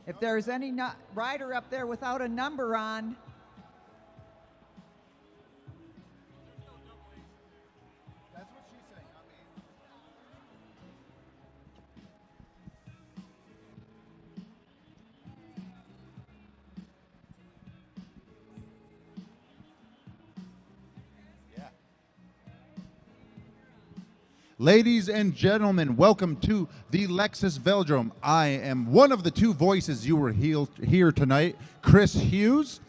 If there's any rider up there without a number on, that's what she's saying. Yeah. Ladies and gentlemen, welcome to the Lexus Velodrome. I am one of the two voices you were here tonight, Chris Hughes.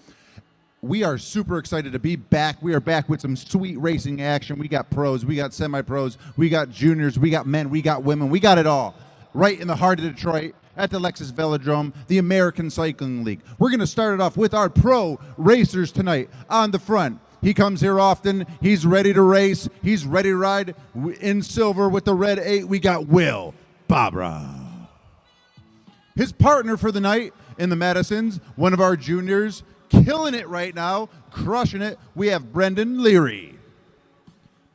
We are super excited to be back. We are back with some sweet racing action. We got pros, we got semi-pros, we got juniors, we got men, we got women, we got it all. Right in the heart of Detroit at the Lexus Velodrome, the American Cycling League. We're going to start it off with our pro racers tonight on the front. He comes here often. He's ready to race. He's ready to ride. In silver with the red 8, we got Will Barbara. His partner for the night in the Madisons, one of our juniors, killing it right now, crushing it. We have Brendan Leary.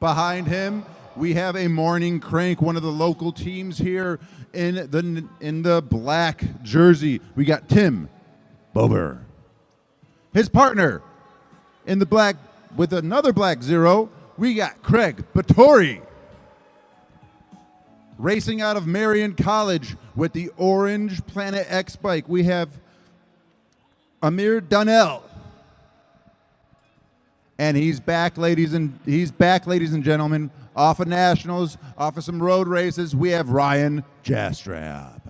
Behind him, we have a morning crank, one of the local teams here in the black jersey. We got Tim Bober. His partner in the black with another black 0, we got Craig Battori. Racing out of Marion College with the orange Planet X bike, we have Amir Donnell. And he's back, ladies and gentlemen, off of nationals, off of some road races. We have Ryan Jastrab.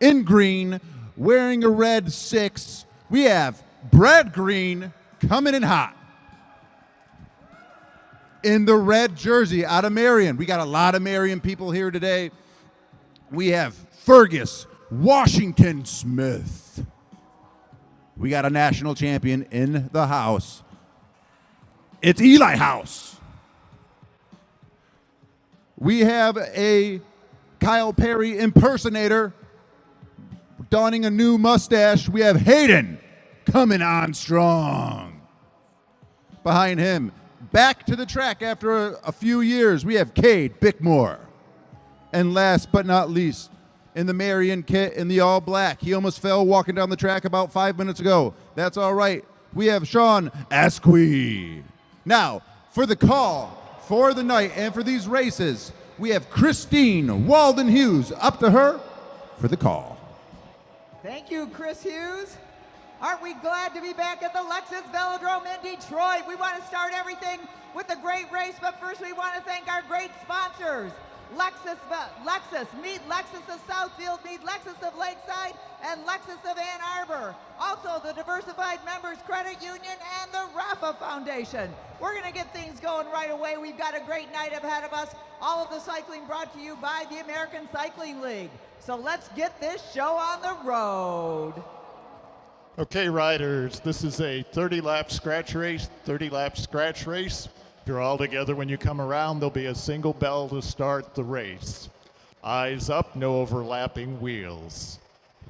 In green, wearing a red 6, we have Brad Green coming in hot. In the red jersey out of Marion, we got a lot of Marion people here today. We have Fergus Washington Smith. We got a national champion in the house. It's Eli House. We have a Kyle Perry impersonator donning a new mustache. We have Hayden coming on strong. Behind him, back to the track after a few years, we have Cade Bickmore. And last but not least, in the Marion kit in the all black, he almost fell walking down the track about 5 minutes ago. That's all right. We have Sean Asqui. Now, for the call for the night and for these races, we have Christine Walden Hughes. Up to her for the call. thank you, Chris Hughes. Aren't we glad to be back at the Lexus Velodrome in Detroit? We want to start everything with a great race, but first we want to thank our great sponsors. Lexus, meet Lexus of Southfield, meet Lexus of Lakeside, and Lexus of Ann Arbor. Also, the Diversified Members Credit Union and the Rafa Foundation. We're going to get things going right away. We've got a great night ahead of us. All of the cycling brought to you by the American Cycling League. So let's get this show on the road. Okay, riders, this is a 30-lap scratch race, 30-lap scratch race. If you're all together when you come around, there'll be a single bell to start the race. Eyes up, no overlapping wheels.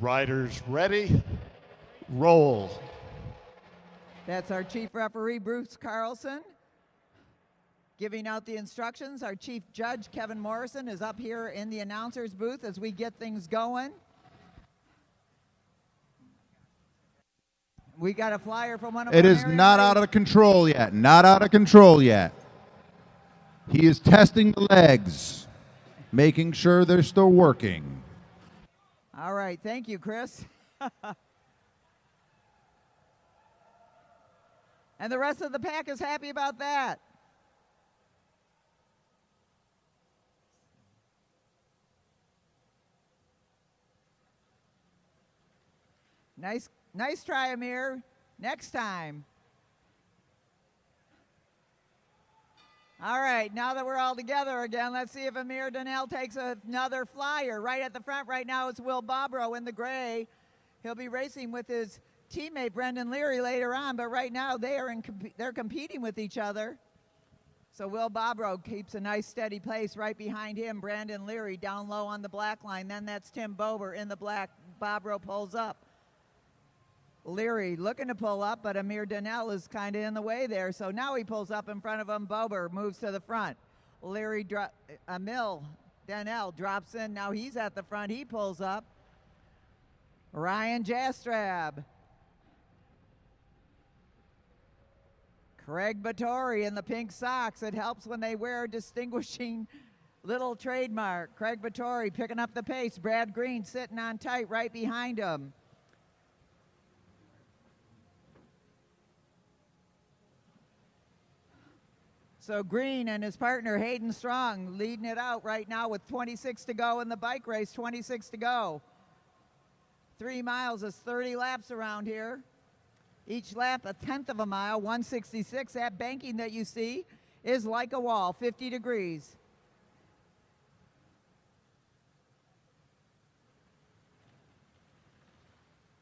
Riders ready, roll. That's our chief referee, Bruce Carlson, giving out the instructions. Our chief judge, Kevin Morrison, is up here in the announcer's booth as we get things going. We got a flyer from one of It our is Marion not out of control yet. Not out of control yet. He is testing the legs, making sure they're still working. All right, thank you, Chris. And the rest of the pack is happy about that. Nice try, Amir. Next time. All right, now that we're all together again, let's see if Amir Donnell takes another flyer. Right at the front right now, it's Will Bobrow in the gray. He'll be racing with his teammate Brendan Leary later on, but right now they're competing with each other. So Will Bobrow keeps a nice steady pace. Right behind him, Brandon Leary down low on the black line. Then that's Tim Bober in the black. Bobrow pulls up. Leary looking to pull up, but Amir Donnell is kind of in the way there. So now he pulls up in front of him. Bober moves to the front. Leary, Donnell drops in. Now he's at the front. He pulls up. Ryan Jastrab. Craig Battori in the pink socks. It helps when they wear a distinguishing little trademark. Craig Battori picking up the pace. Brad Green sitting on tight right behind him. So Green and his partner Hayden Strong leading it out right now with 26 to go in the bike race, 26 to go. 3 miles is 30 laps around here. Each lap a tenth of a mile, 166. That banking that you see is like a wall, 50 degrees.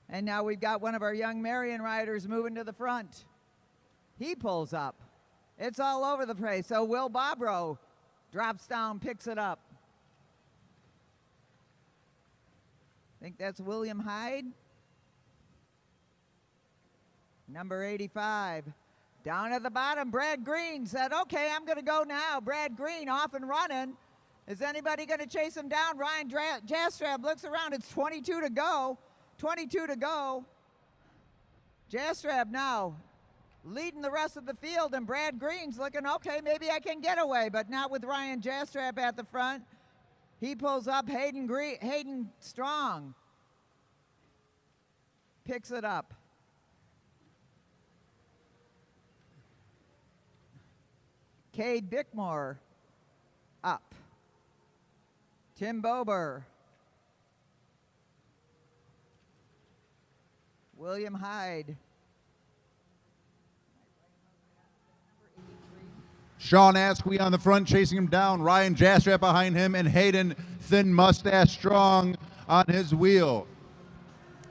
And now we've got one of our young Marion riders moving to the front. He pulls up. It's all over the place. So Will Bobrow drops down, picks it up. I think that's William Hyde. Number 85. Down at the bottom, Brad Green said, okay, I'm going to go now. Brad Green off and running. Is anybody going to chase him down? Ryan Jastrab looks around. It's 22 to go. 22 to go. Jastrab now leading the rest of the field, and Brad Green's looking, okay, maybe I can get away, but not with Ryan Jastrab at the front. He pulls up. Hayden Strong picks it up. Cade Bickmore up. Tim Bober. William Hyde. Sean Asquith on the front, chasing him down. Ryan Jastrab behind him, and Hayden Thin Mustache Strong on his wheel.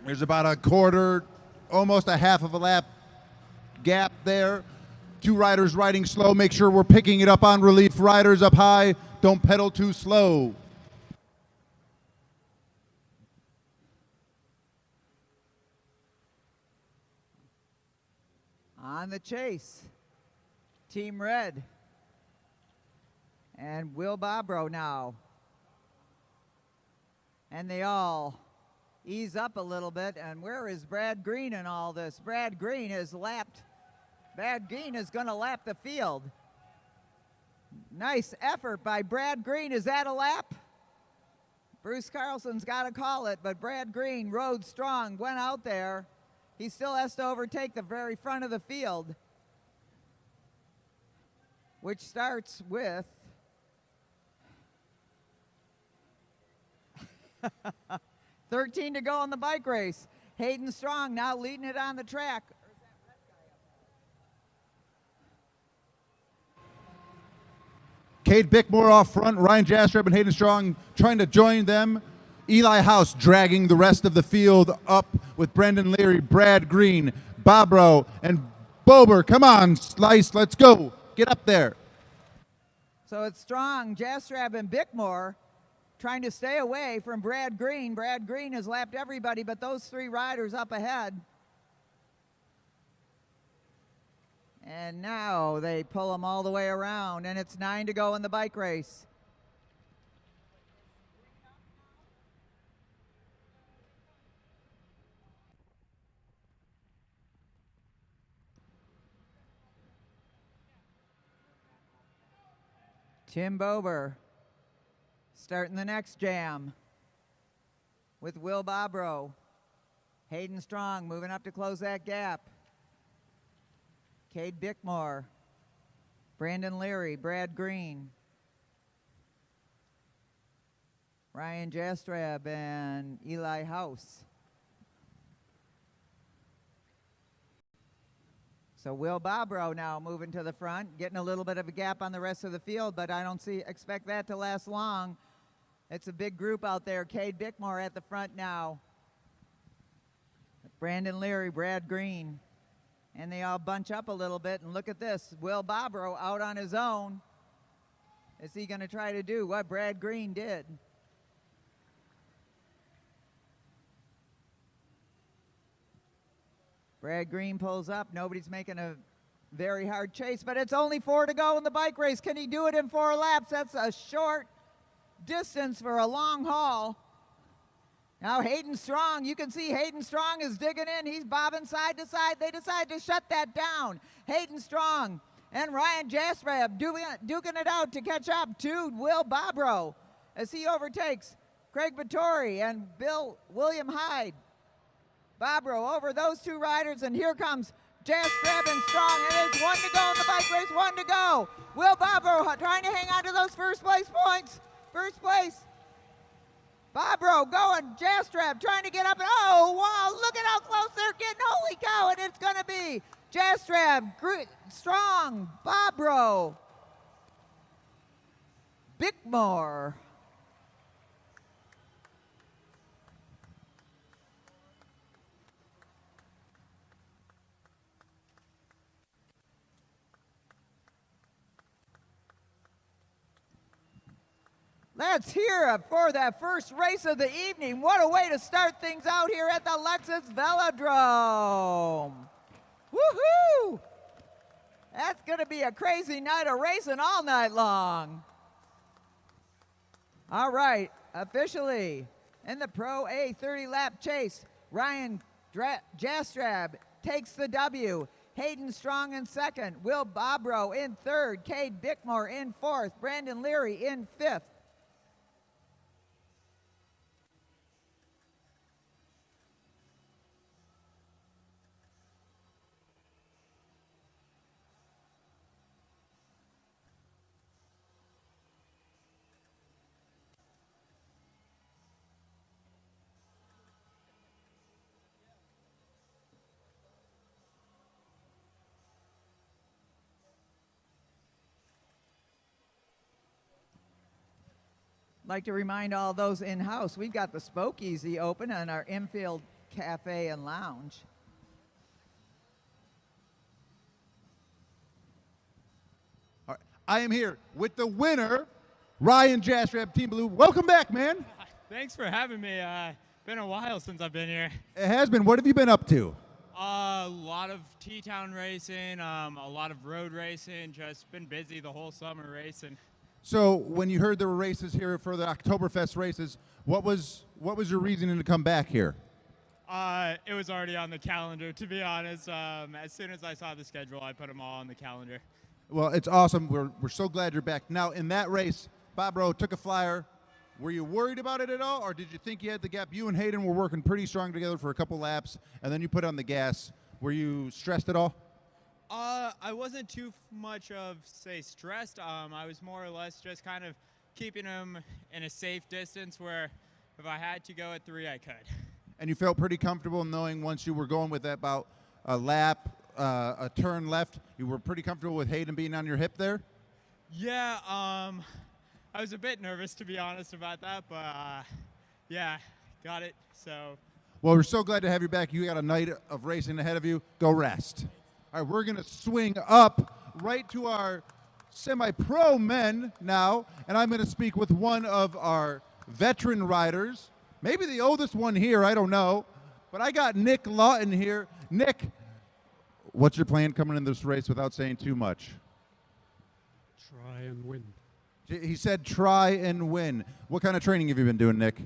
There's about a quarter, almost a half of a lap gap there. 2 riders riding slow. Make sure we're picking it up on relief. Riders up high. Don't pedal too slow. On the chase, Team Red. And Will Bobrow now. And they all ease up a little bit. And where is Brad Green in all this? Brad Green is going to lap the field. Nice effort by Brad Green. Is that a lap? Bruce Carlson's got to call it, but Brad Green rode strong, went out there. He still has to overtake the very front of the field, which starts with 13 to go in the bike race. Hayden Strong now leading it on the track. Cade Bickmore off front, Ryan Jastrab and Hayden Strong trying to join them. Eli House dragging the rest of the field up with Brendan Leary, Brad Green, Bobrow, and Bober. Come on, Slice, let's go. Get up there. So it's Strong, Jastrab, and Bickmore trying to stay away from Brad Green. Brad Green has lapped everybody but those 3 riders up ahead. And now they pull them all the way around, and it's 9 to go in the bike race. Tim Bober starting the next jam with Will Bobrow. Hayden Strong moving up to close that gap. Cade Bickmore, Brandon Leary, Brad Green, Ryan Jastrab, and Eli House. So Will Bobrow now moving to the front, getting a little bit of a gap on the rest of the field, but I don't expect that to last long. It's a big group out there. Cade Bickmore at the front now. Brandon Leary, Brad Green. And they all bunch up a little bit, and look at this. Will Bobrow out on his own. Is he going to try to do what Brad Green did? Brad Green pulls up. Nobody's making a very hard chase, but it's only 4 to go in the bike race. Can he do it in 4 laps? That's a short distance for a long haul. Now Hayden Strong, you can see Hayden Strong is digging in. He's bobbing side to side. They decide to shut that down. Hayden Strong and Ryan Jastrab duking it out to catch up to Will Bobrow as he overtakes Craig Vittori and William Hyde. Bobrow over those two riders, and here comes Jastrab and Strong, and it's one to go in the bike race, one to go. Will Bobrow trying to hang on to those first place points. First place. Bobrow going, Jastrab trying to get up, and oh, wow, look at how close they're getting, holy cow, and it's going to be Jastrab, Strong, Bobrow, Bickmore. Let's hear it for that first race of the evening. What a way to start things out here at the Lexus Velodrome. Woohoo! That's going to be a crazy night of racing all night long. All right, officially in the Pro A 30-lap chase, Ryan Jastrab takes the W. Hayden Strong in second, Will Bobrow in third, Cade Bickmore in fourth, Brandon Leary in fifth. Like to remind all those in-house, we've got the Spokeasy open and our infield cafe and lounge. All right. I am here with the winner, Ryan Jastrab, Team Blue. Welcome back, man. Thanks for having me. Been a while since I've been here. It has been. What have you been up to? A lot of T-Town racing, a lot of road racing, just been busy the whole summer racing. So when you heard there were races here for the Oktoberfest races, what was your reasoning to come back here? It was already on the calendar, to be honest. As soon as I saw the schedule, I put them all on the calendar. Well, it's awesome. We're so glad you're back. Now, in that race, Bobrow took a flyer. Were you worried about it at all, or did you think you had the gap? You and Hayden were working pretty strong together for a couple laps, and then you put on the gas. Were you stressed at all? I wasn't too much of, say, stressed. I was more or less just kind of keeping him in a safe distance where if I had to go at 3, I could. And you felt pretty comfortable knowing once you were going with about a lap, a turn left, you were pretty comfortable with Hayden being on your hip there? Yeah, I was a bit nervous, to be honest, about that, but yeah, got it, so. Well, we're so glad to have you back. You got a night of racing ahead of you. Go rest. All right, we're going to swing up right to our semi-pro men now, and I'm going to speak with one of our veteran riders, maybe the oldest one here, I don't know, but I got Nick Lawton here. Nick, what's your plan coming in this race without saying too much? Try and win. He said try and win. What kind of training have you been doing, Nick?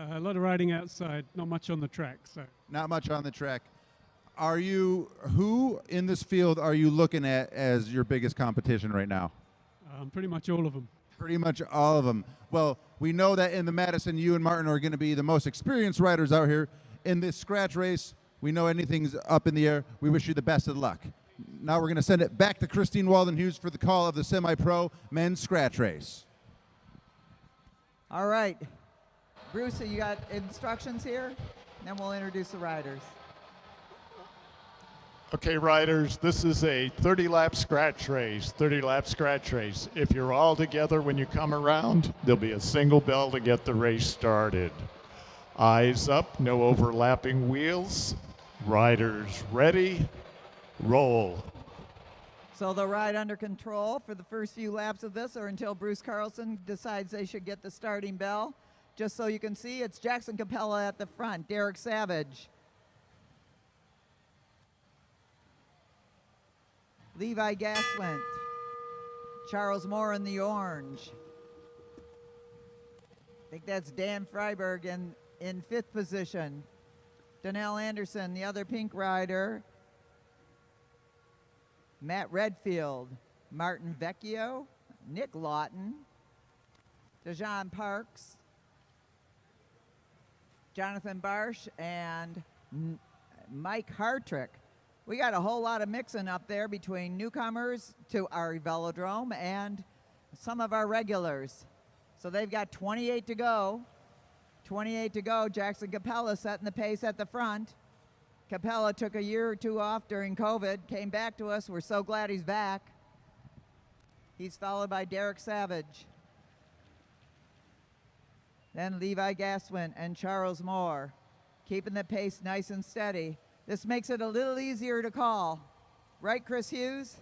A lot of riding outside, not much on the track. So Not much on the track. Who in this field are you looking at as your biggest competition right now? pretty much all of them. Pretty much all of them. Well, we know that in the Madison, you and Martin are going to be the most experienced riders out here. In this scratch race, we know anything's up in the air. We wish you the best of luck. Now we're going to send it back to Christine Walden-Hughes for the call of the semi-pro men's scratch race. All right. Bruce, you got instructions here? Then we'll introduce the riders. Okay, riders, this is a 30-lap scratch race, 30-lap scratch race. If you're all together when you come around, there'll be a single bell to get the race started. Eyes up, no overlapping wheels. Riders ready, roll. So they'll ride under control for the first few laps of this or until Bruce Carlson decides they should get the starting bell. Just so you can see, it's Jackson Capella at the front, Derek Savage, Levi Gaswent, Charles Moore in the orange. I think that's Dan Freiberg, and in 5th position. Donnell Anderson, the other pink rider. Matt Redfield, Martin Vecchio, Nick Lawton, Dejan Parks, Jonathan Barsh, and Mike Hartrick. We got a whole lot of mixing up there between newcomers to our velodrome and some of our regulars. So they've got 28 to go. 28 to go. Jackson Capella setting the pace at the front. Capella took a year or two off during COVID, came back to us. We're so glad he's back. He's followed by Derek Savage. Then Levi Gaswin and Charles Moore, keeping the pace nice and steady. This makes it a little easier to call. Right, Chris Hughes?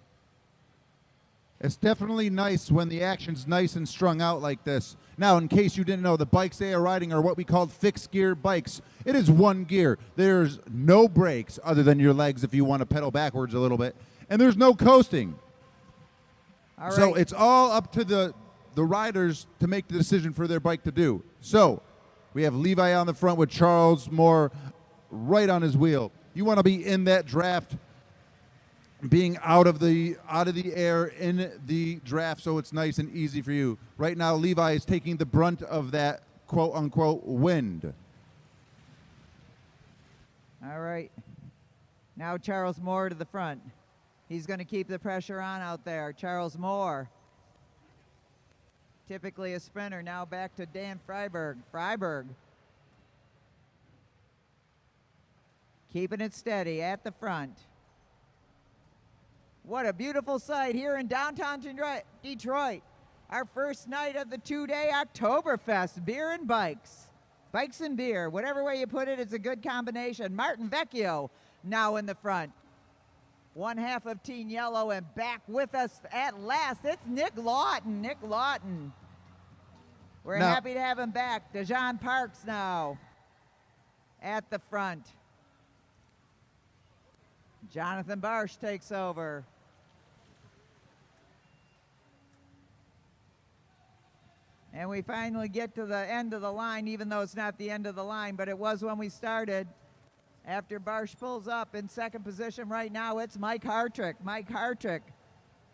It's definitely nice when the action's nice and strung out like this. Now, in case you didn't know, the bikes they are riding are what we call fixed gear bikes. It is one gear. There's no brakes other than your legs if you want to pedal backwards a little bit. And there's no coasting. All right. So it's all up to the riders to make the decision for their bike to do. So we have Levi on the front with Charles Moore right on his wheel. You want to be in that draft, being out of the air in the draft, so it's nice and easy for you. Right now, Levi is taking the brunt of that quote-unquote wind. All right. Now Charles Moore to the front. He's going to keep the pressure on out there. Charles Moore, typically a sprinter, now back to Dan Freiberg. Freiberg keeping it steady at the front. What a beautiful sight here in downtown Detroit. Our first night of the 2-day Oktoberfest, beer and bikes. Bikes and beer, whatever way you put it, it's a good combination. Martin Vecchio now in the front. One half of Team Yellow, and back with us at last, it's Nick Lawton. Nick Lawton. We're happy to have him back. Dejan Parks now at the front. Jonathan Barsh takes over. And we finally get to the end of the line, even though it's not the end of the line, but it was when we started. After Barsh pulls up in 2nd position right now, it's Mike Hartrick. Mike Hartrick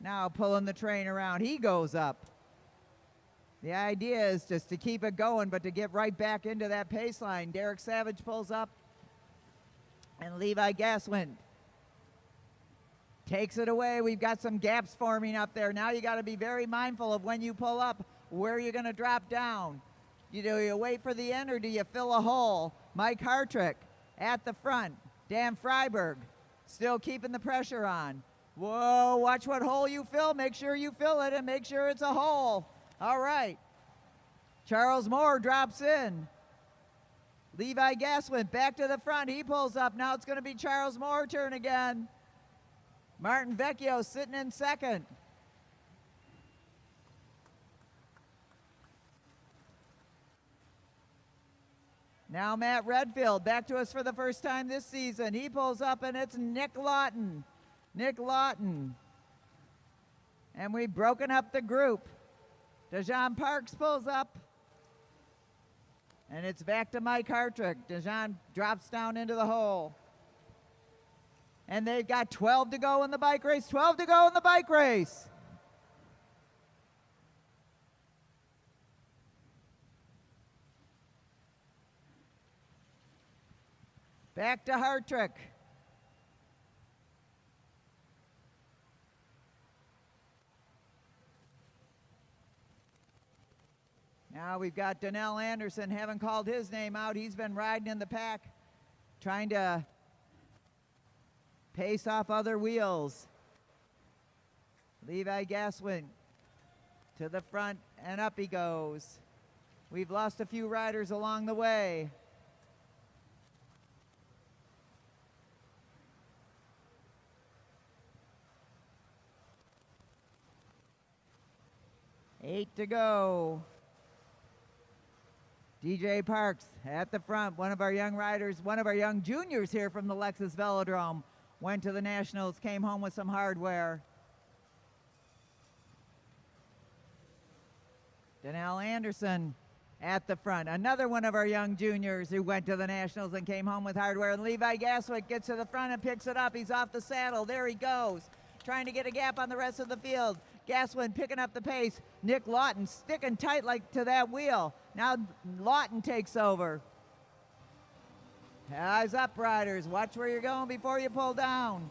now pulling the train around. He goes up. The idea is just to keep it going, but to get right back into that pace line. Derek Savage pulls up, and Levi Gaswin takes it away. We've got some gaps forming up there. Now you got to be very mindful of when you pull up, where you're going to drop down. Do you wait for the end or do you fill a hole? Mike Hartrick at the front. Dan Freiberg still keeping the pressure on. Whoa, watch what hole you fill. Make sure you fill it and make sure it's a hole. All right. Charles Moore drops in. Levi Gaswin back to the front. He pulls up. Now it's going to be Charles Moore's turn again. Martin Vecchio sitting in 2nd. Now Matt Redfield back to us for the first time this season. He pulls up, and it's Nick Lawton. Nick Lawton. And we've broken up the group. Dejan Parks pulls up. And it's back to Mike Hartrick. Dejan drops down into the hole. And they've got 12 to go in the bike race. 12 to go in the bike race. Back to Hartrick. Now we've got Donnell Anderson. Haven't called his name out. He's been riding in the pack, trying to pace off other wheels. Levi Gaswin to the front, and up he goes. We've lost a few riders along the way. Eight to go. DJ Parks at the front, one of our young riders, one of our young juniors here from the Lexus Velodrome. Went to the Nationals, came home with some hardware. Donnell Anderson at the front. Another one of our young juniors who went to the Nationals and came home with hardware. And Levi Gaswick gets to the front and picks it up. He's off the saddle. There he goes, trying to get a gap on the rest of the field. Gaswin picking up the pace. Nick Lawton sticking tight like to that wheel. Now Lawton takes over. Eyes up, riders. Watch where you're going before you pull down.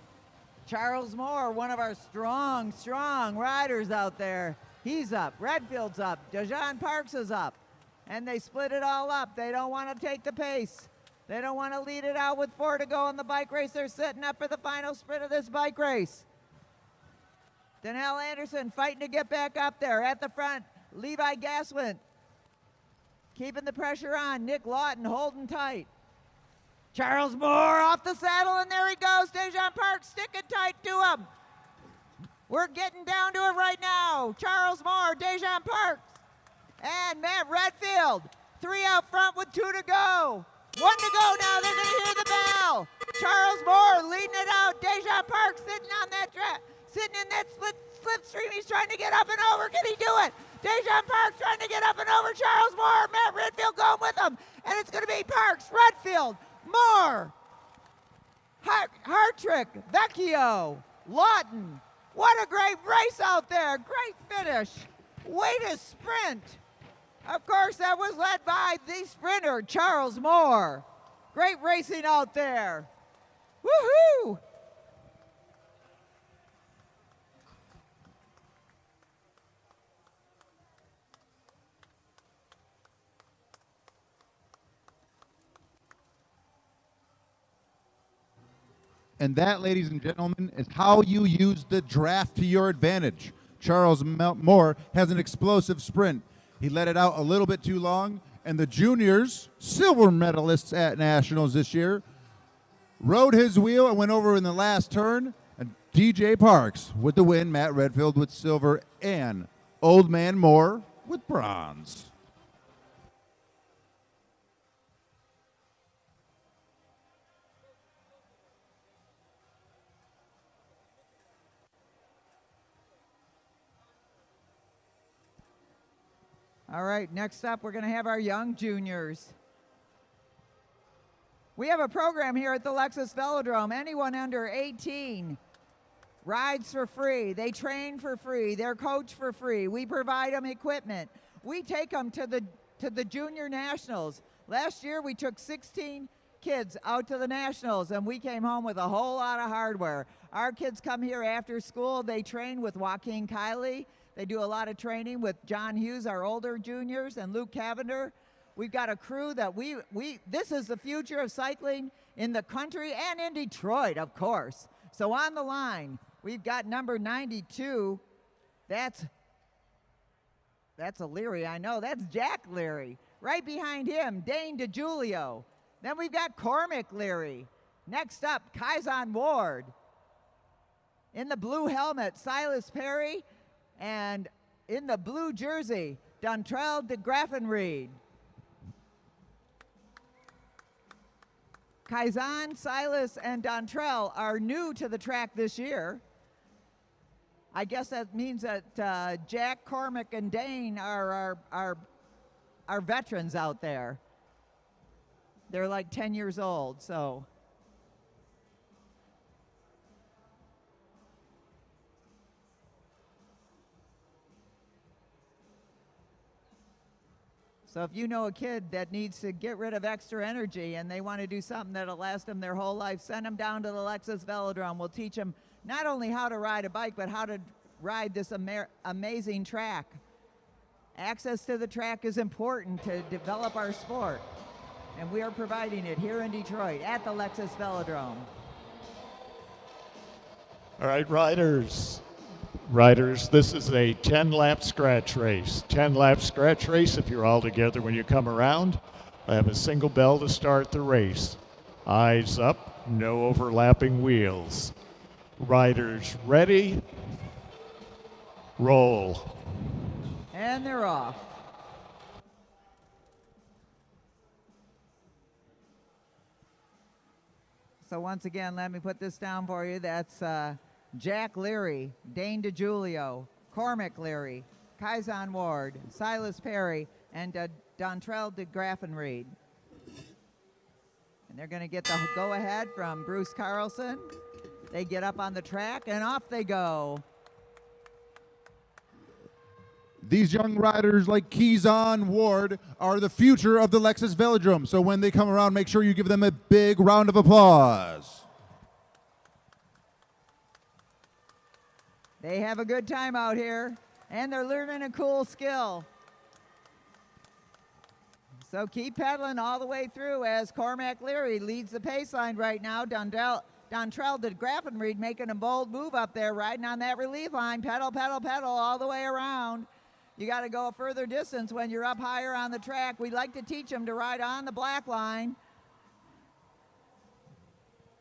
Charles Moore, one of our strong riders out there. He's up. Redfield's up. Dejan Parks is up. And they split it all up. They don't want to take the pace. They don't want to lead it out with 4 to go in the bike race. They're setting up for the final sprint of this bike race. Donnell Anderson fighting to get back up there at the front. Levi Gaswin keeping the pressure on. Nick Lawton holding tight. Charles Moore off the saddle, and there he goes. Dejan Parks sticking tight to him. We're getting down to it right now. Charles Moore, Dejan Parks, and Matt Redfield. 3 out front with 2 to go. 1 to go now. They're going to hear the bell. Charles Moore leading it out. Dejan Parks sitting on that track. Sitting in that slipstream. He's trying to get up and over. Can he do it? Dejan Parks trying to get up and over. Charles Moore, Matt Redfield going with him. And it's going to be Parks, Redfield, Moore, Hartrick, Vecchio, Lawton. What a great race out there. Great finish. Way to sprint. Of course, that was led by the sprinter, Charles Moore. Great racing out there. Woohoo! And that, ladies and gentlemen, is how you use the draft to your advantage. Charles Moore has an explosive sprint. He let it out a little bit too long, and the juniors, silver medalists at Nationals this year, rode his wheel and went over in the last turn. And DJ Parks with the win, Matt Redfield with silver, and Old Man Moore with bronze. All right, next up, we're going to have our young juniors. We have a program here at the Lexus Velodrome. Anyone under 18 rides for free. They train for free. They're coached for free. We provide them equipment. We take them to the junior nationals. Last year, we took 16 kids out to the nationals, and we came home with a whole lot of hardware. Our kids come here after school. They train with Joaquin Kiley. They do a lot of training with John Hughes, our older juniors, and Luke Cavender. We've got a crew that this is the future of cycling in the country and in Detroit, of course. So on the line, we've got number 92. That's a Leary, I know. That's Jack Leary. Right behind him, Dane DeGiulio. Then we've got Cormac Leary. Next up, Kaizen Ward. In the blue helmet, Silas Perry. And in the blue jersey, Dontrell de Graffenried. Kaizen, Silas, and Dontrell are new to the track this year. I guess that means that Jack, Cormac, and Dane are veterans out there. They're like 10 years old, so. So if you know a kid that needs to get rid of extra energy and they want to do something that'll last them their whole life, send them down to the Lexus Velodrome. We'll teach them not only how to ride a bike, but how to ride this amazing track. Access to the track is important to develop our sport, and we are providing it here in Detroit at the Lexus Velodrome. All right, riders. Riders, this is a 10-lap scratch race. 10-lap scratch race. If you're all together when you come around, I have a single bell to start the race. Eyes up, no overlapping wheels. Riders ready, roll. And they're off. So once again, let me put this down for you. That's Jack Leary, Dane DeGiulio, Cormac Leary, Kaizen Ward, Silas Perry, and Dontrell de Graffenried. And they're going to get the go-ahead from Bruce Carlson. They get up on the track, and off they go. These young riders like Keyson Ward are the future of the Lexus Velodrome. So when they come around, make sure you give them a big round of applause. They have a good time out here, and they're learning a cool skill. So keep pedaling all the way through as Cormac Leary leads the pace line right now. Dontrell de Graffenried making a bold move up there, riding on that relief line. Pedal, pedal, pedal all the way around. You got to go a further distance when you're up higher on the track. We like to teach them to ride on the black line.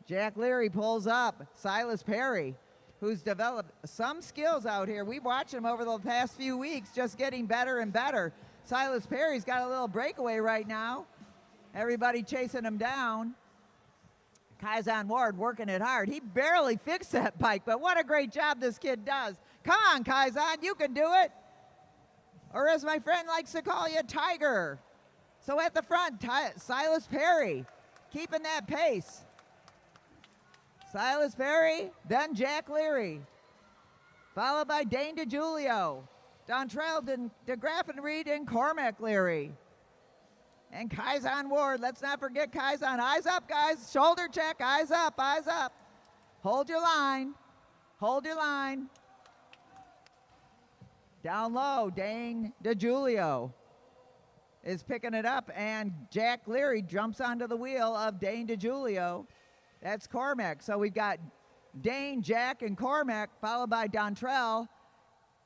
Jack Leary pulls up. Silas Perry, who's developed some skills out here. We've watched him over the past few weeks, just getting better and better. Silas Perry's got a little breakaway right now. Everybody chasing him down. Keyson Ward working it hard. He barely fixed that bike, but what a great job this kid does. Come on, Keyson, you can do it. Or as my friend likes to call you, Tiger. So at the front, Silas Perry, keeping that pace. Silas Perry, then Jack Leary, followed by Dane DeGiulio, Dontrell de Graffenried, and Cormac Leary. And Keyson Ward, let's not forget Keyson. Eyes up, guys, shoulder check, eyes up, eyes up. Hold your line, hold your line. Down low, Dane DeGiulio is picking it up, and Jack Leary jumps onto the wheel of Dane DeGiulio. That's Cormac. So we've got Dane, Jack, and Cormac, followed by Dontrell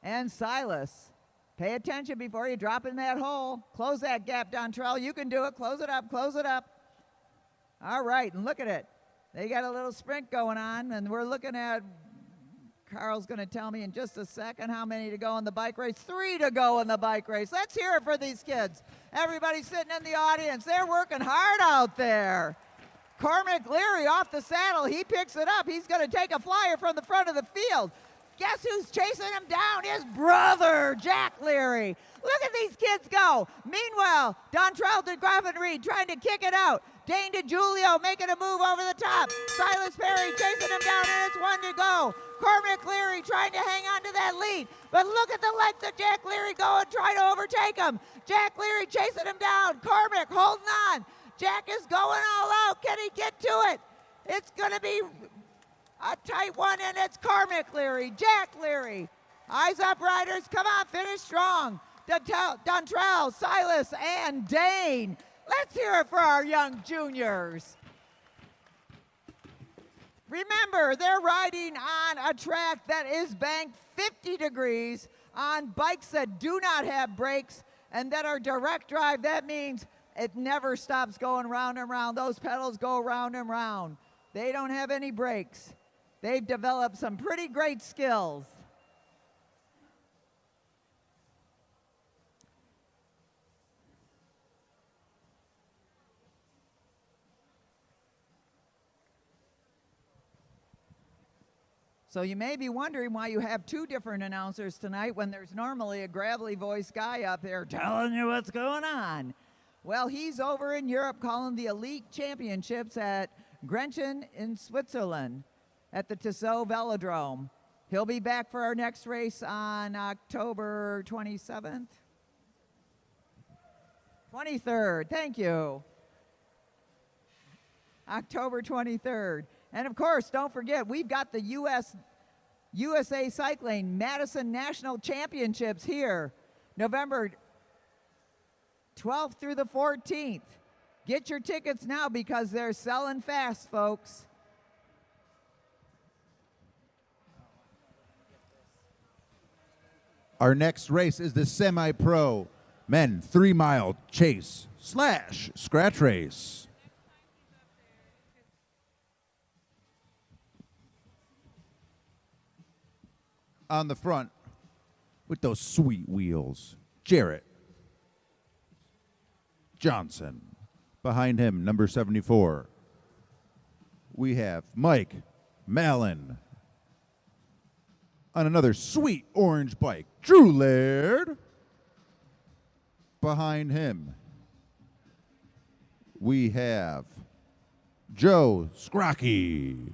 and Silas. Pay attention before you drop in that hole. Close that gap, Dontrell. You can do it. Close it up, close it up. All right, and look at it. They got a little sprint going on, and we're looking at, Carl's going to tell me in just a second how many to go in the bike race. 3 to go in the bike race. Let's hear it for these kids. Everybody sitting in the audience, they're working hard out there. Cormac Leary off the saddle. He picks it up. He's going to take a flyer from the front of the field. Guess who's chasing him down? His brother, Jack Leary. Look at these kids go. Meanwhile, Dontrell de Graffenried trying to kick it out. Dane DeGiulio making a move over the top. Silas Perry chasing him down, and it's 1 to go. Cormac Leary trying to hang on to that lead. But look at the length of Jack Leary go and try to overtake him. Jack Leary chasing him down. Cormac holding on. Jack is going all out. Can he get to it? It's going to be a tight one, and it's Cormac Leary, Jack Leary. Eyes up, riders. Come on, finish strong. Dontrell, Silas, and Dane. Let's hear it for our young juniors. Remember, they're riding on a track that is banked 50 degrees on bikes that do not have brakes and that are direct drive. That means it never stops going round and round. Those pedals go round and round. They don't have any brakes. They've developed some pretty great skills. So you may be wondering why you have 2 different announcers tonight when there's normally a gravelly voiced guy up there telling you what's going on. Well, he's over in Europe calling the Elite Championships at Grenchen in Switzerland at the Tissot Velodrome. He'll be back for our next race on October 27th? 23rd, thank you. October 23rd. And of course, don't forget, we've got the USA Cycling Madison National Championships here, November 12th through the 14th. Get your tickets now because they're selling fast, folks. Our next race is the semi-pro men 3-mile chase / scratch race. On the front with those sweet wheels, Jarrett Johnson. Behind him, number 74, we have Mike Mallon. On another sweet orange bike, Drew Laird. Behind him, we have Joe Scrocky.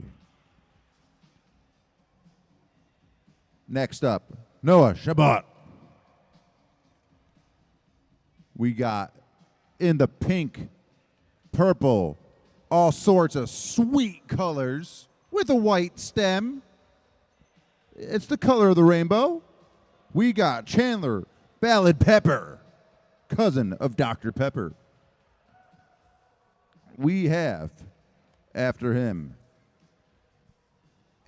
Next up, Noah Shabbat. We got in the pink, purple, all sorts of sweet colors with a white stem. It's the color of the rainbow. We got Chandler Ballard Pepper, cousin of Dr. Pepper. We have, after him,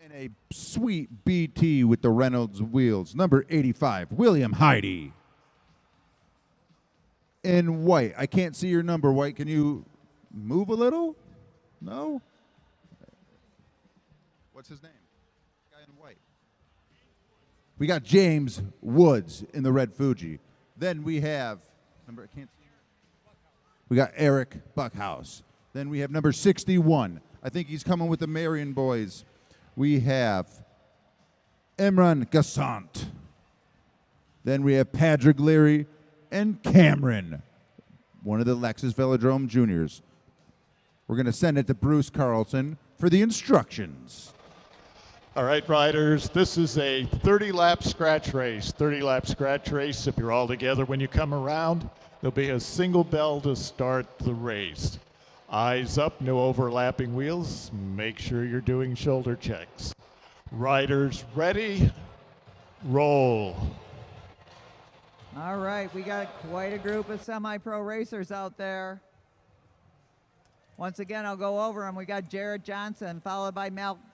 in a sweet BT with the Reynolds wheels, number 85, William Heidi. In white, I can't see your number, White. Can you move a little? No? What's his name? Guy in white. We got James Woods in the red Fuji. Then we have number, I can't see. We got Eric Buckhouse. Then we have number 61. I think he's coming with the Marion boys. We have Imran Gassant. Then we have Patrick Leary and Cameron, one of the Lexus Velodrome Juniors. We're going to send it to Bruce Carlson for the instructions. All right, riders, this is a 30-lap scratch race. 30-lap scratch race. If you're all together when you come around, there'll be a single bell to start the race. Eyes up, no overlapping wheels. Make sure you're doing shoulder checks. Riders ready, roll. All right, we got quite a group of semi-pro racers out there. Once again, I'll go over them. We got Jarrett Johnson, followed by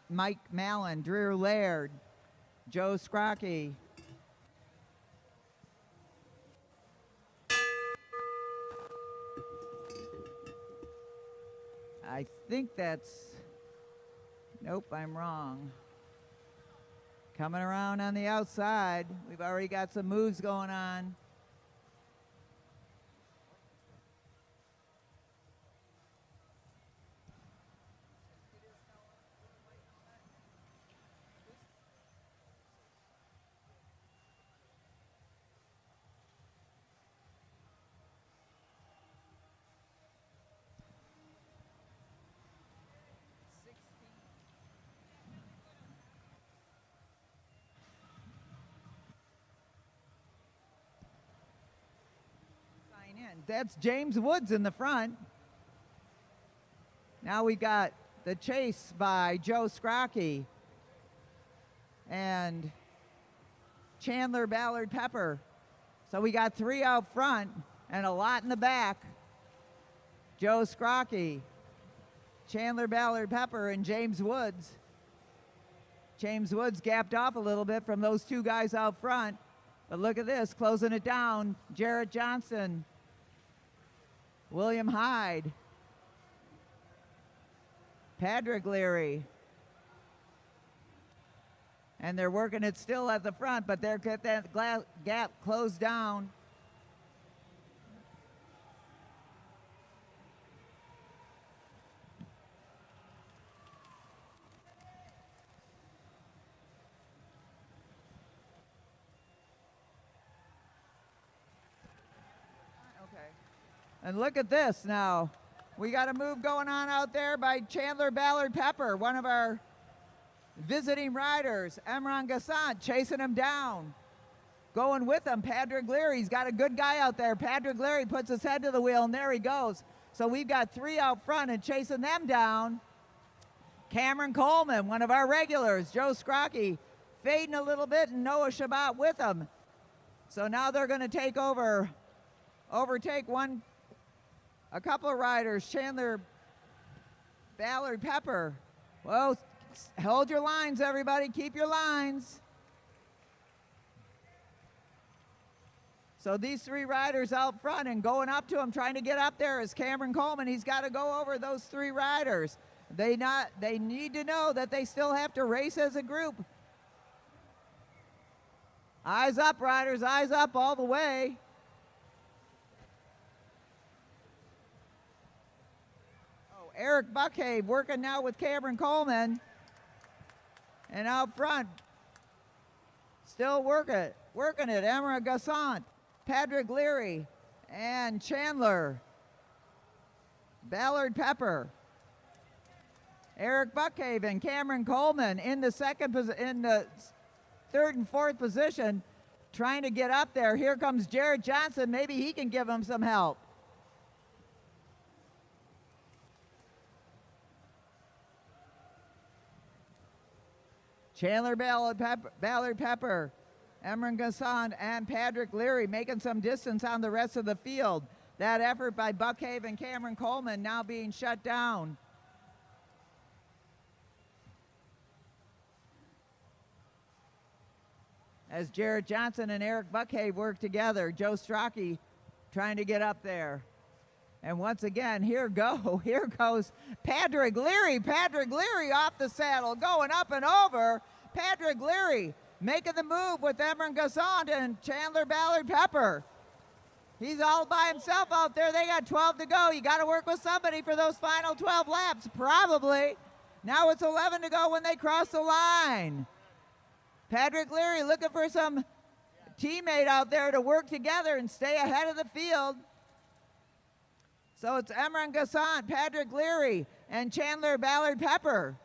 Mike Mallon, Drew Laird, Joe Scrocky. I think that's, nope, I'm wrong. Coming around on the outside. We've already got some moves going on. That's James Woods in the front. Now we got the chase by Joe Scrocky and Chandler Ballard Pepper. So we got 3 out front and a lot in the back. Joe Scrocky, Chandler Ballard Pepper, and James Woods. James Woods gapped off a little bit from those 2 guys out front. But look at this, closing it down. Jarrett Johnson, William Hyde, Patrick Leary. And they're working it still at the front, but they're got that gap closed down. And look at this now. We got a move going on out there by Chandler Ballard Pepper, one of our visiting riders. Imran Gassant chasing him down. Going with him, Patrick Leary's got a good guy out there. Patrick Leary puts his head to the wheel, and there he goes. So we've got 3 out front and chasing them down. Cameron Coleman, one of our regulars. Joe Scrocky fading a little bit, and Noah Shabbat with him. So now they're going to overtake a couple of riders. Chandler Ballard Pepper. Well, hold your lines, everybody. Keep your lines. So these 3 riders out front, and going up to him, trying to get up there, is Cameron Coleman. He's got to go over those 3 riders. They need to know that they still have to race as a group. Eyes up, riders. Eyes up all the way. Eric Buckhave working now with Cameron Coleman. And out front, still working it. Emra Gassant, Patrick Leary, and Chandler Ballard Pepper. Eric Buckhaven, Cameron Coleman in the third and fourth position, trying to get up there. Here comes Jared Johnson. Maybe he can give him some help. Chandler Ballard Pepper, Emran Gassant, and Patrick Leary making some distance on the rest of the field. That effort by Buckhaven, Cameron Coleman now being shut down. As Jared Johnson and Eric Buckhaven work together, Joe Strachey trying to get up there. And once again, here goes Patrick Leary. Patrick Leary off the saddle, going up and over. Patrick Leary making the move with Emran Gassant and Chandler Ballard Pepper. He's all by himself out there. They got 12 to go. You got to work with somebody for those final 12 laps, probably. Now it's 11 to go when they cross the line. Patrick Leary looking for some teammate out there to work together and stay ahead of the field. So it's Emran Gassant, Patrick Leary, and Chandler Ballard Pepper.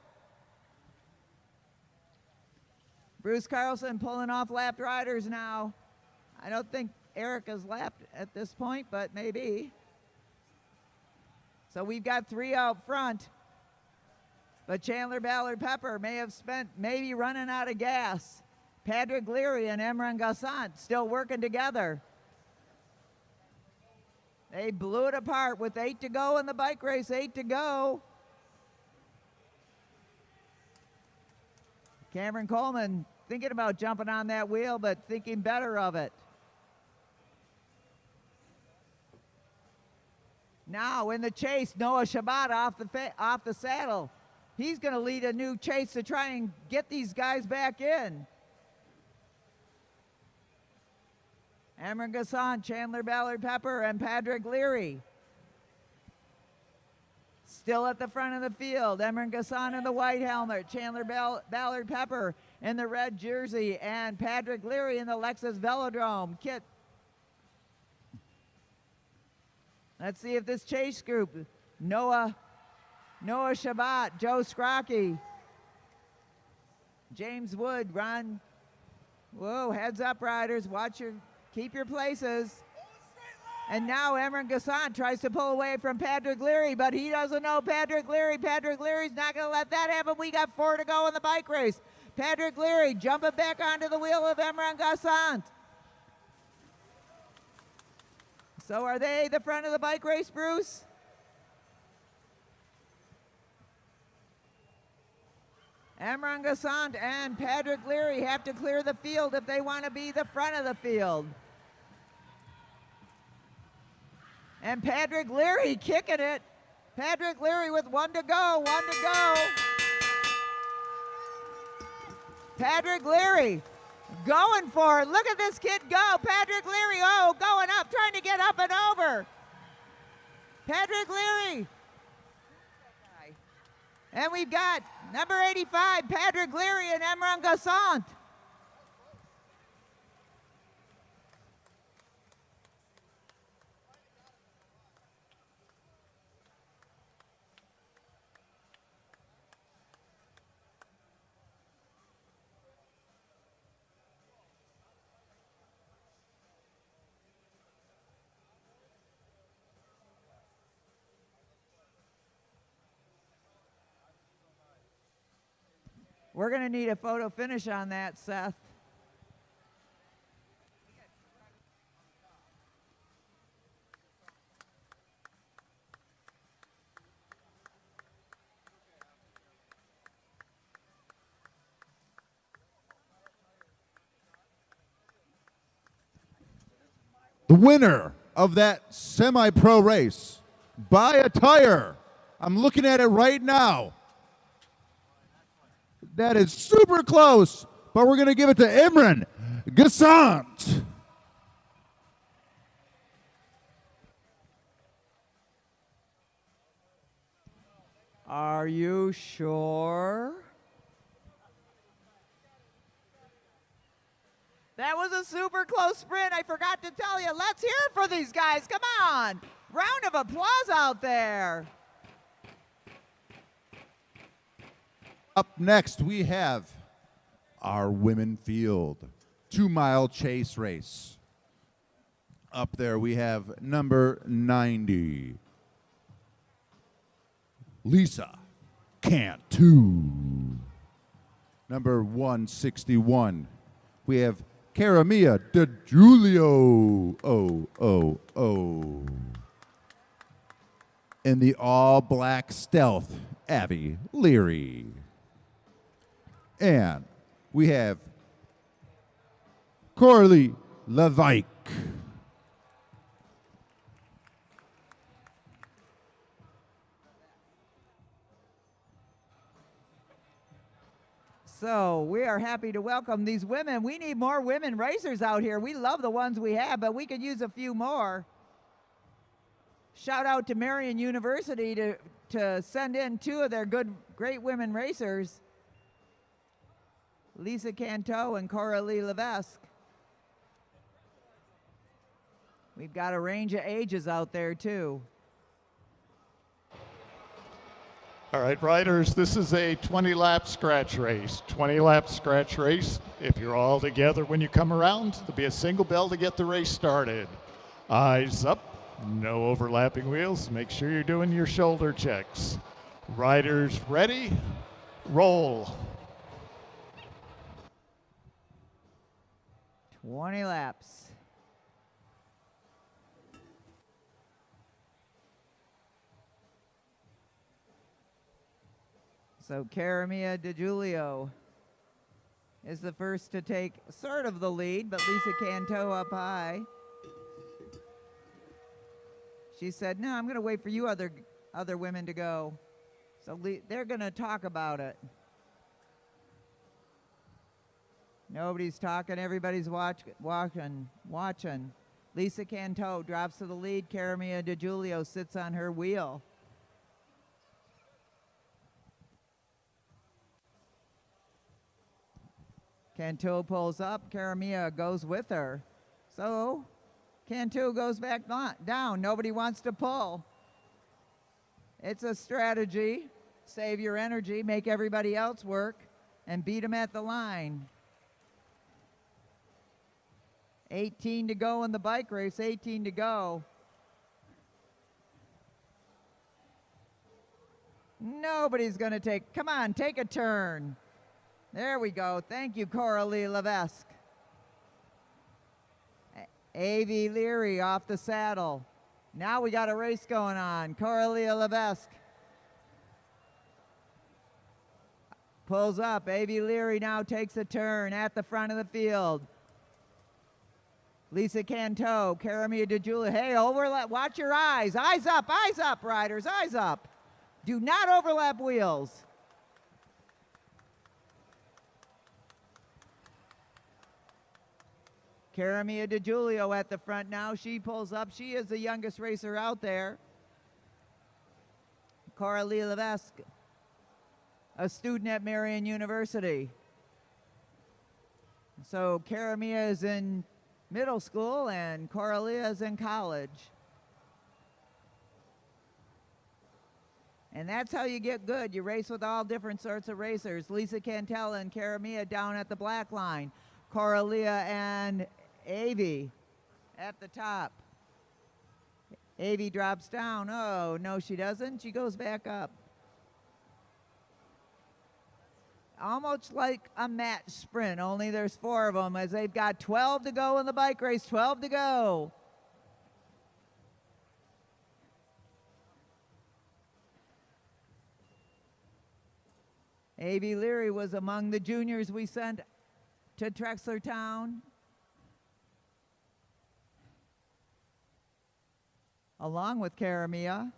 Bruce Carlson pulling off lapped riders now. I don't think Eric has lapped at this point, but maybe. So we've got 3 out front. But Chandler Ballard Pepper may have spent maybe running out of gas. Patrick Leary and Emran Gassant still working together. They blew it apart with 8 to go in the bike race, 8 to go. Cameron Coleman thinking about jumping on that wheel, but thinking better of it. Now in the chase, Noah Shabbat off the saddle. He's going to lead a new chase to try and get these guys back in. Emran Gassant, Chandler Ballard Pepper, and Patrick Leary still at the front of the field. Emran Gassant in the white helmet, Chandler Ballard Pepper in the red jersey, and Patrick Leary in the Lexus Velodrome kit. Let's see if this chase group, Noah Shabbat, Joe Strachey, James Wood, Ron. Whoa, heads up, riders. Keep your places. And now Emran Gassant tries to pull away from Patrick Leary, but he doesn't know Patrick Leary. Patrick Leary's not going to let that happen. We got 4 to go in the bike race. Patrick Leary jumping back onto the wheel of Emran Gassant. So are they the front of the bike race, Bruce? Emran Gassant and Patrick Leary have to clear the field if they want to be the front of the field. And Patrick Leary kicking it. Patrick Leary with 1 to go, 1 to go. Patrick Leary going for it. Look at this kid go. Patrick Leary, going up, trying to get up and over. Patrick Leary. And we've got number 85, Patrick Leary and Emran Gassant. We're going to need a photo finish on that, Seth. The winner of that semi-pro race by a tire. I'm looking at it right now. That is super close, but we're going to give it to Emran Gassant. Are you sure? That was a super close sprint. I forgot to tell you. Let's hear it for these guys. Come on. Round of applause out there. Up next, we have our women field 2-mile chase race. Up there, we have number 90, Lisa Cantu. Number 161, we have Caramia DeJulio. In the all-black stealth, Abby Leary. And we have Coralie Levike. So we are happy to welcome these women. We need more women racers out here. We love the ones we have, but we could use a few more. Shout out to Marion University to send in 2 of their great women racers, Lisa Cantu and Coralie Levesque. We've got a range of ages out there too. All right, riders, this is a 20-lap scratch race. 20-lap scratch race. If you're all together when you come around, there'll be a single bell to get the race started. Eyes up, no overlapping wheels. Make sure you're doing your shoulder checks. Riders ready, roll. 20 laps. So Caramia DeJulio is the first to take sort of the lead, but Lisa Cantu up high. She said, no, I'm going to wait for you other women to go. So they're going to talk about it. Nobody's talking, everybody's watching. Lisa Cantu drops to the lead. Caramia DeJulio sits on her wheel. Cantu pulls up, Caramia goes with her. So Cantu goes back down. Nobody wants to pull. It's a strategy. Save your energy, make everybody else work, and beat them at the line. 18 to go in the bike race, 18 to go. Nobody's going to come on, take a turn. There we go. Thank you, Coralie Levesque. A.V. Leary off the saddle. Now we got a race going on. Coralie Levesque pulls up. A.V. Leary now takes a turn at the front of the field. Lisa Cantu, Caramia DeJulio. Hey, overlap. Watch your eyes. Eyes up, riders. Eyes up. Do not overlap wheels. Caramia DeJulio at the front now. She pulls up. She is the youngest racer out there. Coralie Levesque, a student at Marion University. So Caramia is in middle school and Coralie is in college. And that's how you get good. You race with all different sorts of racers. Lisa Cantu and Caramia down at the black line. Coralie and Avi at the top. Avi drops down. Oh, no, she doesn't. She goes back up. Almost like a match sprint, only there's 4 of them as they've got 12 to go in the bike race, 12 to go. A.B. Leary was among the juniors we sent to Trexlertown. Along with Caramia.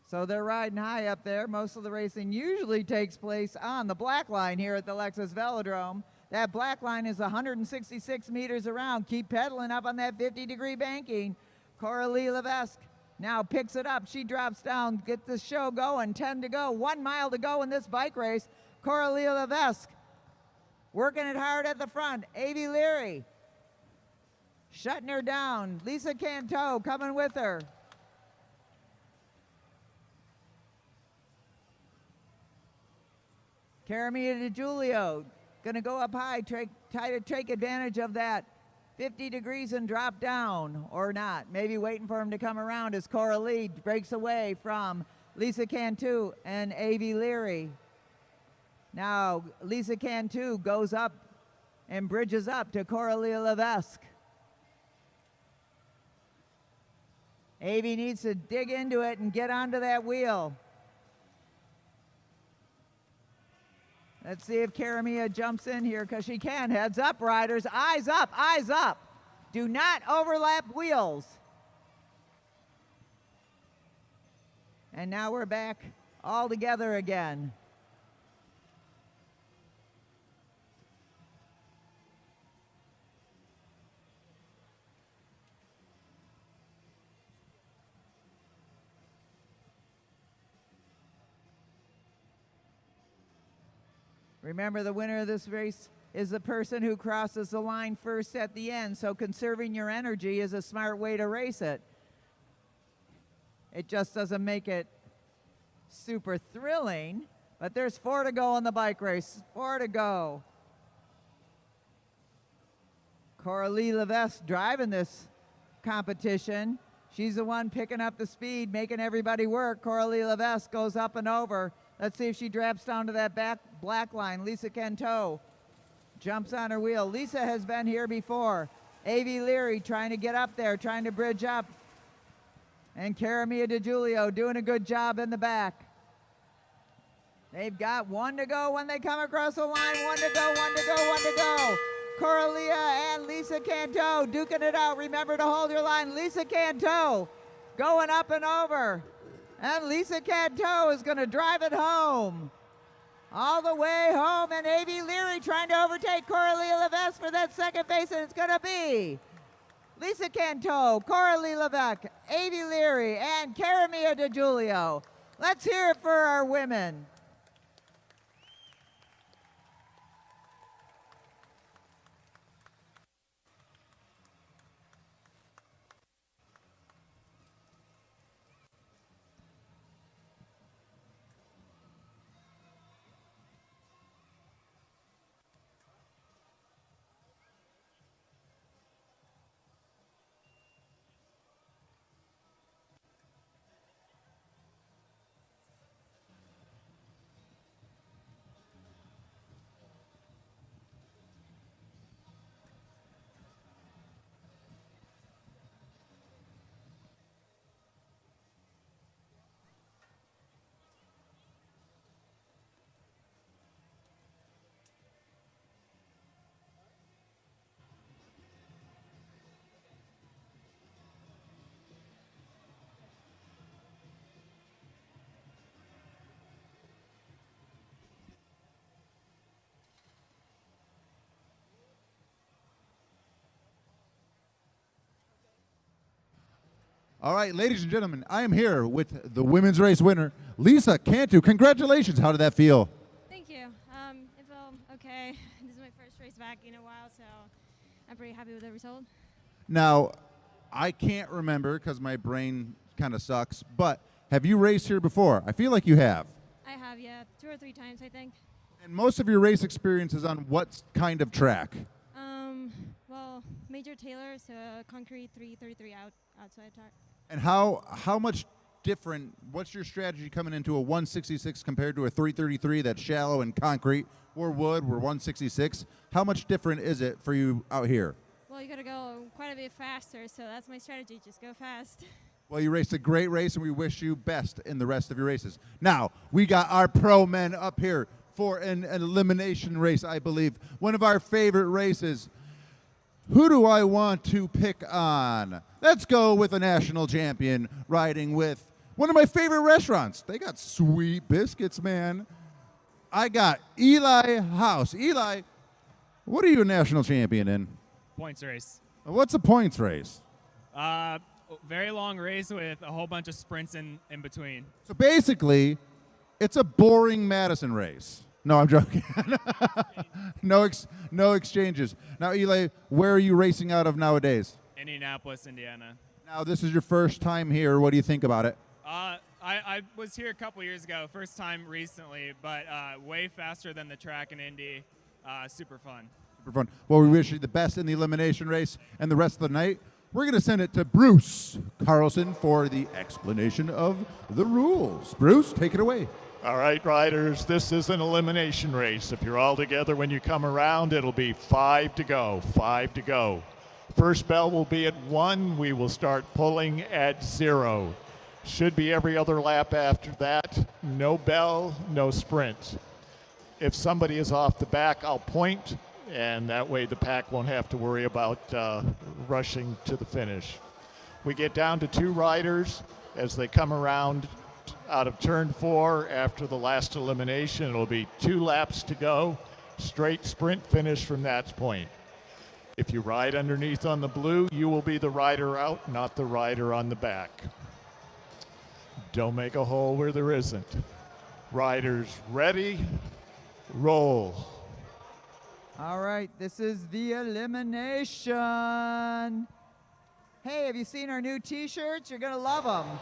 So they're riding high up there. Most of the racing usually takes place on the black line here at the Lexus Velodrome. That black line is 166 meters around. Keep pedaling up on that 50-degree banking. Coralie Levesque now picks it up. She drops down, gets the show going. 10 to go. 1 mile to go in this bike race. Coralie Levesque working it hard at the front. A.V. Leary. shutting her down. Lisa Canto coming with her. Caramia DiGiulio going to go up high, try to take advantage of that 50 degrees and drop down, or not. Maybe waiting for him to come around as Coralie breaks away from Lisa Cantu and Avi Leary. Now Lisa Cantu goes up and bridges up to Coralie Levesque. Avi needs to dig into it and get onto that wheel. Let's see if Caramia jumps in here, because she can. Heads up, riders. Eyes up, eyes up. Do not overlap wheels. And now we're back all together again. Remember, the winner of this race is the person who crosses the line first at the end, so conserving your energy is a smart way to race it. It just doesn't make it super thrilling, but there's 4 to go in the bike race. 4 to go. Coralie Levesque driving this competition. She's the one picking up the speed, making everybody work. Coralie Levesque goes up and over. Let's see if she drops down to that back black line. Lisa Canto jumps on her wheel. Lisa has been here before. Avi Leary trying to get up there, trying to bridge up. And Caramia DiGiulio doing a good job in the back. They've got 1 to go when they come across the line. 1 to go, 1 to go, 1 to go. Coralia and Lisa Canto duking it out. Remember to hold your line. Lisa Canto going up and over. And Lisa Canto is going to drive it home. All the way home, and Avi Leary trying to overtake Coralie Levesque for that second place, and it's going to be Lisa Canto, Coralie Levesque, Avi Leary, and Caramia DiGiulio. Let's hear it for our women. All right, ladies and gentlemen, I am here with the women's race winner, Lisa Cantu. Congratulations. How did that feel? Thank you. It felt okay. This is my first race back in a while, so I'm pretty happy with the result. Now, I can't remember because my brain kind of sucks, but have you raced here before? I feel like you have. I have, yeah, 2 or 3 times, I think. And most of your race experience is on what kind of track? Well, Major Taylor, so concrete 333 outside track. And how much different, what's your strategy coming into a 166 compared to a 333 that's shallow and concrete? We're wood, we're 166. How much different is it for you out here? Well, you got to go quite a bit faster, so that's my strategy, just go fast. Well, you raced a great race, and we wish you best in the rest of your races. Now, we got our pro men up here for an elimination race, I believe. One of our favorite races. Who do I want to pick on? Let's go with a national champion riding with one of my favorite restaurants. They got sweet biscuits, man. I got Eli House. Eli, what are you a national champion in? Points race. What's a points race? Very long race with a whole bunch of sprints in between. So basically, it's a boring Madison race. No, I'm joking. No exchanges. Now, Eli, where are you racing out of nowadays? Indianapolis, Indiana. Now, this is your first time here. What do you think about it? I was here a couple years ago, first time recently, but way faster than the track in Indy. Super fun. Super fun. Well, we wish you the best in the elimination race and the rest of the night. We're going to send it to Bruce Carlson for the explanation of the rules. Bruce, take it away. All right, riders, this is an elimination race. If you're all together when you come around, it'll be 5 to go, 5 to go. First bell will be at 1. We will start pulling at 0. Should be every other lap after that. No bell, no sprint. If somebody is off the back, I'll point, and that way the pack won't have to worry about rushing to the finish. We get down to 2 riders as they come around out of turn 4 after the last elimination. It'll be 2 laps to go, straight sprint finish from that point. If you ride underneath on the blue, you will be the rider out, not the rider on the back. Don't make a hole where there isn't. Riders ready, roll. All right, this is the elimination. Hey, have you seen our new t-shirts? You're gonna love them.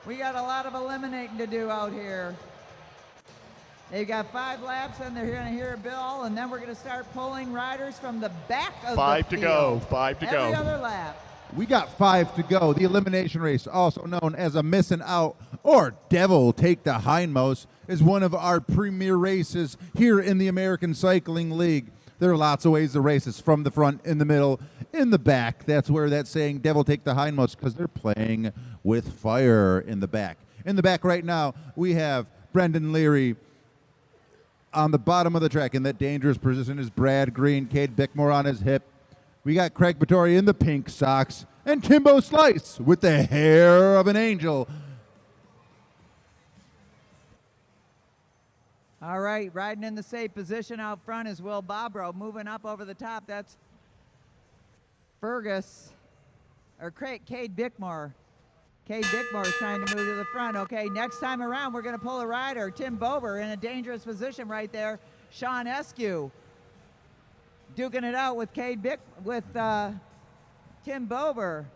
We got a lot of eliminating to do out here. They've got 5 laps, and they're gonna hear a bell, and then we're gonna start pulling riders from the back of the field. 5 to go, 5 to go. Every other lap. We got 5 to go. The elimination race, also known as a missing out or devil take the hindmost, is one of our premier races here in the American Cycling League. There are lots of ways to race this, from the front, in the middle, in the back. That's where that saying devil take the hindmost, because they're playing with fire in the back. In the back right now, we have Brendan Leary. On the bottom of the track in that dangerous position is Brad Green, Cade Bickmore on his hip. We got Craig Vittori in the pink socks, and Timbo Slice with the hair of an angel. All right, riding in the safe position out front is Will Bobrow. Moving up over the top, that's Cade Bickmore. Cade Bickmore is trying to move to the front. Okay, next time around, we're going to pull a rider. Tim Bober in a dangerous position right there. Sean Eskew duking it out with Tim Bober.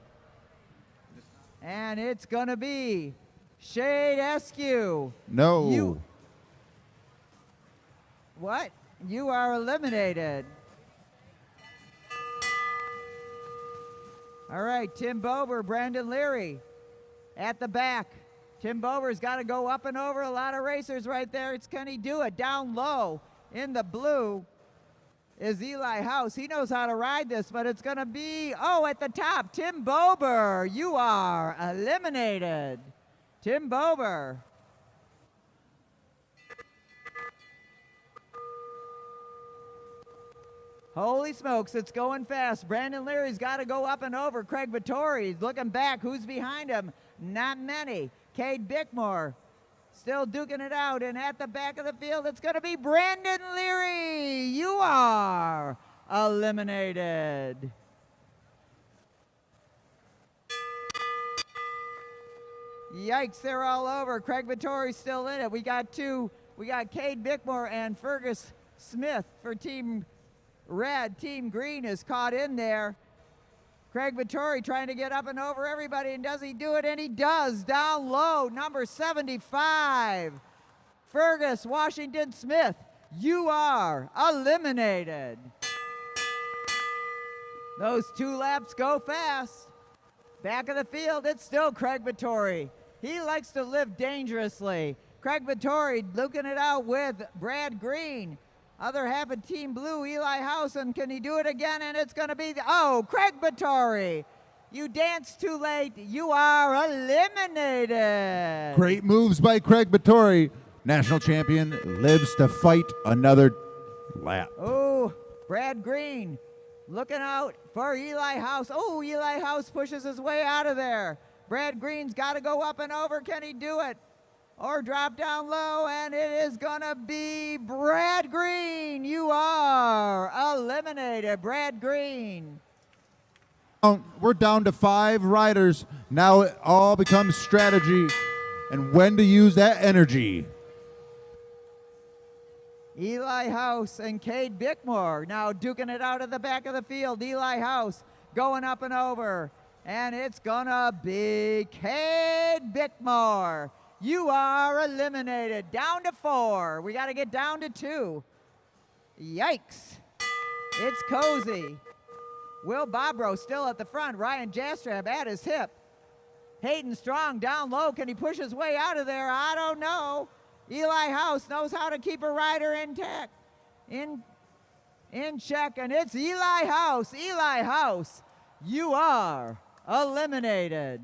And it's going to be Shade Eskew. No. What? You are eliminated. All right, Tim Bober, Brandon Leary at the back. Tim Bober's got to go up and over a lot of racers right there. Can he do it? Down low in the blue is Eli House. He knows how to ride this, but it's going to be, at the top, Tim Bober. You are eliminated. Tim Bober. Holy smokes, it's going fast. Brandon Leary's got to go up and over. Craig Vittori looking back. Who's behind him? Not many. Cade Bickmore still duking it out. And at the back of the field, it's going to be Brandon Leary. You are eliminated. Yikes, they're all over. Craig Vittori's still in it. We got Cade Bickmore and Fergus Smith for Team Red. Team Green is caught in there. Craig Vittori trying to get up and over everybody, and does he do it? And he does. Down low, number 75, Fergus Washington Smith. You are eliminated. Those 2 laps go fast. Back of the field, it's still Craig Vittori. He likes to live dangerously. Craig Vittori looking it out with Brad Green. Other half of Team Blue, Eli House, and can he do it again? And it's going to be, Craig Vittori. You danced too late. You are eliminated. Great moves by Craig Vittori. National champion lives to fight another lap. Brad Green looking out for Eli House. Eli House pushes his way out of there. Brad Green's got to go up and over. Can he do it? Or drop down low, and it is going to be Brad Green. You are eliminated, Brad Green. We're down to 5 riders. Now it all becomes strategy and when to use that energy. Eli House and Cade Bickmore now duking it out at the back of the field. Eli House going up and over. And it's gonna be Cade Bickmore. You are eliminated. Down to 4. We got to get down to 2. Yikes. It's cozy. Will Bobrow still at the front. Ryan Jastrab at his hip. Hayden Strong down low. Can he push his way out of there? I don't know. Eli House knows how to keep a rider intact. In check, and it's Eli House. Eli House, you are eliminated.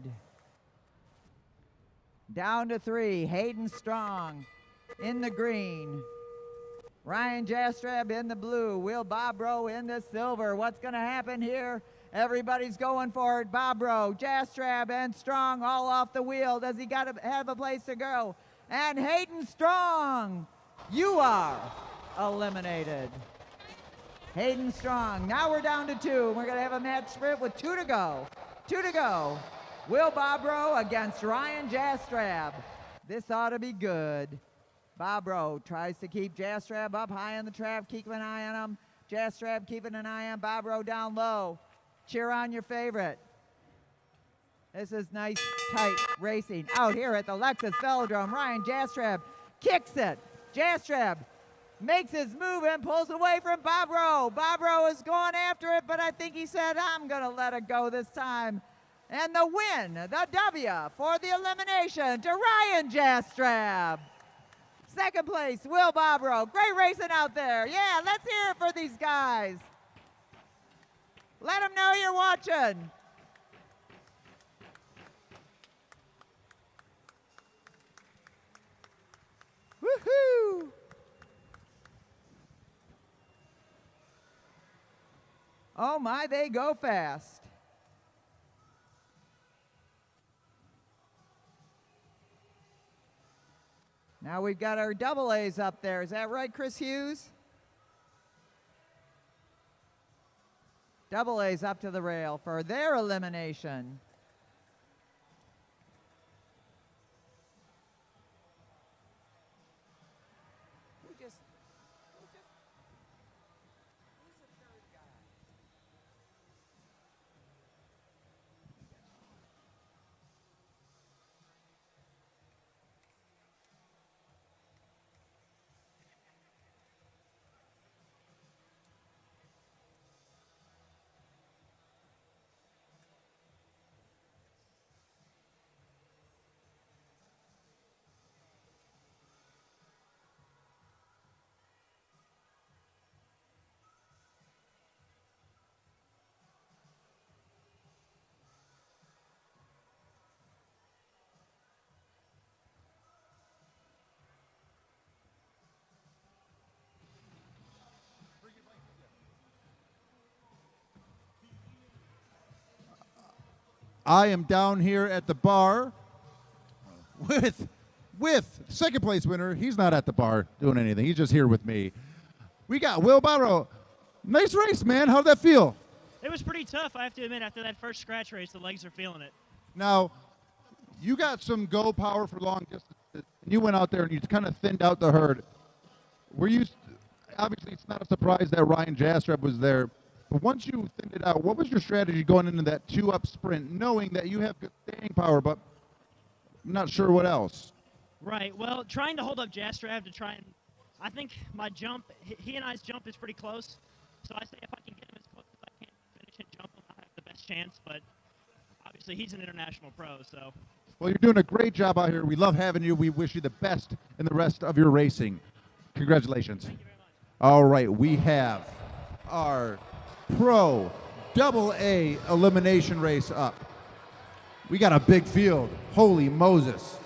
Down to 3. Hayden Strong in the green. Ryan Jastrab in the blue. Will Bobrow in the silver. What's going to happen here? Everybody's going for it. Bobrow, Jastrab, and Strong all off the wheel. Does he got to have a place to go? And Hayden Strong, you are eliminated. Hayden Strong. Now we're down to 2. We're going to have a match sprint with 2 to go. 2 to go. Will Bobrow against Ryan Jastrab. This ought to be good. Bobrow tries to keep Jastrab up high on the trap, keeping an eye on him. Jastrab keeping an eye on Bobrow down low. Cheer on your favorite. This is nice, tight racing out here at the Lexus Velodrome. Ryan Jastrab kicks it. Jastrab makes his move and pulls away from Bobrow. Bobrow is going after it, but I think he said, I'm going to let it go this time. And the win, the W for the elimination to Ryan Jastrab. Second place, Will Bobrow. Great racing out there. Yeah, let's hear it for these guys. Let them know you're watching. Woohoo! Oh my, they go fast. Now we've got our double A's up there. Is that right, Chris Hughes? Double A's up to the rail for their elimination. I am down here at the bar with second place winner. He's not at the bar doing anything. He's just here with me. We got Will Bobrow. Nice race, man. How'd that feel? It was pretty tough, I have to admit. After that first scratch race, the legs are feeling it. Now, you got some go power for long distances. You went out there and you kind of thinned out the herd. Were you, obviously it's not a surprise that Ryan Jastrab was there, but once you thinned it out, what was your strategy going into that 2-up sprint, knowing that you have good staying power, but I'm not sure what else? Right, well, trying to hold up Jastrab to try and, I think my jump, he and I's jump is pretty close, so I say if I can get him as close as I can finish and jump him, I have the best chance, but obviously he's an international pro, so. Well, you're doing a great job out here. We love having you. We wish you the best in the rest of your racing. Congratulations. Thank you very much. All right, we have our Pro AA elimination race up. We got a big field. Holy Moses.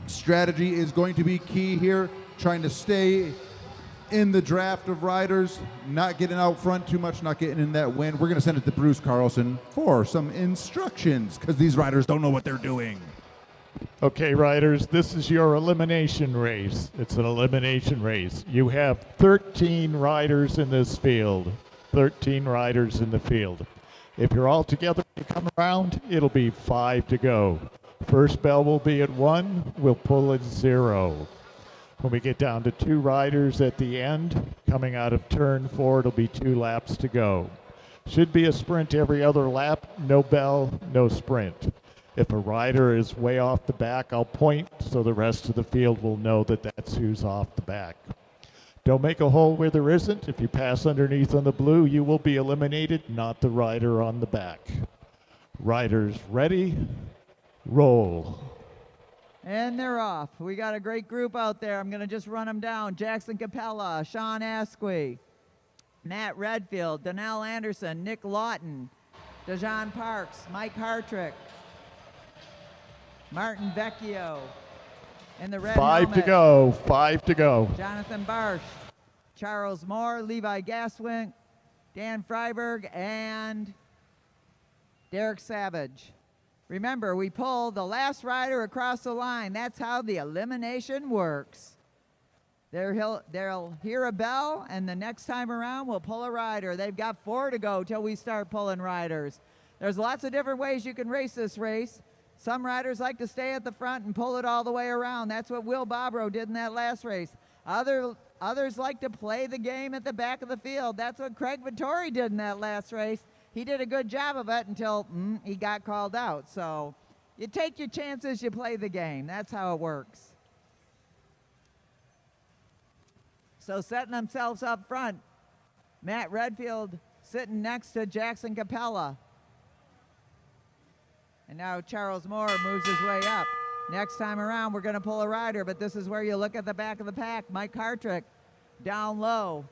Strategy is going to be key here, trying to stay in the draft of riders, not getting out front too much, not getting in that wind. We're going to send it to Bruce Carlson for some instructions because these riders don't know what they're doing. Okay, riders, this is your elimination race. It's an elimination race. You have 13 riders in this field. 13 riders in the field. If you're all together when you come around, it'll be 5 to go. First bell will be at 1. We'll pull at 0. When we get down to 2 riders at the end, coming out of turn 4, it'll be 2 laps to go. Should be a sprint every other lap, no bell, no sprint. If a rider is way off the back, I'll point so the rest of the field will know that that's who's off the back. Don't make a hole where there isn't. If you pass underneath on the blue, you will be eliminated, not the rider on the back. Riders ready, roll. And they're off. We got a great group out there. I'm going to just run them down. Jackson Capella, Sean Asquith, Matt Redfield, Donnell Anderson, Nick Lawton, Dejan Parks, Mike Hartrick, Martin Vecchio in the red 5 helmet. to go, 5 to go. Jonathan Barsh, Charles Moore, Levi Gaswin, Dan Freiberg, and Derek Savage. Remember, we pull the last rider across the line. That's how the elimination works. They'll hear a bell, and the next time around, we'll pull a rider. They've got 4 to go till we start pulling riders. There's lots of different ways you can race this race. Some riders like to stay at the front and pull it all the way around. That's what Will Bobrow did in that last race. Others like to play the game at the back of the field. That's what Craig Vittori did in that last race. He did a good job of it until he got called out. So you take your chances, you play the game. That's how it works. So setting themselves up front, Matt Redfield sitting next to Jackson Capella. And now Charles Moore moves his way up. Next time around, we're going to pull a rider, but this is where you look at the back of the pack. Mike Hartrick down low.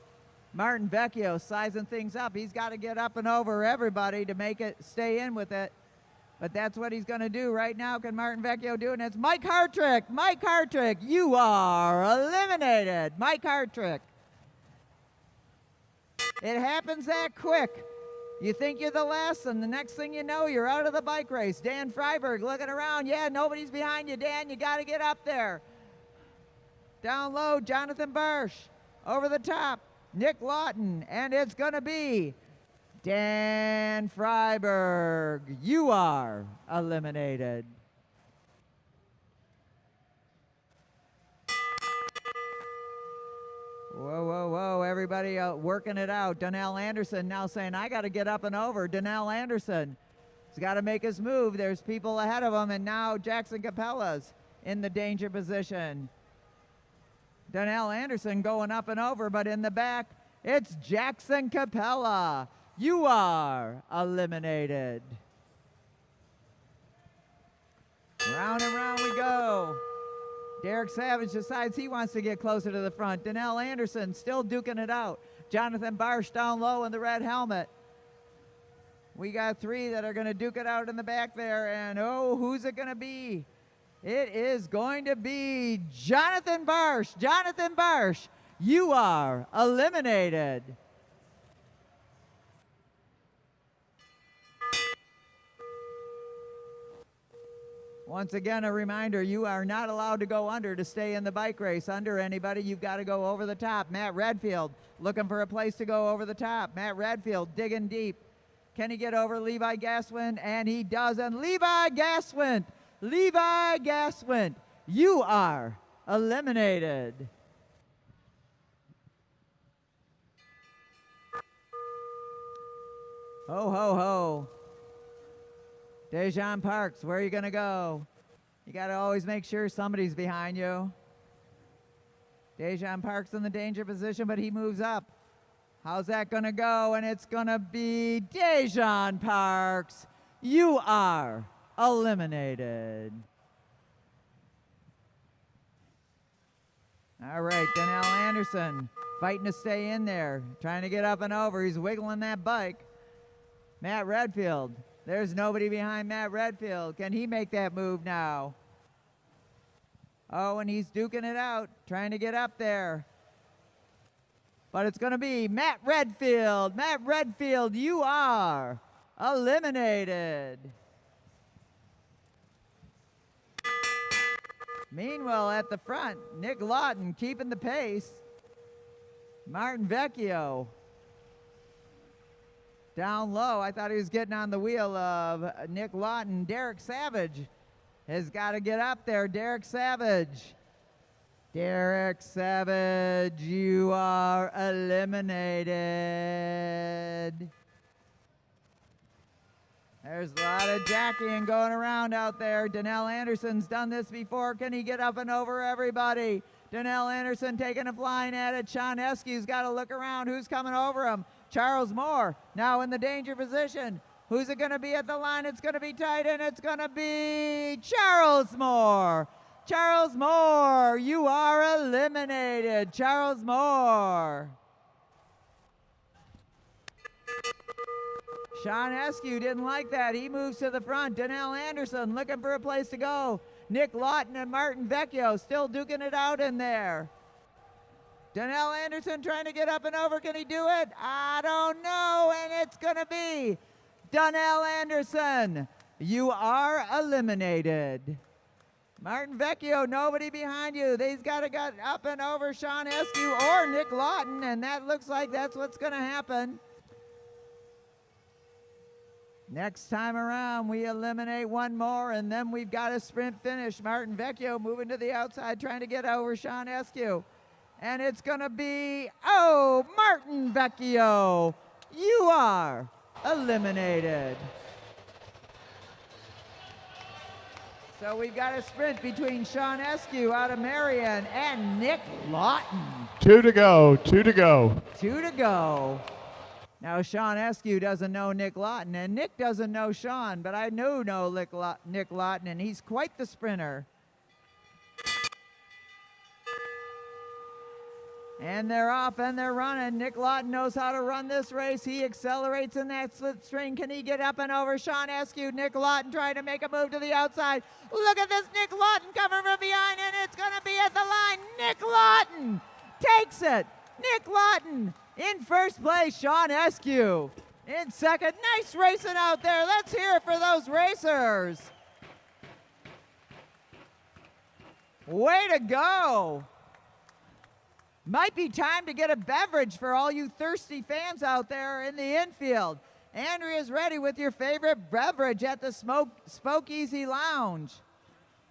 Martin Vecchio sizing things up. He's got to get up and over everybody to make it stay in with it. But that's what he's going to do right now. Can Martin Vecchio do it? And it's Mike Hartrick. Mike Hartrick, you are eliminated. Mike Hartrick. It happens that quick. You think you're the last, and the next thing you know, you're out of the bike race. Dan Freiberg looking around. Yeah, nobody's behind you, Dan. You got to get up there. Down low, Jonathan Barsh. Over the top, Nick Lawton. And it's going to be Dan Freiberg. You are eliminated. Whoa, whoa, whoa, everybody working it out. Donnell Anderson now saying, I got to get up and over. Donnell Anderson has got to make his move. There's people ahead of him, and now Jackson Capella's in the danger position. Donnell Anderson going up and over, but in the back, it's Jackson Capella. You are eliminated. Round and round we go. Derek Savage decides he wants to get closer to the front. Donnell Anderson still duking it out. Jonathan Barsh down low in the red helmet. We got 3 that are going to duke it out in the back there. And, oh, who's it going to be? It is going to be Jonathan Barsh. Jonathan Barsh, you are eliminated. Once again, a reminder, you are not allowed to go under to stay in the bike race. Under anybody, you've got to go over the top. Matt Redfield looking for a place to go over the top. Matt Redfield digging deep. Can he get over Levi Gaswin? And he does. And Levi Gaswin, you are eliminated. Ho, ho, ho. Dejan Parks, where are you going to go? You got to always make sure somebody's behind you. Dejan Parks in the danger position, but he moves up. How's that going to go? And it's going to be Dejan Parks. You are eliminated. All right, Donnell Anderson fighting to stay in there, trying to get up and over. He's wiggling that bike. Matt Redfield. There's nobody behind Matt Redfield. Can he make that move now? Oh, and he's duking it out, trying to get up there. But it's going to be Matt Redfield. Matt Redfield, you are eliminated. Meanwhile, at the front, Nick Lawton keeping the pace. Martin Vecchio down low. I thought he was getting on the wheel of Nick Lawton. Derek Savage has got to get up there. Derek Savage Derek Savage, you are eliminated. There's a lot of jockeying going around out there. Donnell Anderson's done this before. Can he get up and over everybody? Donnell Anderson taking a flying at it. Sean Eskew's got to look around. Who's coming over him? Charles Moore now in the danger position. Who's it going to be at the line? It's going to be tight, and it's going to be Charles Moore. Charles Moore, you are eliminated. Charles Moore. Sean Eskew didn't like that. He moves to the front. Donnell Anderson looking for a place to go. Nick Lawton and Martin Vecchio still duking it out in there. Donnell Anderson trying to get up and over. Can he do it? I don't know, and it's going to be Donnell Anderson. You are eliminated. Martin Vecchio, nobody behind you. They's got to get up and over Sean Eskew or Nick Lawton, and that looks like that's what's going to happen. Next time around, we eliminate one more, and then we've got a sprint finish. Martin Vecchio moving to the outside, trying to get over Sean Eskew. And it's going to be, Martin Vecchio, you are eliminated. So we've got a sprint between Sean Eskew out of Marion and Nick Lawton. 2 to go, 2 to go. 2 to go. Now Sean Eskew doesn't know Nick Lawton, and Nick doesn't know Sean, but I know Nick Lawton, and he's quite the sprinter. And they're off and they're running. Nick Lawton knows how to run this race. He accelerates in that slipstream. Can he get up and over Sean Eskew? Nick Lawton trying to make a move to the outside. Look at this Nick Lawton coming from behind, and it's going to be at the line. Nick Lawton takes it. Nick Lawton in first place. Sean Eskew in second. Nice racing out there. Let's hear it for those racers. Way to go. Might be time to get a beverage for all you thirsty fans out there in the infield. Andrea's ready with your favorite beverage at the Spoke Easy Lounge.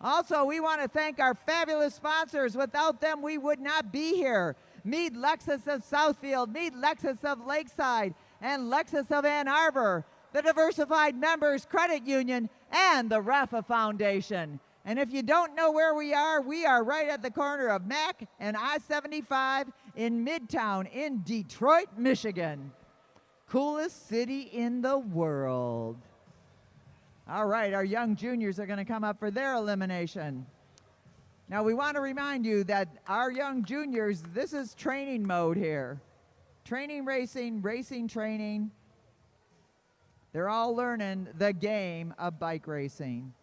Also, we want to thank our fabulous sponsors. Without them, we would not be here. Mead Lexus of Southfield, Mead Lexus of Lakeside, and Lexus of Ann Arbor, the Diversified Members Credit Union, and the Rafa Foundation. And if you don't know where we are right at the corner of Mack and I-75 in Midtown in Detroit, Michigan. Coolest city in the world. All right, our young juniors are going to come up for their elimination. Now, we want to remind you that our young juniors, this is training mode here. Training racing, racing training. They're all learning the game of bike racing.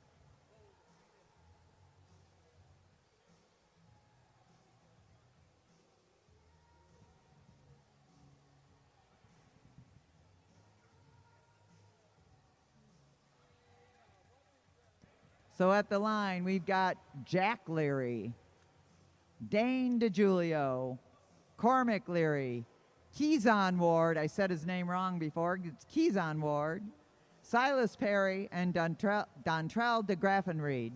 So at the line, we've got Jack Leary, Dane DeGiulio, Cormac Leary, Keyson Ward, I said his name wrong before, it's Keyson Ward, Silas Perry, and Dontrell de Graffenried.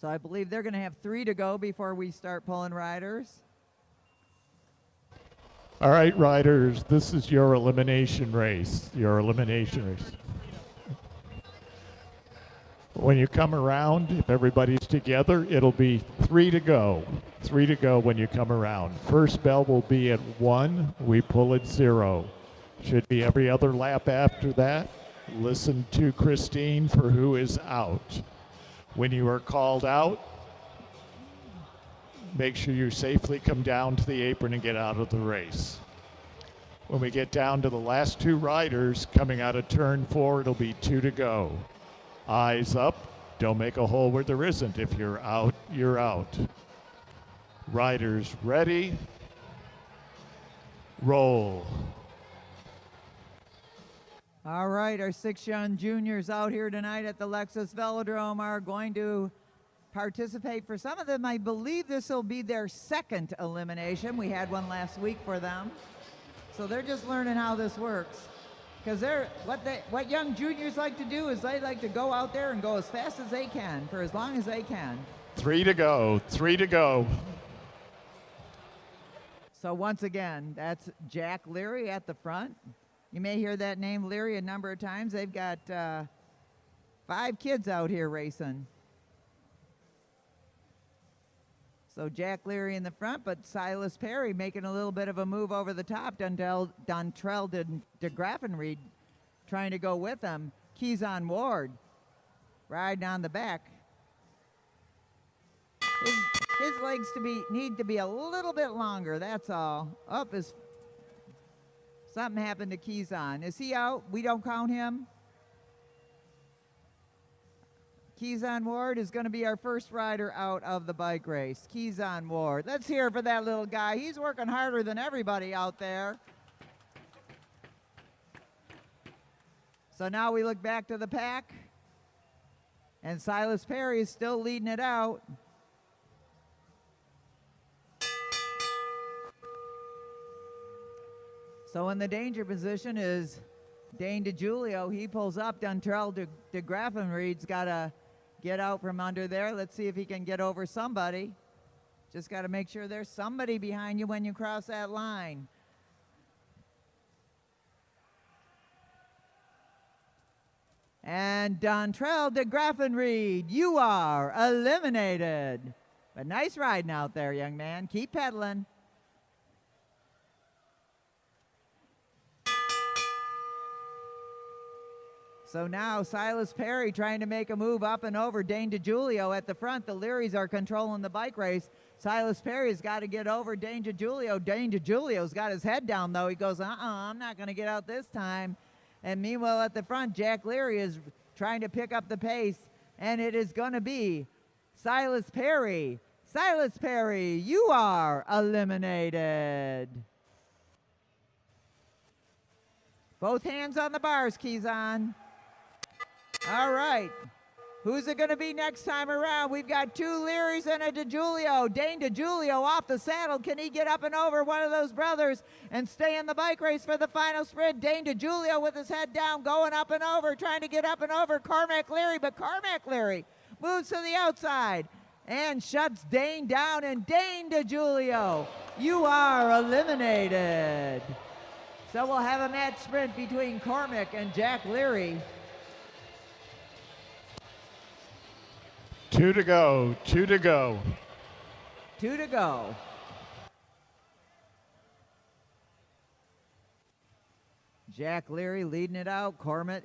So I believe they're going to have 3 to go before we start pulling riders. All right, riders, this is your elimination race. Your elimination race. When you come around, if everybody's together, it'll be 3 to go. 3 to go when you come around. First bell will be at 1. We pull at 0. Should be every other lap after that. Listen to Christine for who is out. When you are called out, make sure you safely come down to the apron and get out of the race. When we get down to the last two riders coming out of turn 4, it'll be 2 to go. Eyes up. Don't make a hole where there isn't. If you're out, you're out. Riders ready. Roll. All right, our 6 young juniors out here tonight at the Lexus Velodrome are going to participate. For some of them, I believe this will be their second elimination. We had one last week for them. So they're just learning how this works. Because what young juniors like to do is they like to go out there and go as fast as they can for as long as they can. 3 to go, 3 to go. So once again, that's Jack Leary at the front. You may hear that name Leary a number of times. They've got 5 kids out here racing. So Jack Leary in the front, but Silas Perry making a little bit of a move over the top. Dontrell de Graffenried trying to go with him. Keyson Ward riding on the back. His legs need to be a little bit longer, that's all. Up is something happened to Keyson. Is he out? We don't count him. Keyson Ward is going to be our first rider out of the bike race. Keyson Ward. Let's hear for that little guy. He's working harder than everybody out there. So now we look back to the pack. And Silas Perry is still leading it out. So in the danger position is Dane DeGiulio. He pulls up. Dontrell de Graffenried's got to get out from under there. Let's see if he can get over somebody. Just got to make sure there's somebody behind you when you cross that line. And Dontrell de Graffenried, you are eliminated. But nice riding out there, young man. Keep pedaling. So now Silas Perry trying to make a move up and over Dane DeGiulio at the front. The Learys are controlling the bike race. Silas Perry's got to get over Dane DeGiulio. Dane DeGiulio's got his head down, though. He goes, I'm not going to get out this time. And meanwhile, at the front, Jack Leary is trying to pick up the pace. And it is going to be Silas Perry. Silas Perry, you are eliminated. Both hands on the bars, Keyson. All right. Who's it going to be next time around? We've got 2 Learys and a DeGiulio. Dane DeGiulio off the saddle. Can he get up and over one of those brothers and stay in the bike race for the final sprint? Dane DeGiulio with his head down, going up and over, trying to get up and over Cormac Leary, but Cormac Leary moves to the outside and shuts Dane down. And Dane DeGiulio, you are eliminated. So we'll have a match sprint between Cormac and Jack Leary. 2 to go, 2 to go. 2 to go. Jack Leary leading it out. Cormac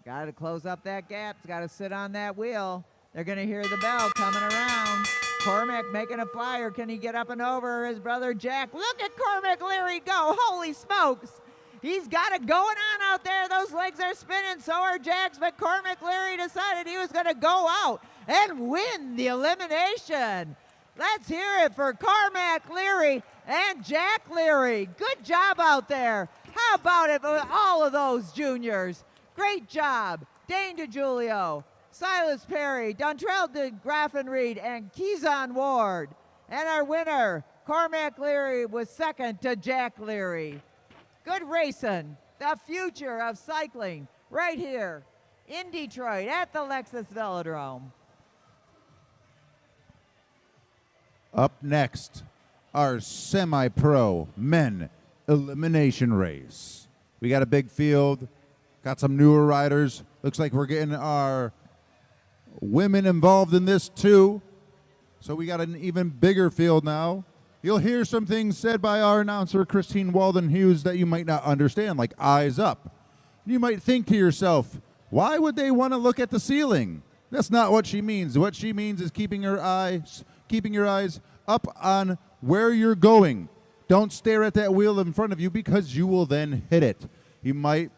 got to close up that gap. He's got to sit on that wheel. They're going to hear the bell coming around. Cormac making a flyer. Can he get up and over his brother Jack? Look at Cormac Leary go. Holy smokes. He's got it going on out there. Those legs are spinning. So are Jack's. But Cormac Leary decided he was going to go out and win the elimination. Let's hear it for Cormac Leary and Jack Leary. Good job out there. How about it with all of those juniors? Great job. Dane DeGiulio, Silas Perry, Dontrell de Graffenried, and Keyson Ward. And our winner, Cormac Leary, was second to Jack Leary. Good racing. The future of cycling right here in Detroit at the Lexus Velodrome. Up next, our semi-pro men elimination race. We got a big field, got some newer riders. Looks like we're getting our women involved in this too. So we got an even bigger field now. You'll hear some things said by our announcer, Christine Walden-Hughes, that you might not understand, like eyes up. You might think to yourself, why would they want to look at the ceiling? That's not what she means. What she means is keeping keeping your eyes up on where you're going. Don't stare at that wheel in front of you because you will then hit it. You might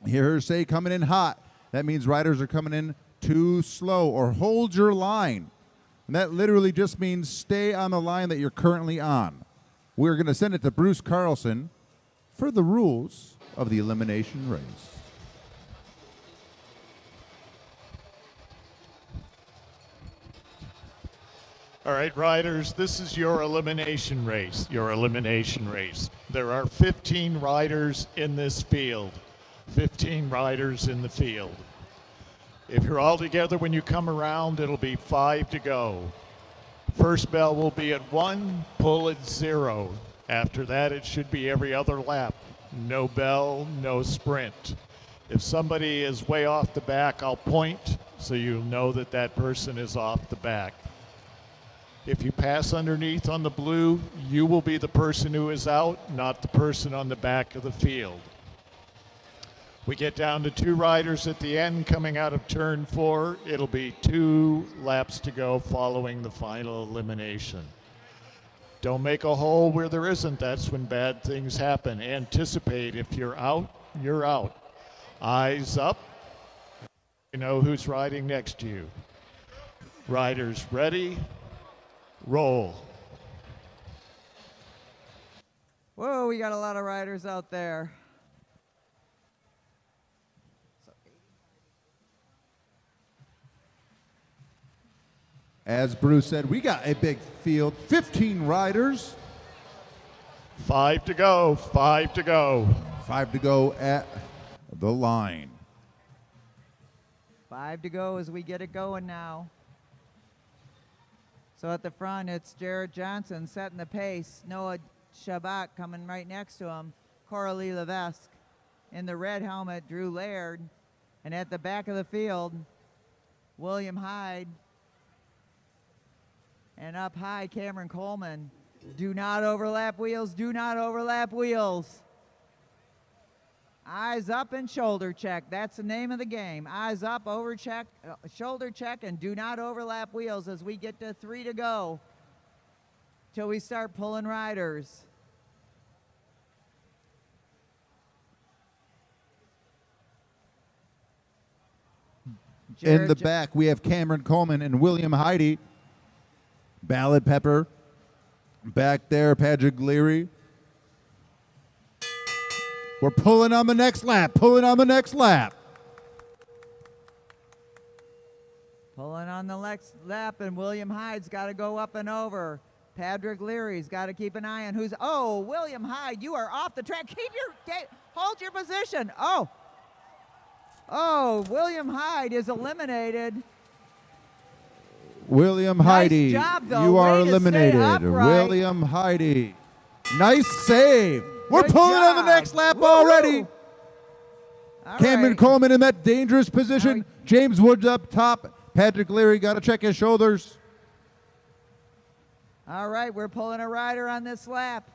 hear her say coming in hot. That means riders are coming in too slow, or hold your line. And that literally just means stay on the line that you're currently on. We're going to send it to Bruce Carlson for the rules of the elimination race. All right, riders, this is your elimination race. Your elimination race. There are 15 riders in this field. 15 riders in the field. If you're all together when you come around, it'll be 5 to go. First bell will be at 1, pull at 0. After that, it should be every other lap. No bell, no sprint. If somebody is way off the back, I'll point so you'll know that that person is off the back. If you pass underneath on the blue, you will be the person who is out, not the person on the back of the field. We get down to 2 riders at the end coming out of turn 4. It'll be 2 laps to go following the final elimination. Don't make a hole where there isn't. That's when bad things happen. Anticipate. If you're out, you're out. Eyes up. You know who's riding next to you. Riders ready. Roll. Whoa, we got a lot of riders out there. As Bruce said, we got a big field, 15 riders. 5 to go, 5 to go. 5 to go at the line. 5 to go as we get it going now. So at the front, it's Jared Johnson setting the pace. Noah Shabbat coming right next to him. Coralie Levesque. In the red helmet, Drew Laird. And at the back of the field, William Hyde. And up high, Cameron Coleman. Do not overlap wheels. Do not overlap wheels. Eyes up and shoulder check. That's the name of the game. Eyes up, over check, shoulder check, and do not overlap wheels as we get to 3 to go till we start pulling riders. In the back, we have Cameron Coleman and William Heidi. Ballad Pepper. Back there, Patrick Leary. We're pulling on the next lap, pulling on the next lap. Pulling on the next lap, and William Hyde's got to go up and over. Patrick Leary's got to keep an eye on who's, oh, William Hyde, you are off the track. Hold your position. Oh, William Hyde is eliminated. William Heidi, job, though. you are Way to stay eliminated. upright. William Heidi, nice save. We're Good pulling on the job. next lap Woo-hoo. already. All Cameron right. Coleman in that dangerous position. Now James Woods up top. Patrick Leary got to check his shoulders. All right, we're pulling a rider on this lap.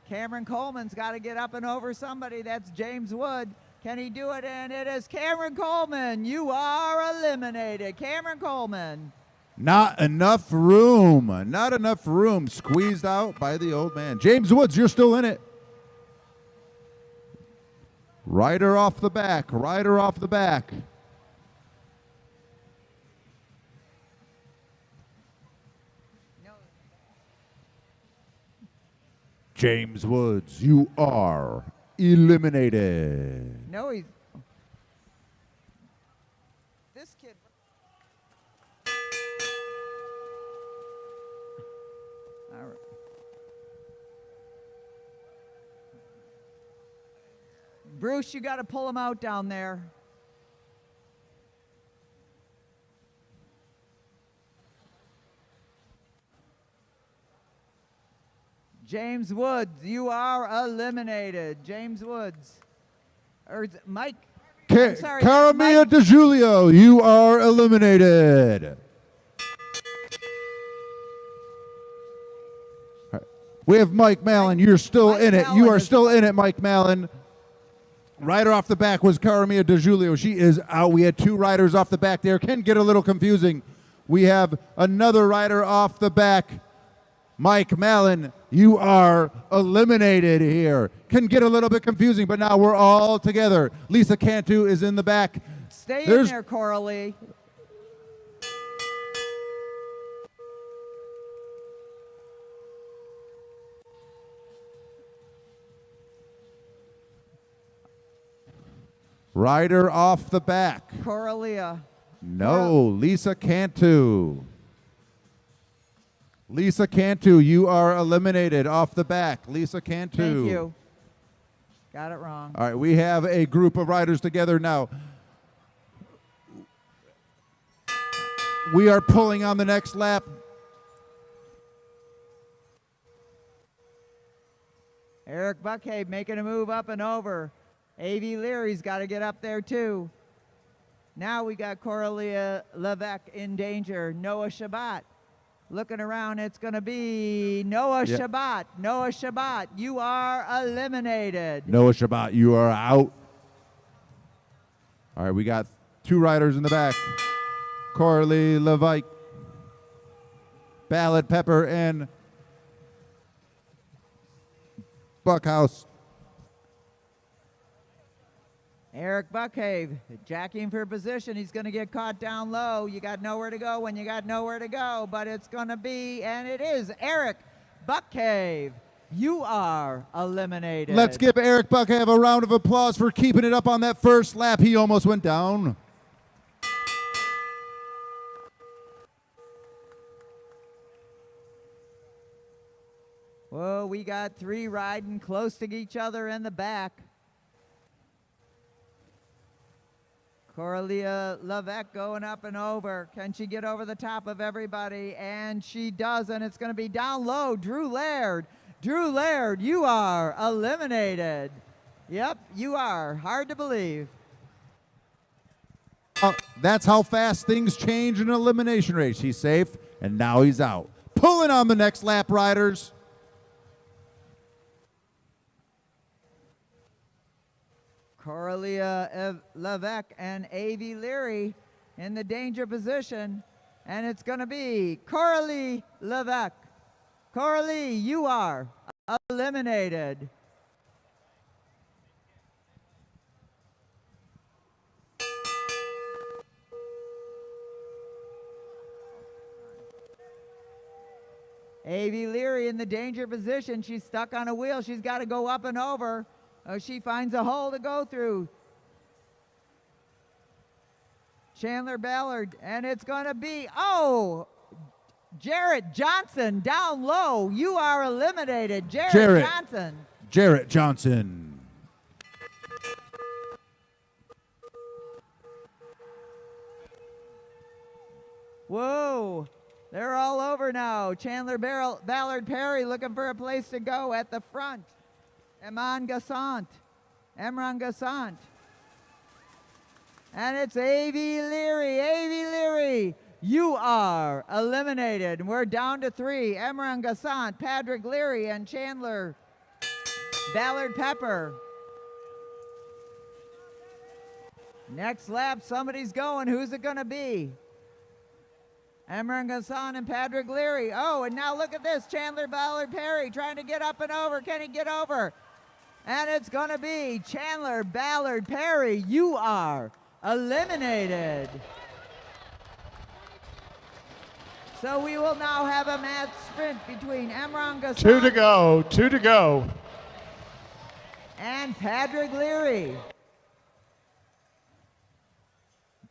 Cameron Coleman's got to get up and over somebody. That's James Wood. Can he do it? And it is Cameron Coleman. You are eliminated. Cameron Coleman. Not enough room. Not enough room. Squeezed out by the old man. James Woods, you're still in it. Rider off the back. Rider off the back. James Woods, you are eliminated. No, he's. This kid. All right. Bruce, you got to pull him out down there. James Woods, you are eliminated. James Woods. Or Mike. I'm sorry, Caramia Mike. DeJulio, you are eliminated. All right. We have Mike Mallon. You're still Mike in it. You Mallon are is- still in it, Mike Mallon. Rider off the back was Caramia DeJulio. She is out. We had 2 riders off the back there. Can get a little confusing we have another rider off the back. Mike Mallon, you are eliminated here. Can get a little bit confusing, but now we're all together. Lisa Cantu is in the back. Stay in there, Coralie. Rider off the back. Coralia. No, Lisa Cantu. Lisa Cantu, you are eliminated off the back. Lisa Cantu. Thank you. Got it wrong. All right, we have a group of riders together now. We are pulling on the next lap. Eric Buckhay making a move up and over. A.V. Leary's got to get up there too. Now we got Coralia Levesque in danger. Noah Shabbat. Looking around, it's going to be Noah Shabbat. Noah Shabbat, you are eliminated. Noah Shabbat, you are out. All right, we got two riders in the back. Coralie Levesque, Ballard Pepper, and Buckhouse. Eric Buckhay jacking for position. He's going to get caught down low. You got nowhere to go when you got nowhere to go, but it's going to be, and it is, Eric Buckhay. You are eliminated. Let's give Eric Buckhay a round of applause for keeping it up on that first lap. He almost went down. Whoa, we got three riding close to each other in the back. Coralia Levesque going up and over. Can she get over the top of everybody? And she does, and it's going to be down low. Drew Laird. Drew Laird, you are eliminated. Yep, you are. Hard to believe. That's how fast things change in an elimination race. He's safe, and now he's out. Pulling on the next lap, riders. Coralia Levesque and A.V. Leary in the danger position. And it's going to be Coralie Levesque. Coralie, you are eliminated. A.V. Leary in the danger position. She's stuck on a wheel. She's got to go up and over. She finds a hole to go through. Chandler Ballard, and it's going to be, Jarrett Johnson down low. You are eliminated, Jarrett Johnson. Jarrett Johnson. Whoa, they're all over now. Chandler Ballard Perry looking for a place to go at the front. Emran Gassant. And it's A.V. Leary. A.V. Leary, you are eliminated. We're down to three. Emran Gassant, Patrick Leary, and Chandler Ballard Pepper. Next lap, somebody's going. Who's it going to be? Emran Gassant and Patrick Leary. Oh, and now look at this. Chandler Ballard Perry trying to get up and over. Can he get over? And it's going to be Chandler Ballard Perry. You are eliminated. So we will now have a mad sprint between Emran Gassant. Two to go. And Patrick Leary.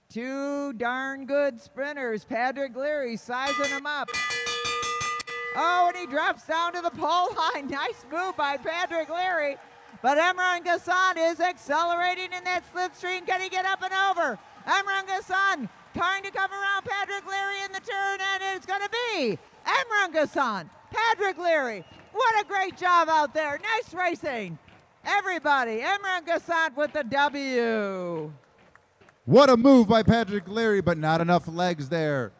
Two darn good sprinters. Patrick Leary sizing them up. Oh, and he drops down to the pole line. Nice move by Patrick Leary. But Emran Gassant is accelerating in that slipstream. Can he get up and over? Emran Gassant trying to come around Patrick Leary in the turn, and it's going to be Emran Gassant. Patrick Leary, what a great job out there. Nice racing. Everybody, Emran Gassant with the W. What a move by Patrick Leary, but not enough legs there.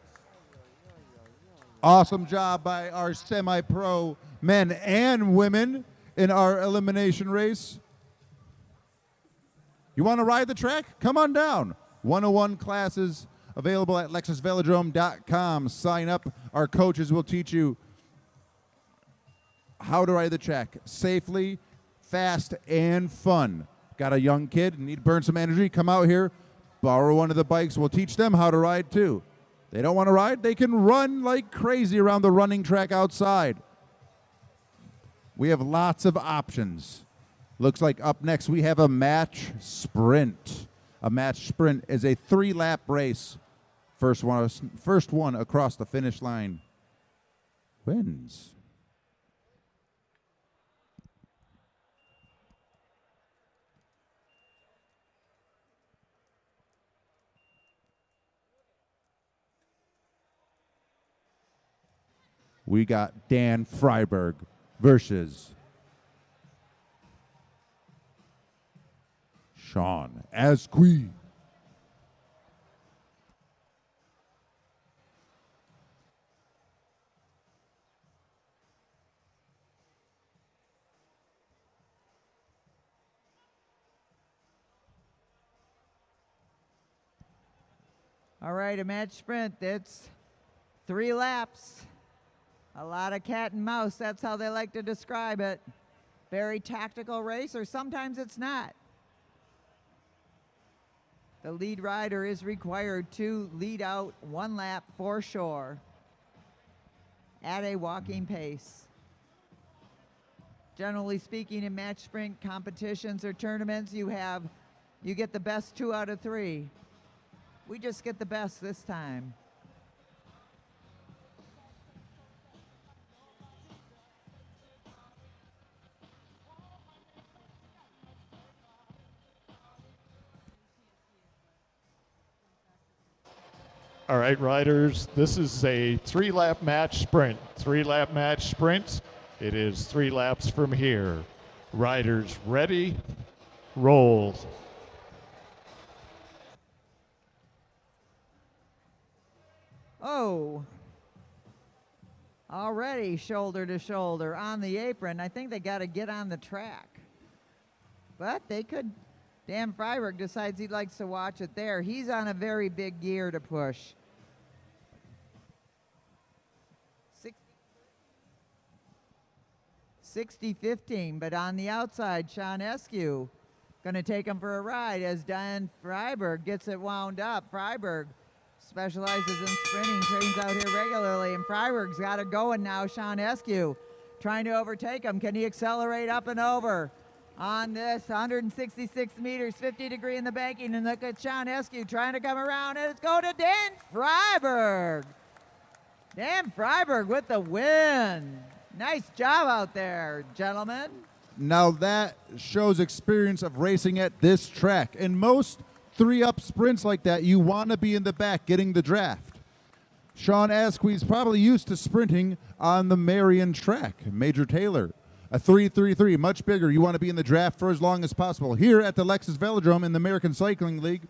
Awesome job by our semi-pro men and women in our elimination race. You want to ride the track? Come on down. 101 classes available at lexusvelodrome.com. Sign up. Our coaches will teach you how to ride the track safely, fast, and fun. Got a young kid, need to burn some energy, come out here, borrow one of the bikes. We'll teach them how to ride too. They don't want to ride, they can run like crazy around the running track outside. We have lots of options. Looks like up next we have a match sprint. A match sprint is a 3-lap race. First one across the finish line wins. We got Dan Freiberg versus Sean Asquith. All right, a match sprint. It's 3 laps. A lot of cat and mouse. That's how they like to describe it. Very tactical race, or sometimes it's not. The lead rider is required to lead out 1 lap for sure at a walking pace. Generally speaking, in match sprint competitions or tournaments, you get the best 2 out of 3. We just get the best this time. All right, riders, this is a 3-lap match sprint. 3-lap match sprint. It is 3 laps from here. Riders ready, roll. Oh, already shoulder to shoulder on the apron. I think they got to get on the track. But they could. Dan Freiberg decides he likes to watch it there. He's on a very big gear to push. 60-15, but on the outside, Sean Asquith going to take him for a ride as Dan Freiberg gets it wound up. Freiberg specializes in sprinting, trains out here regularly, and Freiberg's got it going now. Sean Asquith trying to overtake him. Can he accelerate up and over on this 166 meters, 50-degree in the banking? And look at Sean Asquith trying to come around, and it's going to Dan Freiberg. Dan Freiberg with the win. Nice job out there, gentlemen. Now that shows experience of racing at this track. In most 3-up sprints like that, you want to be in the back getting the draft. Sean Asquith's probably used to sprinting on the Marion track, Major Taylor. A 3-3-3, much bigger. You want to be in the draft for as long as possible. Here at the Lexus Velodrome in the American Cycling League,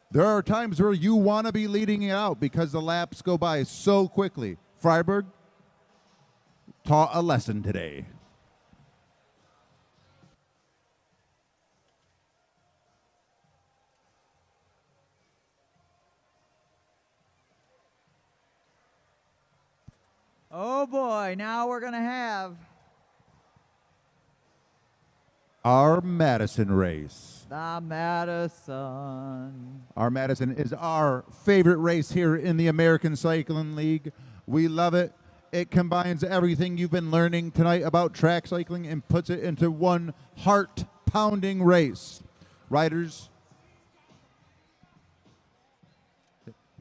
there are times where you want to be leading it out because the laps go by so quickly. Freiberg taught a lesson today. Oh boy, now we're going to have our Madison race. the Madison. Our Madison is our favorite race here in the American Cycling League. We love it. It combines everything you've been learning tonight about track cycling and puts it into one heart-pounding race. Riders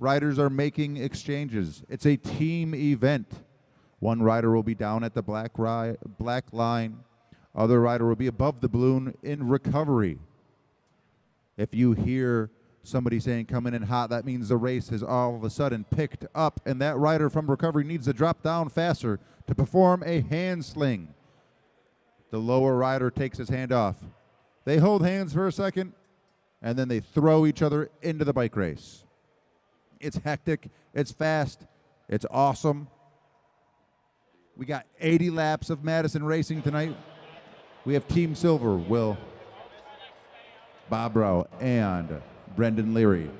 are making exchanges. It's a team event. One rider will be down at the black line. Other rider will be above the balloon in recovery. If you hear somebody saying coming in hot, that means the race has all of a sudden picked up, and that rider from recovery needs to drop down faster to perform a hand sling. The lower rider takes his hand off. They hold hands for a second, and then they throw each other into the bike race. It's hectic, it's fast, it's awesome. We got 80 laps of Madison racing tonight. We have Team Silver, Will Bobrow, and Brendan Leary.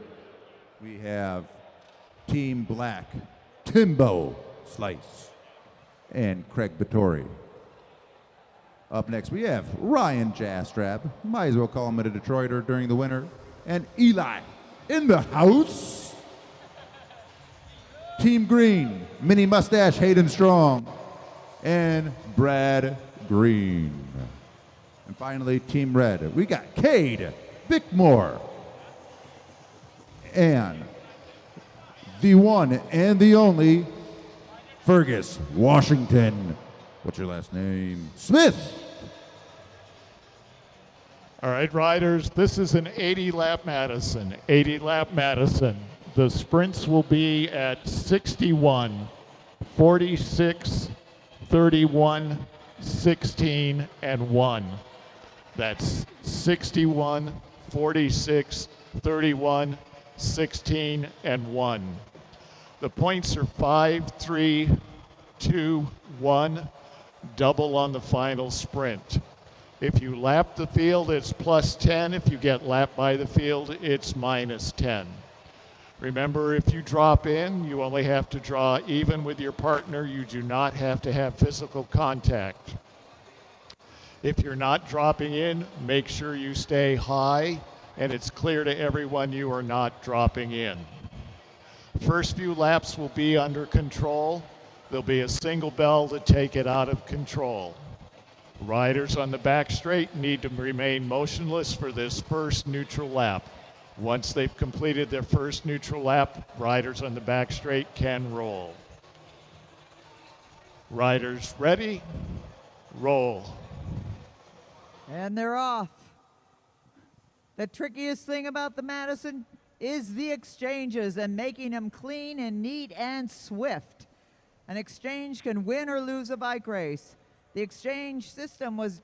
we have Team Black, Timbo Slice, and Craig Vittori. Up next, we have Ryan Jastrab, might as well call him a Detroiter during the winter, and Eli in the house. Team Green, Mini Mustache Hayden Strong, and Brad Green. And finally, Team Red, we got Cade Bickmore and the one and the only Fergus Washington. What's your last name? Smith. All right, riders, this is an 80-lap Madison. 80-lap Madison. The sprints will be at 61, 46, 31, 16, and 1. That's 61, 46, 31, 16, and 1. The points are 5, 3, 2, 1, double on the final sprint. If you lap the field, it's plus 10. If you get lapped by the field, it's minus 10. Remember, if you drop in, you only have to draw even with your partner. You do not have to have physical contact. If you're not dropping in, make sure you stay high and it's clear to everyone you are not dropping in. First few laps will be under control. There'll be a single bell to take it out of control. Riders on the back straight need to remain motionless for this first neutral lap. Once they've completed their first neutral lap, riders on the back straight can roll. Riders ready? Roll. And they're off. The trickiest thing about the Madison is the exchanges and making them clean and neat and swift. An exchange can win or lose a bike race. The exchange system was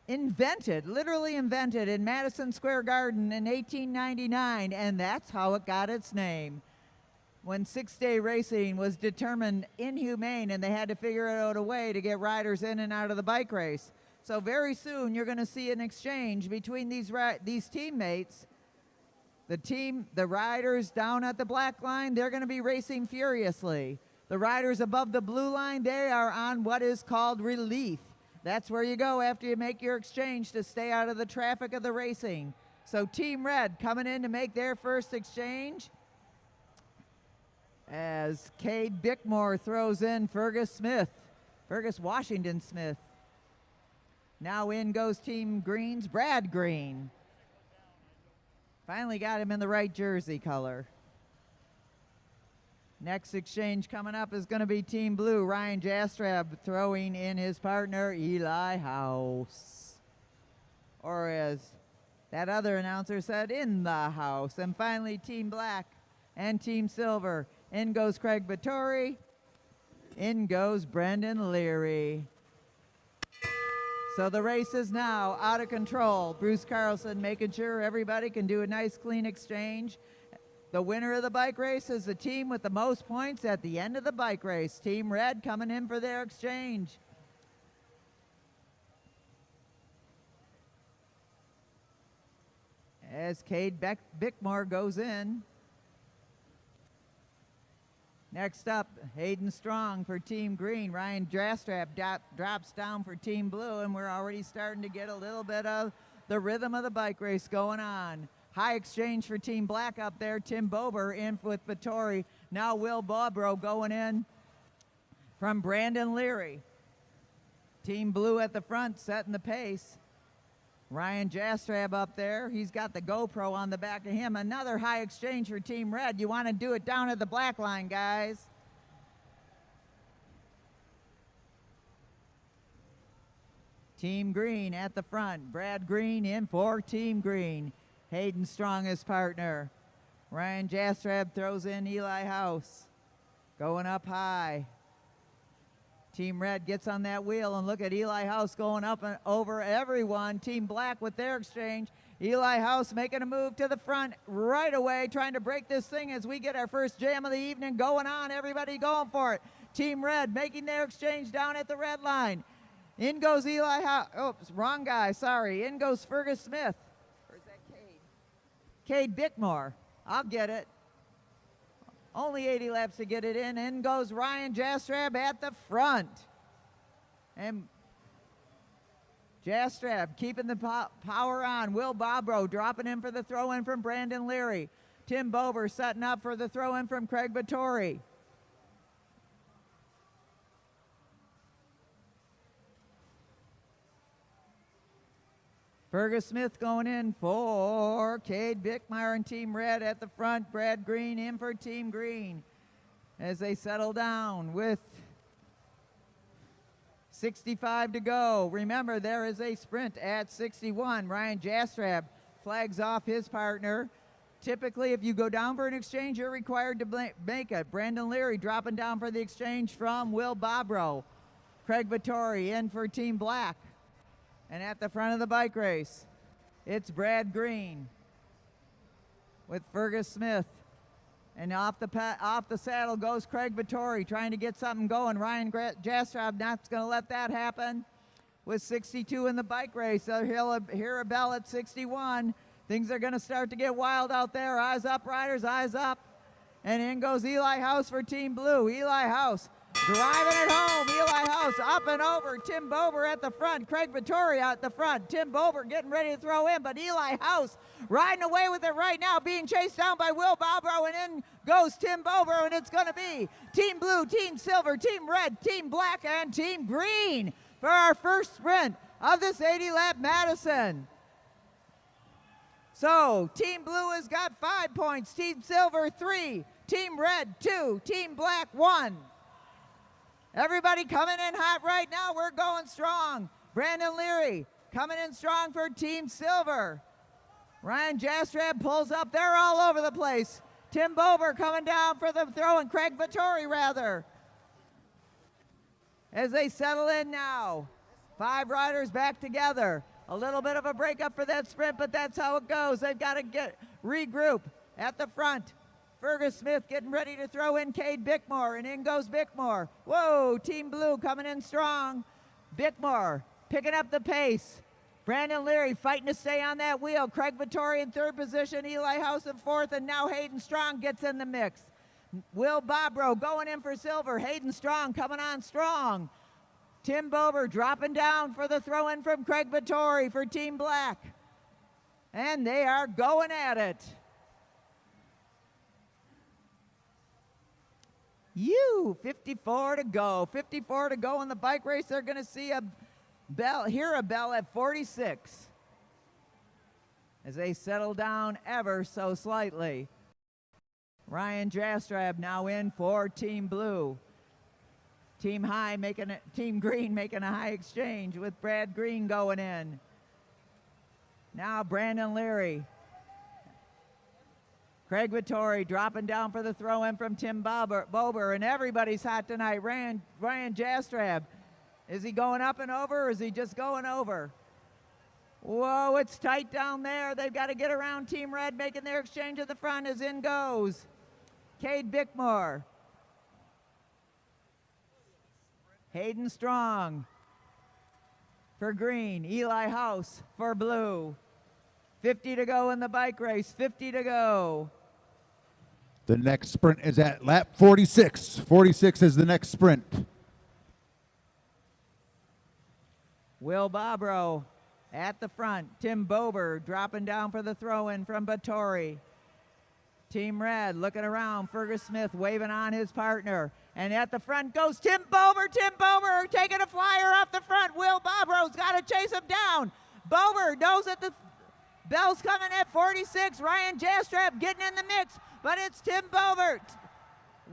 invented, literally invented, in Madison Square Garden in 1899, and that's how it got its name. When six-day racing was determined inhumane and they had to figure out a way to get riders in and out of the bike race. So very soon you're going to see an exchange between these teammates. The riders down at the black line, they're going to be racing furiously. The riders above the blue line, they are on what is called relief. That's where you go after you make your exchange to stay out of the traffic of the racing. So Team Red coming in to make their first exchange as Cade Bickmore throws in Fergus Washington Smith. Now in goes Team Green's Brad Green. Finally got him in the right jersey color. Next exchange coming up is going to be Team Blue. Ryan Jastrab throwing in his partner, Eli House. Or as that other announcer said, in the house. And finally, Team Black and Team Silver. In goes Craig Vittori. In goes Brendan Leary. So the race is now out of control. Bruce Carlson making sure everybody can do a nice clean exchange. The winner of the bike race is the team with the most points at the end of the bike race. Team Red coming in for their exchange. As Cade Bickmore goes in. Next up, Hayden Strong for Team Green. Ryan Jastrab drops down for Team Blue, and we're already starting to get a little bit of the rhythm of the bike race going on. High exchange for Team Black up there. Tim Bober in with Vittori. Now Will Bobrow going in from Brandon Leary. Team Blue at the front setting the pace. Ryan Jastrab up there. He's got the GoPro on the back of him. Another high exchange for Team Red. You want to do it down at the black line, guys. Team Green at the front. Brad Green in for Team Green. Hayden Strong as partner. Ryan Jastrab throws in Eli House. Going up high. Team Red gets on that wheel, and look at Eli House going up and over everyone. Team Black with their exchange. Eli House making a move to the front right away, trying to break this thing as we get our first jam of the evening going on. Everybody going for it. Team Red making their exchange down at the red line. In goes Eli House. Oops, wrong guy, sorry. In goes Fergus Smith. Cade Bickmore. I'll get it. Only 80 laps to get it in. In goes Ryan Jastrab at the front. And Jastrab keeping the power on. Will Bobrow dropping in for the throw-in from Brandon Leary. Tim Bober setting up for the throw-in from Craig Vittori. Fergus Smith going in for Cade Bickmeyer and Team Red at the front. Brad Green in for Team Green as they settle down with 65 to go. Remember, there is a sprint at 61. Ryan Jastrab flags off his partner. Typically, if you go down for an exchange, you're required to make it. Brandon Leary dropping down for the exchange from Will Bobrow. Craig Vittori in for Team Black. And at the front of the bike race, it's Brad Green with Fergus Smith. And off the saddle goes Craig Vittori trying to get something going. Ryan Jastrab not going to let that happen. With 62 in the bike race, he'll hear a bell at 61. Things are going to start to get wild out there. Eyes up, riders, eyes up. And in goes Eli House for Team Blue. Eli House driving it home. Eli House up and over. Tim Bober at the front. Craig Vittori at the front. Tim Bober getting ready to throw in, but Eli House riding away with it right now, being chased down by Will Bobrow, and in goes Tim Bober, and it's going to be Team Blue, Team Silver, Team Red, Team Black, and Team Green for our first sprint of this 80-lap Madison. So, Team Blue has got 5 points, Team Silver 3, Team Red 2, Team Black 1. Everybody coming in hot right now. We're going strong. Brandon Leary coming in strong for Team Silver. Ryan Jastrab pulls up. They're all over the place. Tim Bober coming down for the throw, and Craig Vittori rather. As they settle in now. 5 riders back together. A little bit of a breakup for that sprint, but that's how it goes. They've got to regroup at the front. Fergus Smith getting ready to throw in Cade Bickmore, and in goes Bickmore. Whoa, Team Blue coming in strong. Bickmore picking up the pace. Brandon Leary fighting to stay on that wheel. Craig Vittori in 3rd position, Eli House in 4th, and now Hayden Strong gets in the mix. Will Bobrow going in for silver. Hayden Strong coming on strong. Tim Bober dropping down for the throw-in from Craig Vittori for Team Black. And they are going at it. 54 to go. 54 to go in the bike race. They're going to see hear a bell at 46 as they settle down ever so slightly. Ryan Jastrab now in for Team Blue. Team Green making a high exchange with Brad Green going in. Now Brandon Leary. Craig Vittori dropping down for the throw-in from Tim Bober, and everybody's hot tonight. Ryan Jastrab. Is he going up and over, or is he just going over? Whoa, it's tight down there. They've got to get around Team Red, making their exchange at the front as in goes Cade Bickmore. Hayden Strong for green. Eli House for blue. 50 to go in the bike race. 50 to go. The next sprint is at lap 46. 46 is the next sprint. Will Bobrow at the front. Tim Bober dropping down for the throw-in from Vittori. Team Red looking around. Fergus Smith waving on his partner. And at the front goes Tim Bober. Tim Bober taking a flyer off the front. Will Bobrow's got to chase him down. Bober knows that the bell's coming at 46. Ryan Jastrab getting in the mix. But it's Tim Bober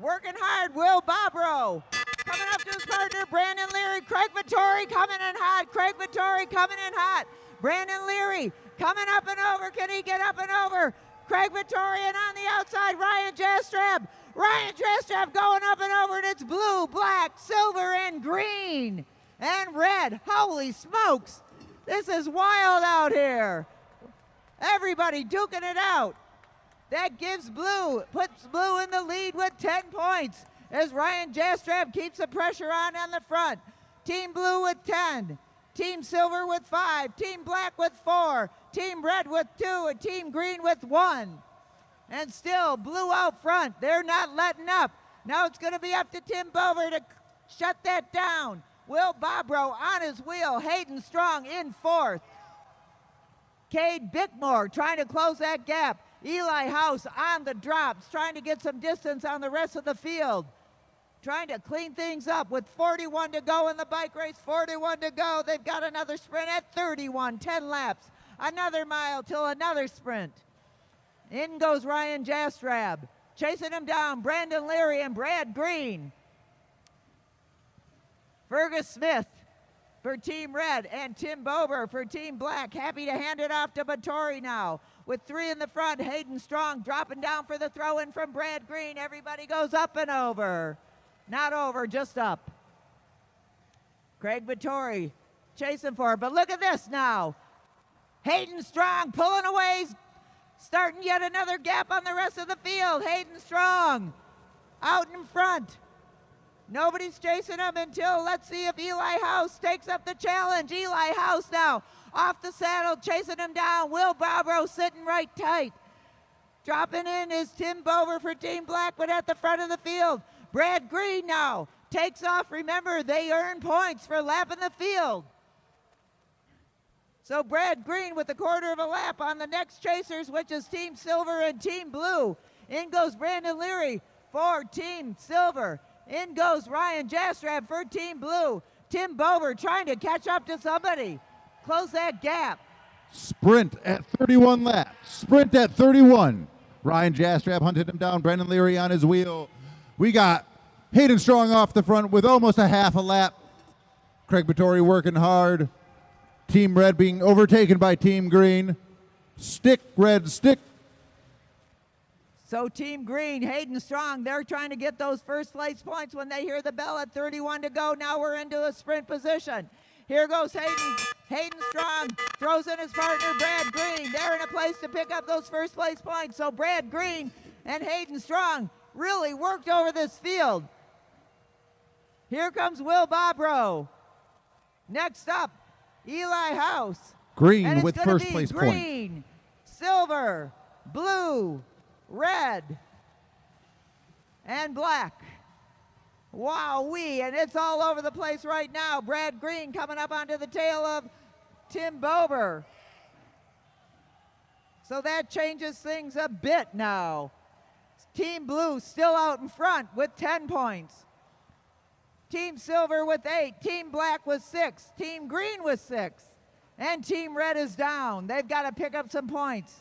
working hard. Will Bobrow coming up to his partner, Brandon Leary. Craig Vittori coming in hot. Craig Vittori coming in hot. Brandon Leary coming up and over. Can he get up and over? Craig Vittori, and on the outside, Ryan Jastrab. Ryan Jastrab going up and over, and it's blue, black, silver, and green, and red. Holy smokes. This is wild out here. Everybody duking it out. That gives puts blue in the lead with 10 points as Ryan Jastrab keeps the pressure on the front. Team Blue with 10, Team Silver with 5, Team Black with 4, Team Red with 2, and Team Green with 1. And still, Blue out front. They're not letting up. Now it's going to be up to Tim Bover to shut that down. Will Bobrow on his wheel. Hayden Strong in fourth. Cade Bickmore trying to close that gap. Eli House on the drops, trying to get some distance on the rest of the field. Trying to clean things up with 41 to go in the bike race. 41 to go. They've got another sprint at 31. 10 laps. Another mile till another sprint. In goes Ryan Jastrab. Chasing him down, Brandon Leary and Brad Green. Fergus Smith for Team Red and Tim Bober for Team Black. Happy to hand it off to Batory now. With 3 in the front, Hayden Strong dropping down for the throw-in from Brad Green. Everybody goes up and over. Not over, just up. Craig Batory chasing for it, but look at this now. Hayden Strong pulling away, starting yet another gap on the rest of the field. Hayden Strong out in front. Nobody's chasing him until, let's see if Eli House takes up the challenge. Eli House now off the saddle, chasing him down. Will Bobrow sitting right tight. Dropping in is Tim Bover for Team Black, but at the front of the field. Brad Green now takes off. Remember, they earn points for lapping the field. So Brad Green with a quarter of a lap on the next chasers, which is Team Silver and Team Blue. In goes Brandon Leary for Team Silver. In goes Ryan Jastrab for Team Blue. Tim Bover trying to catch up to somebody. Close that gap. Sprint at 31 laps. Sprint at 31. Ryan Jastrab hunted him down. Brandon Leary on his wheel. We got Hayden Strong off the front with almost a half a lap. Craig Batory working hard. Team Red being overtaken by Team Green. Stick, Red, stick. So Team Green, Hayden Strong, they're trying to get those first place points when they hear the bell at 31 to go. Now we're into a sprint position. Here goes Hayden. Hayden Strong throws in his partner, Brad Green. They're in a place to pick up those first place points. So Brad Green and Hayden Strong really worked over this field. Here comes Will Bobrow. Next up, Eli House. Green with first place point. Green, silver, blue, red, and black. Wowee, and it's all over the place right now. Brad Green coming up onto the tail of Tim Bober. So that changes things a bit now. Team Blue still out in front with 10 points. Team Silver with 8. Team Black with 6. Team Green with 6. And Team Red is down. They've got to pick up some points.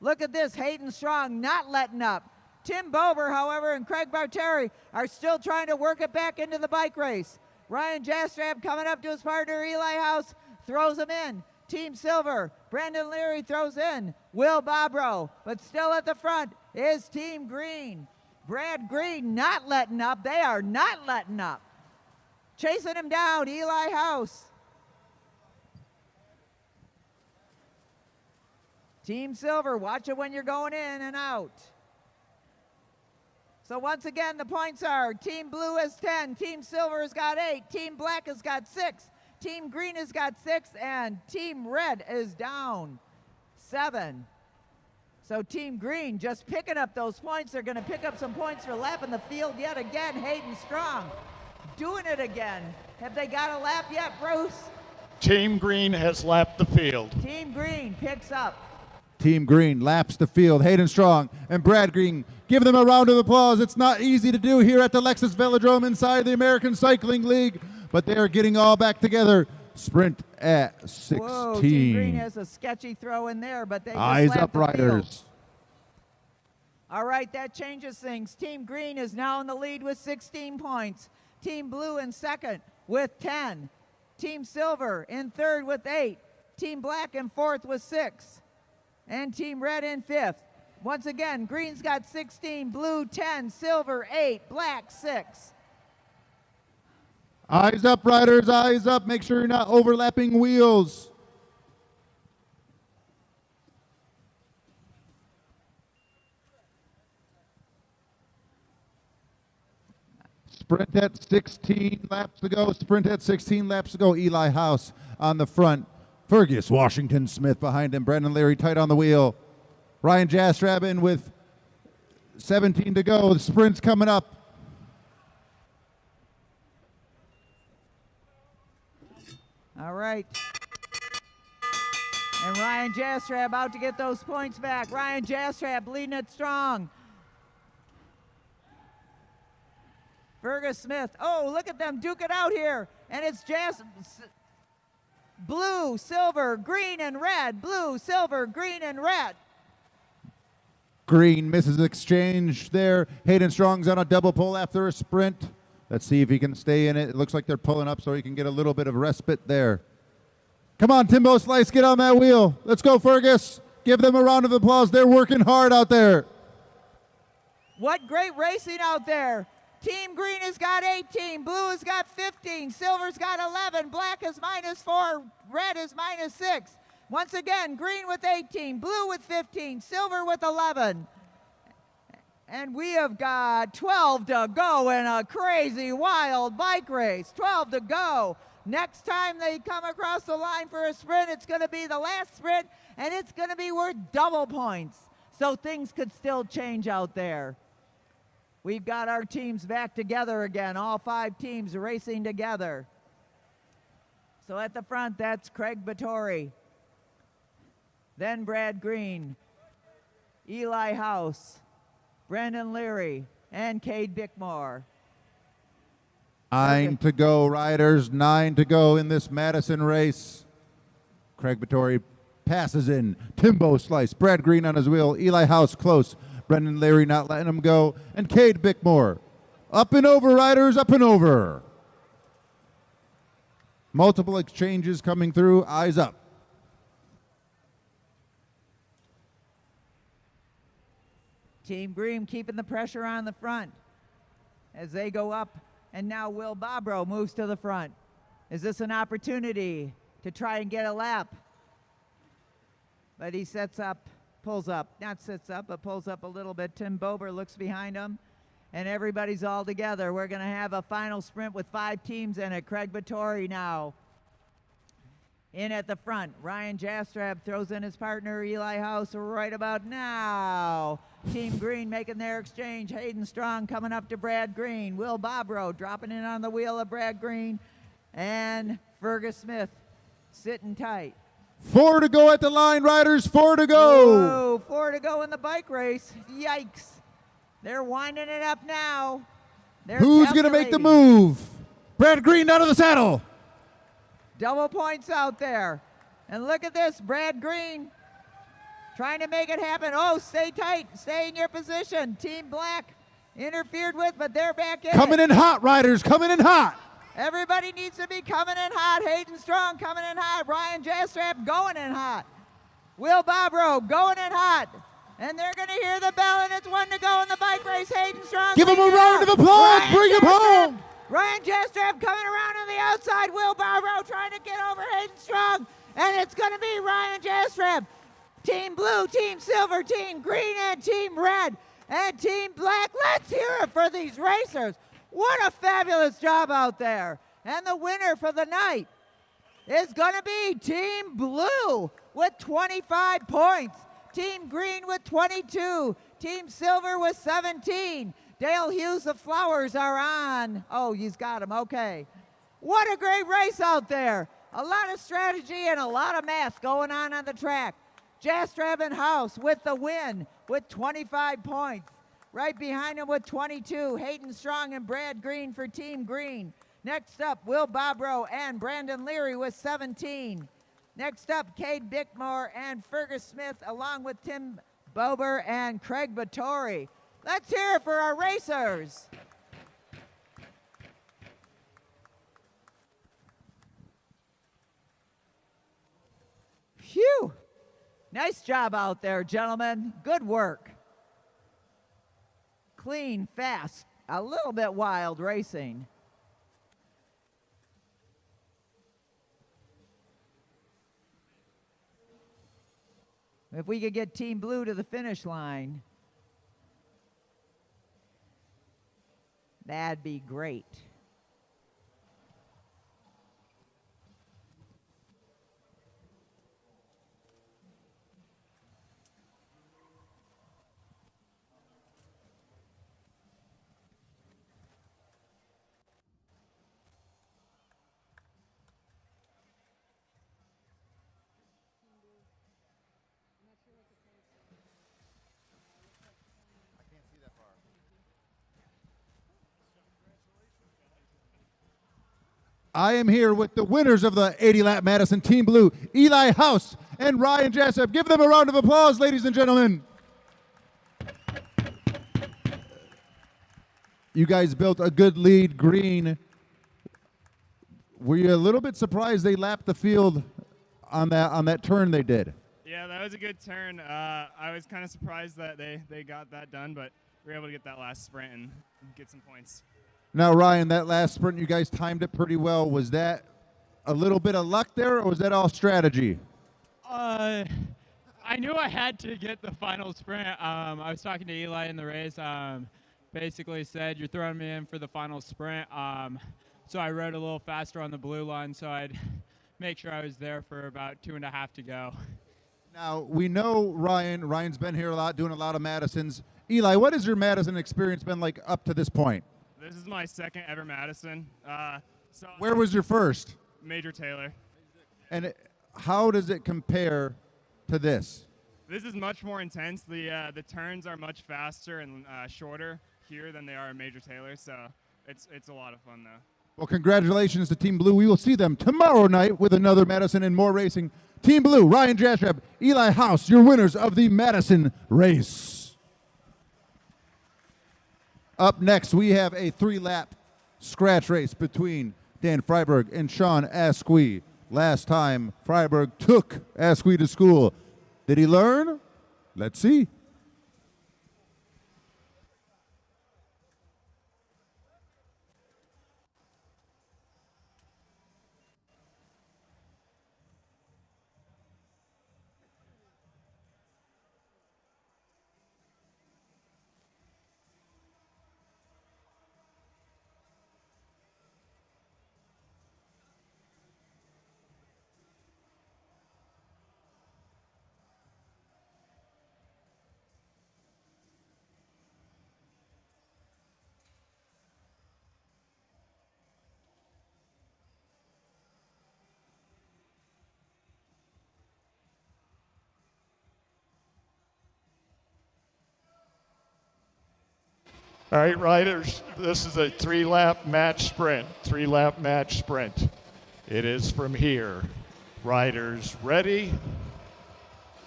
Look at this, Hayden Strong not letting up. Tim Bober, however, and Craig Barteri are still trying to work it back into the bike race. Ryan Jastrab coming up to his partner, Eli House, throws him in. Team Silver, Brandon Leary throws in. Will Bobrow, but still at the front is Team Green. Brad Green not letting up. They are not letting up. Chasing him down, Eli House. Team Silver, watch it when you're going in and out. So once again, the points are Team Blue has 10, Team Silver has got 8, Team Black has got 6, Team Green has got 6, and Team Red is down 7. So Team Green just picking up those points. They're going to pick up some points for lapping the field yet again. Hayden Strong doing it again. Have they got a lap yet, Bruce? Team Green has lapped the field. Team Green picks up. Team Green laps the field. Hayden Strong and Brad Green, give them a round of applause. It's not easy to do here at the Lexus Velodrome inside the American Cycling League, but they are getting all back together. Sprint at 16. Whoa, Team Green has a sketchy throw in there, but they just Eyes lapped up, the riders. field. All right, that changes things. Team Green is now in the lead with 16 points. Team Blue in second with 10. Team Silver in third with 8. Team Black in fourth with 6. And Team Red in fifth. Once again, Green's got 16, Blue 10, Silver 8, Black 6. Eyes up, riders, eyes up. Make sure you're not overlapping wheels. Sprint at 16 laps to go. Sprint at 16 laps to go. Eli House on the front. Fergus Washington Smith behind him. Brandon Leary tight on the wheel. Ryan Jastrab in with 17 to go. The sprint's coming up. All right. And Ryan Jastrab about to get those points back. Ryan Jastrab leading it strong. Fergus Smith. Oh, look at them duke it out here. And it's blue, silver, green, and red. Blue, silver, green, and red. Green misses exchange there. Hayden Strong's on a double pull after a sprint. Let's see if he can stay in it. It looks like they're pulling up so he can get a little bit of respite there. Come on, Timbo Slice, get on that wheel. Let's go, Fergus. Give them a round of applause. They're working hard out there. What great racing out there. Team Green has got 18, Blue has got 15, Silver's got 11, Black is -4, Red is -6. Once again, Green with 18, Blue with 15, Silver with 11. And we have got 12 to go in a crazy, wild bike race. 12 to go. Next time they come across the line for a sprint, it's going to be the last sprint, and it's going to be worth double points. So things could still change out there. We've got our teams back together again, all 5 teams racing together. So at the front, that's Craig Vittori, then Brad Green, Eli House, Brandon Leary, and Cade Bickmore. 9 to go, riders. 9 to go in this Madison race. Craig Vittori passes in. Timbo Slice, Brad Green on his wheel, Eli House close. Brendan Leary not letting him go. And Cade Bickmore. Up and over, riders, up and over. Multiple exchanges coming through. Eyes up. Team Green keeping the pressure on the front as they go up. And now Will Bobrow moves to the front. Is this an opportunity to try and get a lap? But he sets up. Pulls up, not sits up, but pulls up a little bit. Tim Bober looks behind him, and everybody's all together. We're going to have a final sprint with 5 teams in it. Craig Vittori now in at the front. Ryan Jastrab throws in his partner, Eli House, right about now. Team Green making their exchange. Hayden Strong coming up to Brad Green. Will Bobrow dropping in on the wheel of Brad Green, and Fergus Smith sitting tight. 4 to go at the line, riders. 4 to go. Whoa, 4 to go in the bike race. Yikes. They're winding it up now. Who's going to make the move? Brad Green out of the saddle. Double points out there. And look at this, Brad Green trying to make it happen. Oh, stay tight. Stay in your position. Team Black interfered with, but they're back in. Coming in hot, riders. Coming in hot. Everybody needs to be coming in hot. Hayden Strong coming in hot. Ryan Jastrab going in hot. Will Bobrow going in hot. And they're going to hear the bell, and it's 1 to go in the bike race. Hayden Strong. Give him a round of applause. Bring him home. Ryan Jastrab coming around on the outside. Will Bobrow trying to get over Hayden Strong. And it's going to be Ryan Jastrab. Team Blue, Team Silver, Team Green, and Team Red, and Team Black. Let's hear it for these racers. What a fabulous job out there. And the winner for the night is going to be Team Blue with 25 points. Team Green with 22. Team Silver with 17. Dale Hughes of Flowers are on. Oh, he's got him. Okay. What a great race out there. A lot of strategy and a lot of math going on the track. Jastrab and House with the win with 25 points. Right behind him with 22, Hayden Strong and Brad Green for Team Green. Next up, Will Bobrow and Brandon Leary with 17. Next up, Cade Bickmore and Fergus Smith, along with Tim Bober and Craig Vittori. Let's hear it for our racers. Phew. Nice job out there, gentlemen. Good work. Clean, fast, a little bit wild racing. If we could get Team Blue to the finish line, that'd be great. I am here with the winners of the 80 lap Madison Team Blue, Eli House and Ryan Jessup. Give them a round of applause, ladies and gentlemen. You guys built a good lead green. Were you a little bit surprised they lapped the field on that turn they did? Yeah, that was a good turn. I was kind of surprised that they got that done, but we were able to get that last sprint and get some points. Now, Ryan, that last sprint, you guys timed it pretty well. Was that a little bit of luck there, or was that all strategy? I knew I had to get the final sprint. I was talking to Eli in the race. Basically said, you're throwing me in for the final sprint. So I rode a little faster on the blue line, so I'd make sure I was there for about 2.5 to go. Now, we know Ryan. Ryan's been here a lot, doing a lot of Madisons. Eli, what has your Madison experience been like up to this point? This is my second ever Madison. Where was your first? Major Taylor. And how does it compare to this? This is much more intense. The turns are much faster and shorter here than they are in Major Taylor, so it's a lot of fun though. Well, congratulations to Team Blue. We will see them tomorrow night with another Madison and more racing. Team Blue, Ryan Jessup, Eli House, your winners of the Madison race. Up next, we have a 3-lap scratch race between Dan Freiberg and Sean Asqui. Last time, Freiberg took Asqui to school. Did he learn? Let's see. All right, riders, this is a 3-lap match sprint. 3-lap match sprint. It is from here. Riders ready?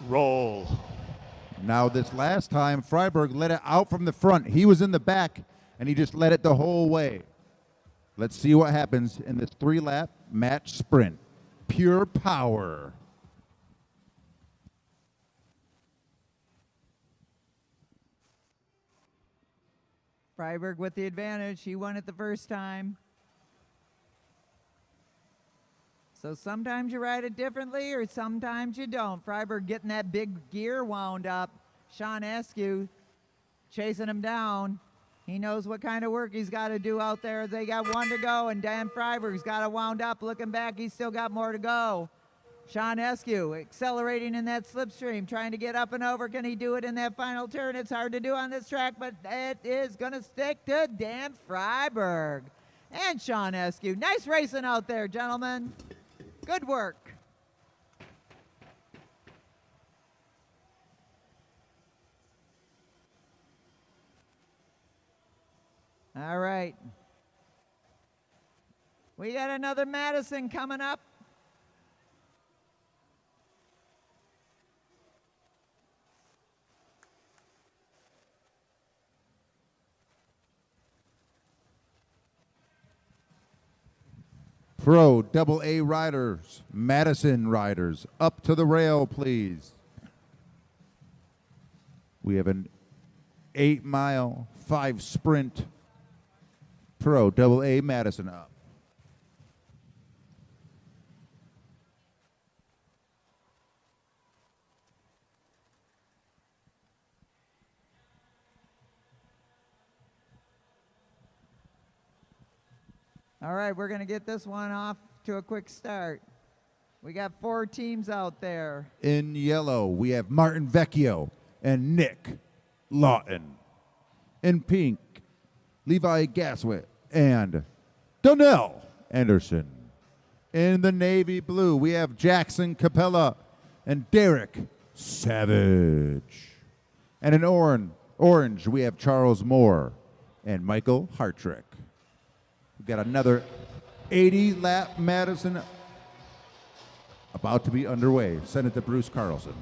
Roll. Now, this last time, Freiberg let it out from the front. He was in the back, and he just let it the whole way. Let's see what happens in this 3-lap match sprint. Pure power. Freiberg with the advantage. He won it the first time. So sometimes you ride it differently or sometimes you don't. Freiberg getting that big gear wound up. Sean Askew chasing him down. He knows what kind of work he's got to do out there. They got 1 to go, and Dan Freiberg's got it wound up. Looking back, he's still got more to go. Sean Askew accelerating in that slipstream, trying to get up and over. Can he do it in that final turn? It's hard to do on this track, but it is going to stick to Dan Freiberg and Sean Askew. Nice racing out there, gentlemen. Good work. All right. We got another Madison coming up. Pro AA riders, Madison riders, up to the rail, please. We have an 8-mile, 5 sprint. Pro AA Madison up. All right, we're going to get this one off to a quick start. We got 4 teams out there. In yellow, we have Martin Vecchio and Nick Lawton. In pink, Levi Gaswit and Donnell Anderson. In the navy blue, we have Jackson Capella and Derek Savage. And in orange, we have Charles Moore and Michael Hartrick. We've got another 80 lap Madison about to be underway. Send it to Bruce Carlson.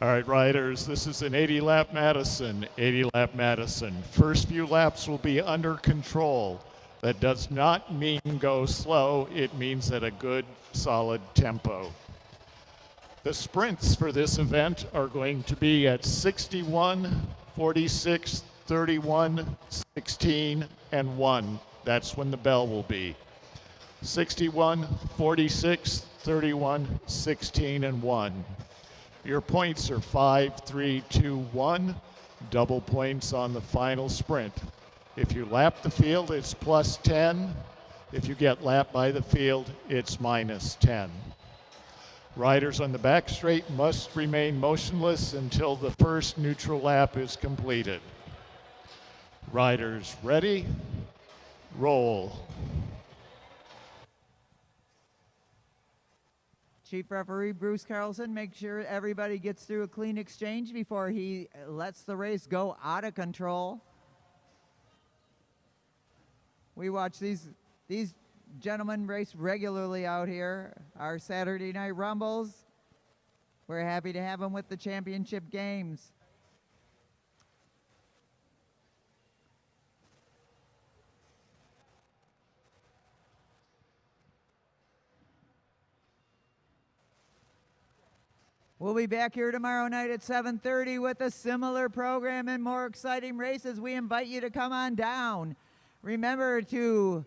All right, riders, this is an 80 lap Madison. 80 lap Madison. First few laps will be under control. That does not mean go slow. It means at a good, solid tempo. The sprints for this event are going to be at 61, 46, 31, 16, and 1. That's when the bell will be. 61, 46, 31, 16, and 1. Your points are 5, 3, 2, 1. Double points on the final sprint. If you lap the field, it's plus 10. If you get lapped by the field, it's minus 10. Riders on the back straight must remain motionless until the first neutral lap is completed. Riders ready? Roll. Chief Referee Bruce Carlson makes sure everybody gets through a clean exchange before he lets the race go out of control. We watch these gentlemen race regularly out here. Our Saturday night rumbles. We're happy to have them with the championship games. We'll be back here tomorrow night at 7:30 with a similar program and more exciting races. We invite you to come on down. Remember to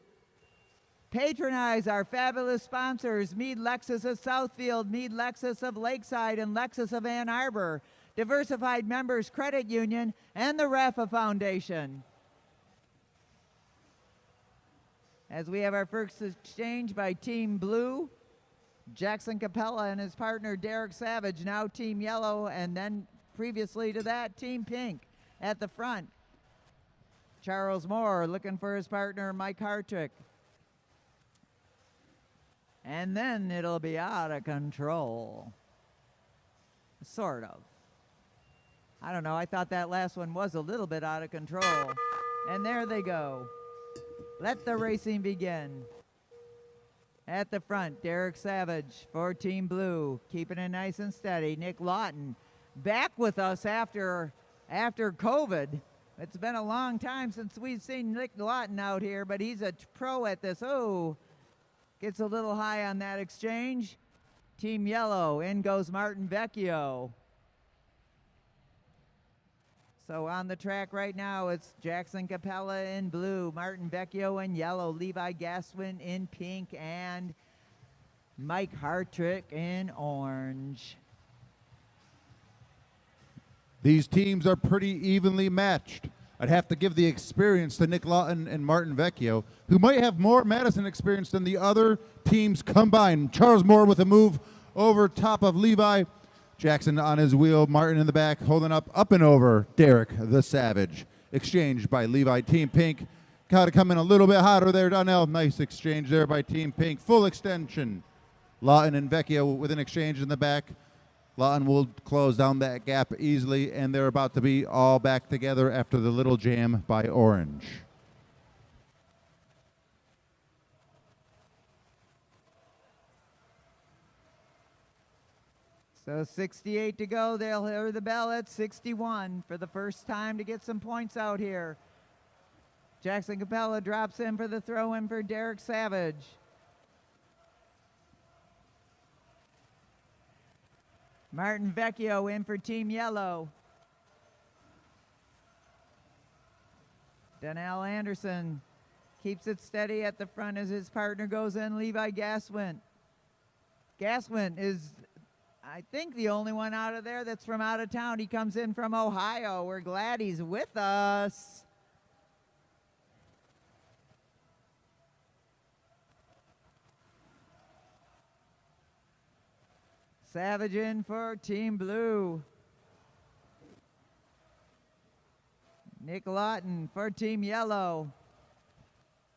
patronize our fabulous sponsors, Meade Lexus of Southfield, Meade Lexus of Lakeside, and Lexus of Ann Arbor, Diversified Members Credit Union, and the Rafa Foundation. As we have our first exchange by Team Blue, Jackson Capella and his partner Derek Savage, now Team Yellow, and then previously to that, Team Pink at the front. Charles Moore looking for his partner Mike Hartrick. And then it'll be out of control. Sort of. I don't know, I thought that last one was a little bit out of control. And there they go. Let the racing begin. At the front, Derek Savage for Team Blue, keeping it nice and steady. Nick Lawton back with us after COVID. It's been a long time since we've seen Nick Lawton out here, but he's a pro at this. Oh, gets a little high on that exchange. Team Yellow, in goes Martin Vecchio. So on the track right now, it's Jackson Capella in blue, Martin Vecchio in yellow, Levi Gaswin in pink, and Mike Hartrick in orange. These teams are pretty evenly matched. I'd have to give the experience to Nick Lawton and Martin Vecchio, who might have more Madison experience than the other teams combined. Charles Moore with a move over top of Levi. Jackson on his wheel, Martin in the back, holding up and over Derek the Savage. Exchange by Levi, Team Pink. Got to come in a little bit hotter there, Donnell. Nice exchange there by Team Pink. Full extension. Lawton and Vecchio with an exchange in the back. Lawton will close down that gap easily, and they're about to be all back together after the little jam by Orange. So 68 to go. They'll hear the bell at 61 for the first time to get some points out here. Jackson Capella drops in for the throw-in for Derek Savage. Martin Vecchio in for Team Yellow. Donnell Anderson keeps it steady at the front as his partner goes in, Levi Gaswin. Gaswin is, I think, the only one out of there that's from out of town. He comes in from Ohio. We're glad he's with us. Savage in for Team Blue. Nick Lawton for Team Yellow.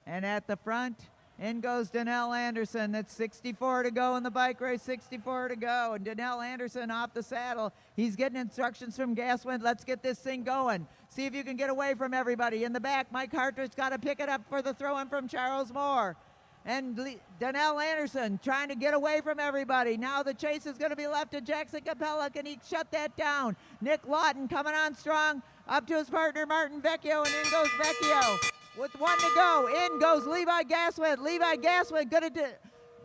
And at the front, in goes Donnell Anderson. That's 64 to go in the bike race, 64 to go. And Donnell Anderson off the saddle. He's getting instructions from Gaswind. Let's get this thing going. See if you can get away from everybody. In the back, Mike Hartrick's got to pick it up for the throw-in from Charles Moore. And Donnell Anderson trying to get away from everybody. Now the chase is going to be left to Jackson Capella. Can he shut that down? Nick Lawton coming on strong. Up to his partner, Martin Vecchio, and in goes Vecchio. With 1 to go, in goes Levi Gaswood. Levi Gaswood going to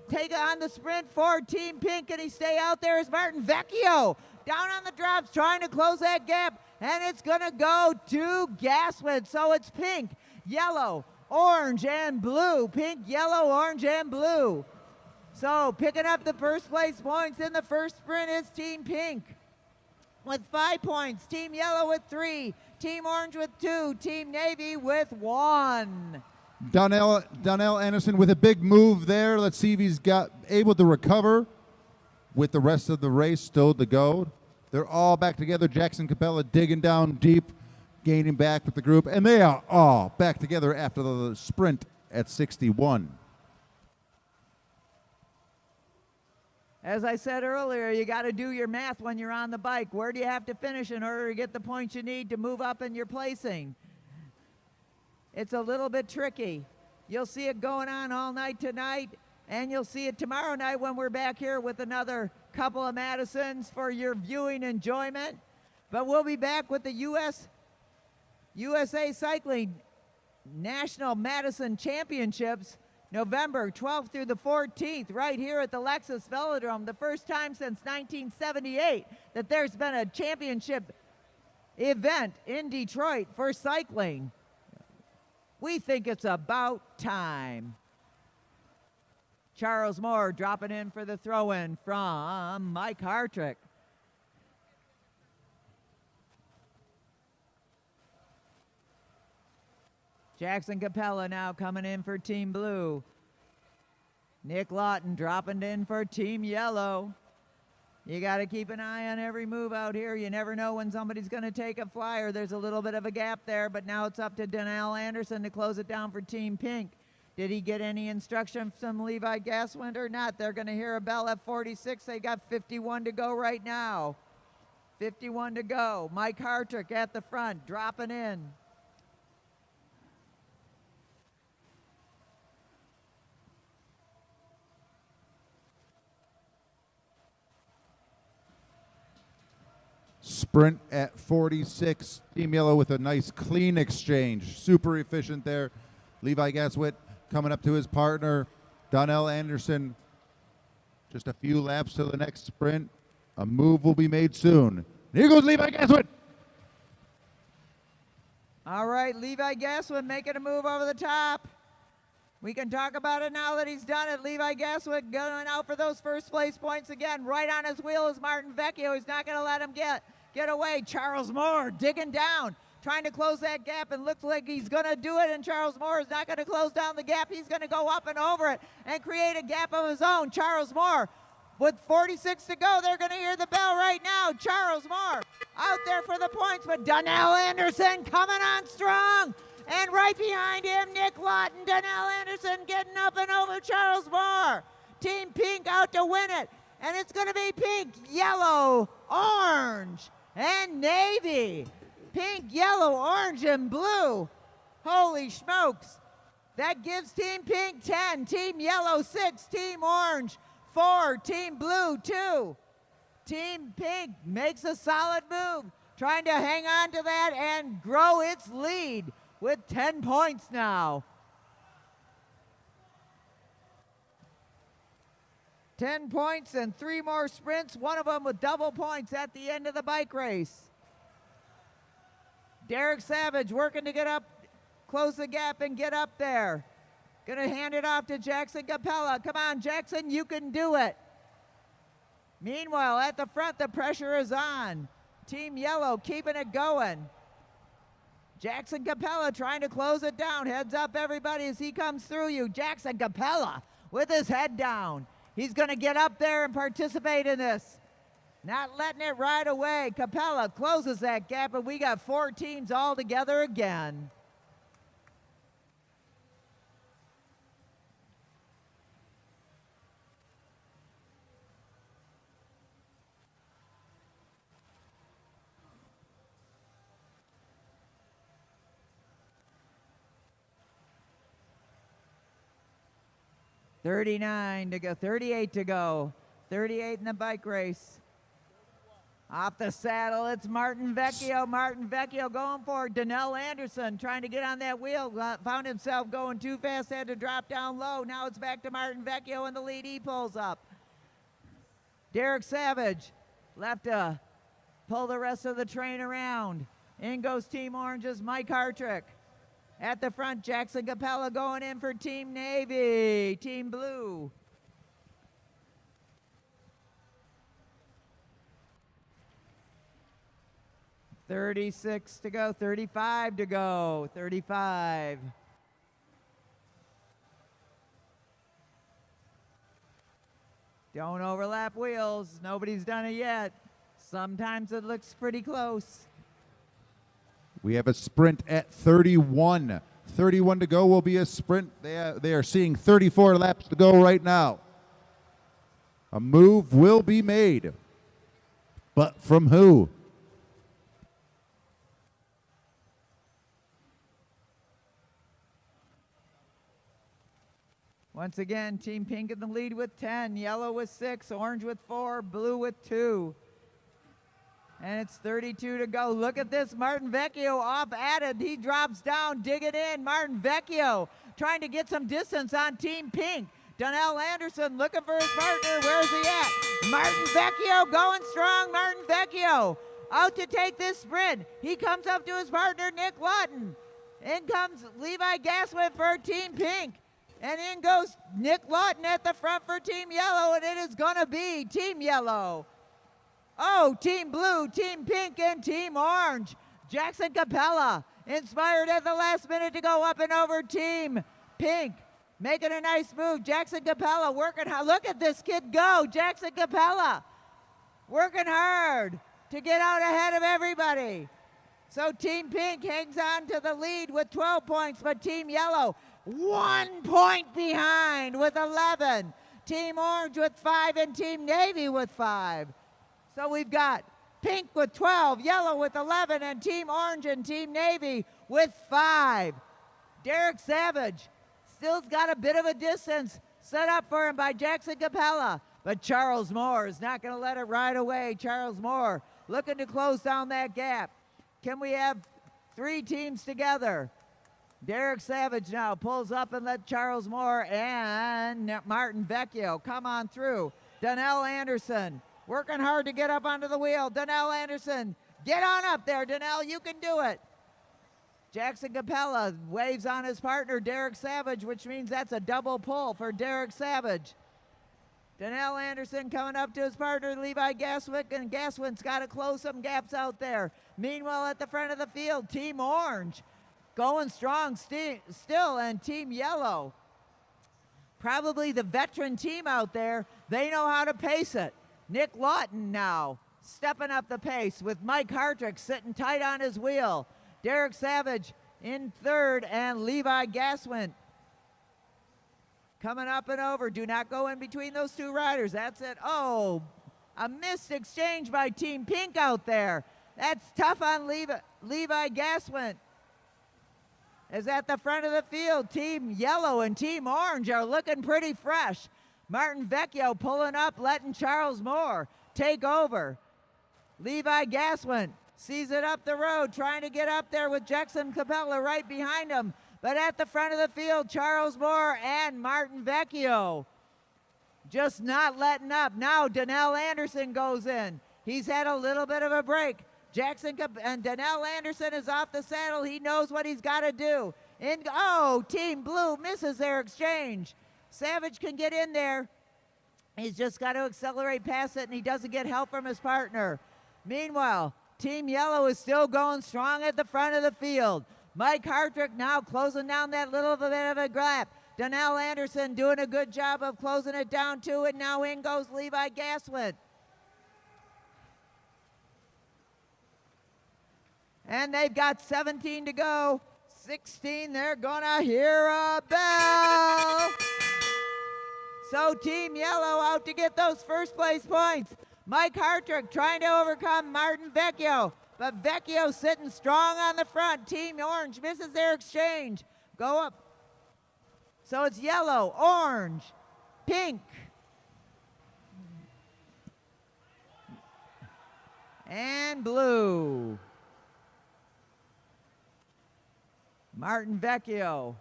take on the sprint for Team Pink. Can he stay out there as Martin Vecchio? Down on the drops, trying to close that gap. And it's going to go to Gaswood. So it's pink, yellow, orange, and blue. Pink, yellow, orange, and blue. So picking up the first place points in the first sprint is Team Pink with 5 points. Team Yellow with 3. Team Orange with 2. Team Navy with 1. Donnell Anderson with a big move there. Let's see if he's able to recover with the rest of the race still to go. They're all back together. Jackson Capella digging down deep, gaining back with the group, and they are all back together after the sprint at 61. As I said earlier, you got to do your math when you're on the bike. Where do you have to finish in order to get the points you need to move up in your placing? It's a little bit tricky. You'll see it going on all night tonight, and you'll see it tomorrow night when we're back here with another couple of Madisons for your viewing enjoyment. But we'll be back with the USA Cycling National Madison Championships November 12th through the 14th right here at the Lexus Velodrome. The first time since 1978 that there's been a championship event in Detroit for cycling. We think it's about time. Charles Moore dropping in for the throw-in from Mike Hartrick. Jackson Capella now coming in for Team Blue. Nick Lawton dropping in for Team Yellow. You got to keep an eye on every move out here. You never know when somebody's going to take a flyer. There's a little bit of a gap there, but now it's up to Donnell Anderson to close it down for Team Pink. Did he get any instruction from Levi Gaswind or not? They're going to hear a bell at 46. They got 51 to go right now. 51 to go. Mike Hartrick at the front, dropping in. Sprint at 46. Team Yellow with a nice clean exchange. Super efficient there. Levi Gaswind coming up to his partner, Donnell Anderson. Just a few laps to the next sprint. A move will be made soon. Here goes Levi Gaswind. All right, Levi Gaswind making a move over the top. We can talk about it now that he's done it. Levi Gaswind going out for those first place points again. Right on his wheel is Martin Vecchio. He's not going to let him get away. Charles Moore digging down, trying to close that gap, and looks like he's going to do it, and Charles Moore is not going to close down the gap. He's going to go up and over it and create a gap of his own. Charles Moore with 46 to go. They're going to hear the bell right now. Charles Moore out there for the points, but Donnell Anderson coming on strong. And right behind him, Nick Lawton, Donnell Anderson getting up and over Charles Moore. Team Pink out to win it. And it's going to be pink, yellow, orange, and navy. Pink, yellow, orange, and blue. Holy smokes. That gives Team Pink 10, Team Yellow 6, Team Orange 4, Team Blue 2. Team Pink makes a solid move, trying to hang on to that and grow its lead with 10 points now. 10 points and 3 more sprints, one of them with double points at the end of the bike race. Derek Savage working to get up, close the gap and get up there. Gonna hand it off to Jackson Capella. Come on, Jackson, you can do it. Meanwhile, at the front, the pressure is on. Team Yellow keeping it going. Jackson Capella trying to close it down. Heads up, everybody, as he comes through you. Jackson Capella with his head down. He's going to get up there and participate in this. Not letting it ride away. Capella closes that gap, and we got 4 teams all together again. 39 to go, 38 to go. 38 in the bike race. Off the saddle, it's Martin Vecchio. Martin Vecchio going for it. Donnell Anderson trying to get on that wheel. Found himself going too fast, had to drop down low. Now it's back to Martin Vecchio in the lead. He pulls up. Derek Savage left to pull the rest of the train around. In goes Team Orange's Mike Hartrick. At the front, Jackson Capella going in for Team Navy. Team Blue. $36 to go, 35 to go, 35. Don't overlap wheels. Nobody's done it yet. Sometimes it looks pretty close. We have a sprint at 31. 31 to go will be a sprint. They are seeing 34 laps to go right now. A move will be made. But from who? Once again, Team Pink in the lead with 10, yellow with 6, orange with 4, blue with 2. And it's 32 to go. Look at this, Martin Vecchio off at it. He drops down, dig it in. Martin Vecchio trying to get some distance on Team Pink. Donnell Anderson looking for his partner. Where's he at? Martin Vecchio going strong. Martin Vecchio out to take this sprint. He comes up to his partner, Nick Lawton. In comes Levi Gaswin for Team Pink. And in goes Nick Lawton at the front for Team Yellow, and it is going to be Team Yellow. Oh, Team Blue, Team Pink, and Team Orange. Jackson Capella inspired at the last minute to go up and over Team Pink. Making a nice move. Jackson Capella working hard. Look at this kid go. Jackson Capella working hard to get out ahead of everybody. So Team Pink hangs on to the lead with 12 points, but Team Yellow 1 point behind with 11. Team Orange with 5 and Team Navy with 5. So we've got Pink with 12, Yellow with 11, and Team Orange and Team Navy with 5. Derek Savage still's got a bit of a distance set up for him by Jackson Capella, but Charles Moore is not going to let it ride away. Charles Moore looking to close down that gap. Can we have 3 teams together? Derek Savage now pulls up and let Charles Moore and Martin Vecchio come on through. Donnell Anderson working hard to get up onto the wheel. Donnell Anderson, get on up there, Donnell, you can do it. Jackson Capella waves on his partner, Derek Savage, which means that's a double pull for Derek Savage. Donnell Anderson coming up to his partner, Levi Gaswick, and Gaswin's got to close some gaps out there. Meanwhile, at the front of the field, Team Orange going strong still, and Team Yellow, probably the veteran team out there, they know how to pace it. Nick Lawton now stepping up the pace with Mike Hartrick sitting tight on his wheel. Derek Savage in third, and Levi Gaswin coming up and over. Do not go in between those 2 riders. That's it. Oh, a missed exchange by Team Pink out there. That's tough on Levi Gaswin. Is at the front of the field. Team Yellow and Team Orange are looking pretty fresh. Martin Vecchio pulling up, letting Charles Moore take over. Levi Gaswin sees it up the road, trying to get up there with Jackson Capella right behind him. But at the front of the field, Charles Moore and Martin Vecchio just not letting up. Now Donnell Anderson goes in. He's had a little bit of a break. And Donnell Anderson is off the saddle. He knows what he's got to do. Team Blue misses their exchange. Savage can get in there. He's just got to accelerate past it, and he doesn't get help from his partner. Meanwhile, Team Yellow is still going strong at the front of the field. Mike Hartrick now closing down that little bit of a gap. Donnell Anderson doing a good job of closing it down too, and now in goes Levi Gaswin. And they've got 17 to go. 16, they're gonna hear a bell. So Team Yellow out to get those first place points. Mike Hartrick trying to overcome Martin Vecchio, but Vecchio sitting strong on the front. Team Orange misses their exchange. Go up. So it's Yellow, Orange, Pink. And blue. Martin Vecchio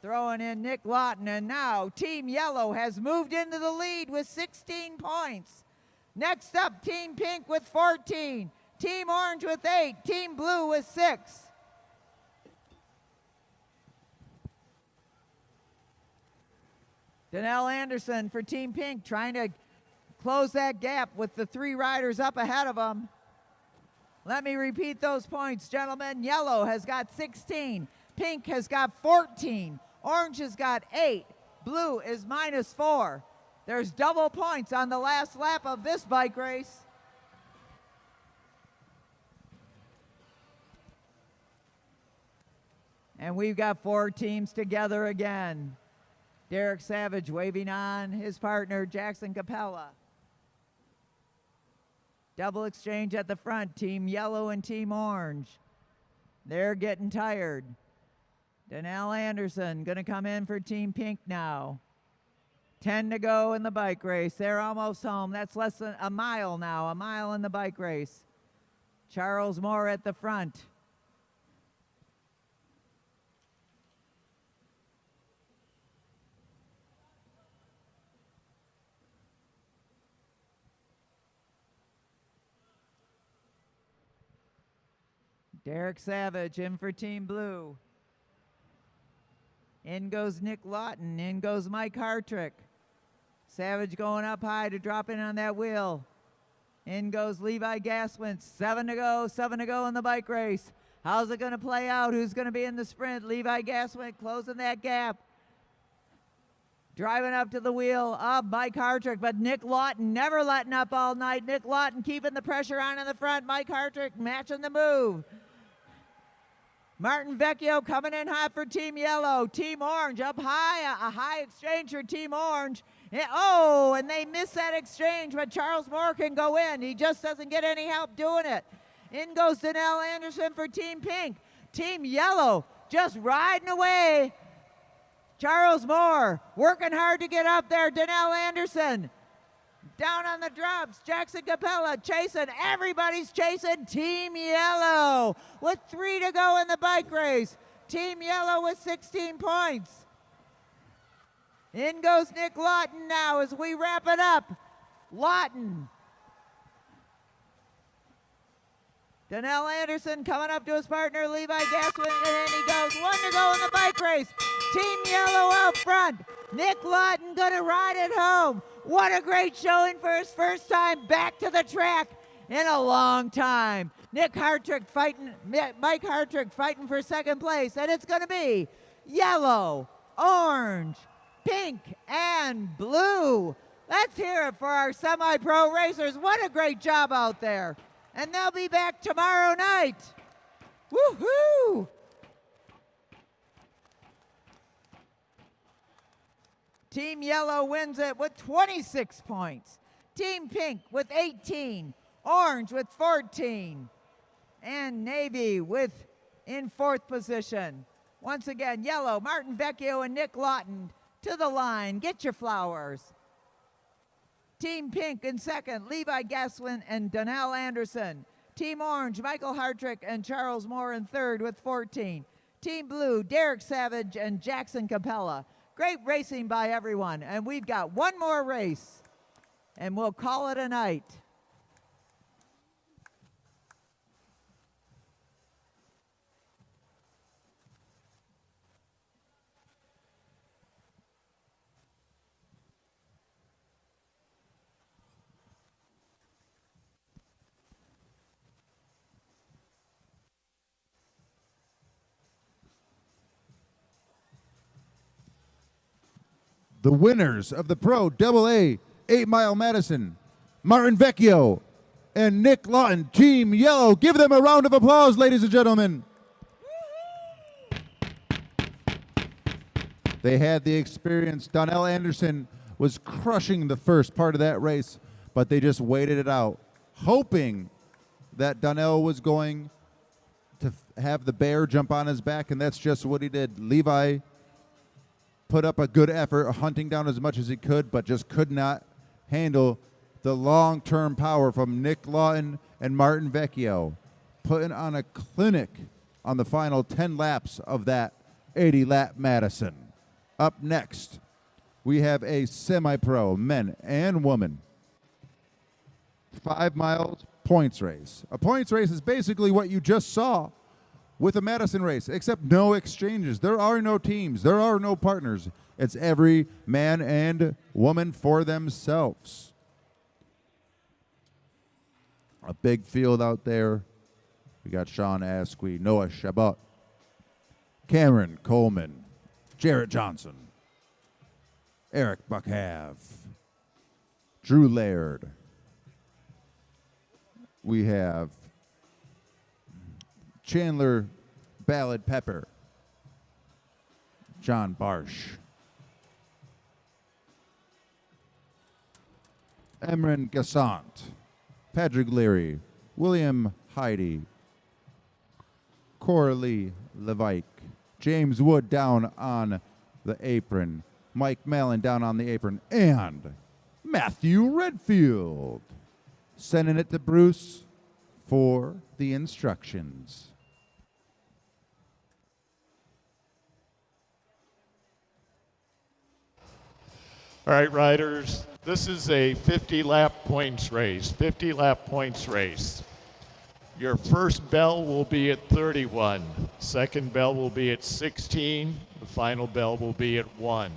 throwing in Nick Lawton, and now Team Yellow has moved into the lead with 16 points. Next up, Team Pink with 14, Team Orange with 8, Team Blue with 6. Donnell Anderson for Team Pink trying to close that gap with the 3 riders up ahead of him. Let me repeat those points, gentlemen. Yellow has got 16. Pink has got 14. Orange has got 8. Blue is -4. There's double points on the last lap of this bike race. And we've got 4 teams together again. Derek Savage waving on his partner, Jackson Capella. Double exchange at the front, Team Yellow and Team Orange. They're getting tired. Donnell Anderson gonna come in for Team Pink now. 10 to go in the bike race. They're almost home. That's less than a mile now, a mile in the bike race. Charles Moore at the front. Derek Savage in for Team Blue. In goes Nick Lawton. In goes Mike Hartrick. Savage going up high to drop in on that wheel. In goes Levi Gaswin. 7 to go in the bike race. How's it going to play out? Who's going to be in the sprint? Levi Gaswin closing that gap. Driving up to the wheel of Mike Hartrick, but Nick Lawton never letting up all night. Nick Lawton keeping the pressure on in the front. Mike Hartrick matching the move. Martin Vecchio coming in hot for Team Yellow. Team Orange up high, a high exchange for Team Orange. And they miss that exchange, but Charles Moore can go in. He just doesn't get any help doing it. In goes Donnell Anderson for Team Pink. Team Yellow just riding away. Charles Moore working hard to get up there. Donnell Anderson down on the drops. Jackson Capella chasing. Everybody's chasing Team Yellow with 3 to go in the bike race. Team Yellow with 16 points. In goes Nick Lawton now as we wrap it up. Lawton. Donnell Anderson coming up to his partner Levi Gaswin, and then he goes. 1 to go in the bike race. Team Yellow out front. Nick Lawton gonna ride it home. What a great showing for his first time back to the track in a long time. Mike Hartrick fighting for second place, and it's gonna be yellow, orange, pink, and blue. Let's hear it for our semi-pro racers. What a great job out there. And they'll be back tomorrow night. Woohoo! Team Yellow wins it with 26 points. Team Pink with 18. Orange with 14. And Navy in 4th position. Once again, Yellow, Martin Vecchio and Nick Lawton to the line. Get your flowers. Team Pink in 2nd, Levi Gaswin and Donnell Anderson. Team Orange, Michael Hartrick and Charles Moore in 3rd with 14. Team Blue, Derek Savage and Jackson Capella. Great racing by everyone, and we've got one more race, and we'll call it a night. The winners of the Pro AA 8-Mile Madison, Martin Vecchio and Nick Lawton, Team Yellow. Give them a round of applause, ladies and gentlemen. They had the experience. Donnell Anderson was crushing the first part of that race, but they just waited it out, hoping that Donnell was going to have the bear jump on his back, and that's just what he did. Levi put up a good effort, hunting down as much as he could, but just could not handle the long-term power from Nick Lawton and Martin Vecchio, putting on a clinic on the final 10 laps of that 80-lap Madison. Up next, we have a semi-pro men and women 5 miles points race. A points race is basically what you just saw with a Madison race, except no exchanges. There are no teams. There are no partners. It's every man and woman for themselves. A big field out there. We got Sean Asquith, Noah Shabbat, Cameron Coleman, Jarrett Johnson, Eric Buckhav, Drew Laird. We have Chandler Ballard Pepper, John Barsh, Emran Gassant, Patrick Leary, William Heidi, Coralie Levike, James Wood down on the apron, Mike Mallon down on the apron, and Matthew Redfield. Sending it to Bruce for the instructions. All right, riders, this is a 50-lap points race, 50-lap points race. Your first bell will be at 31. Second bell will be at 16. The final bell will be at 1.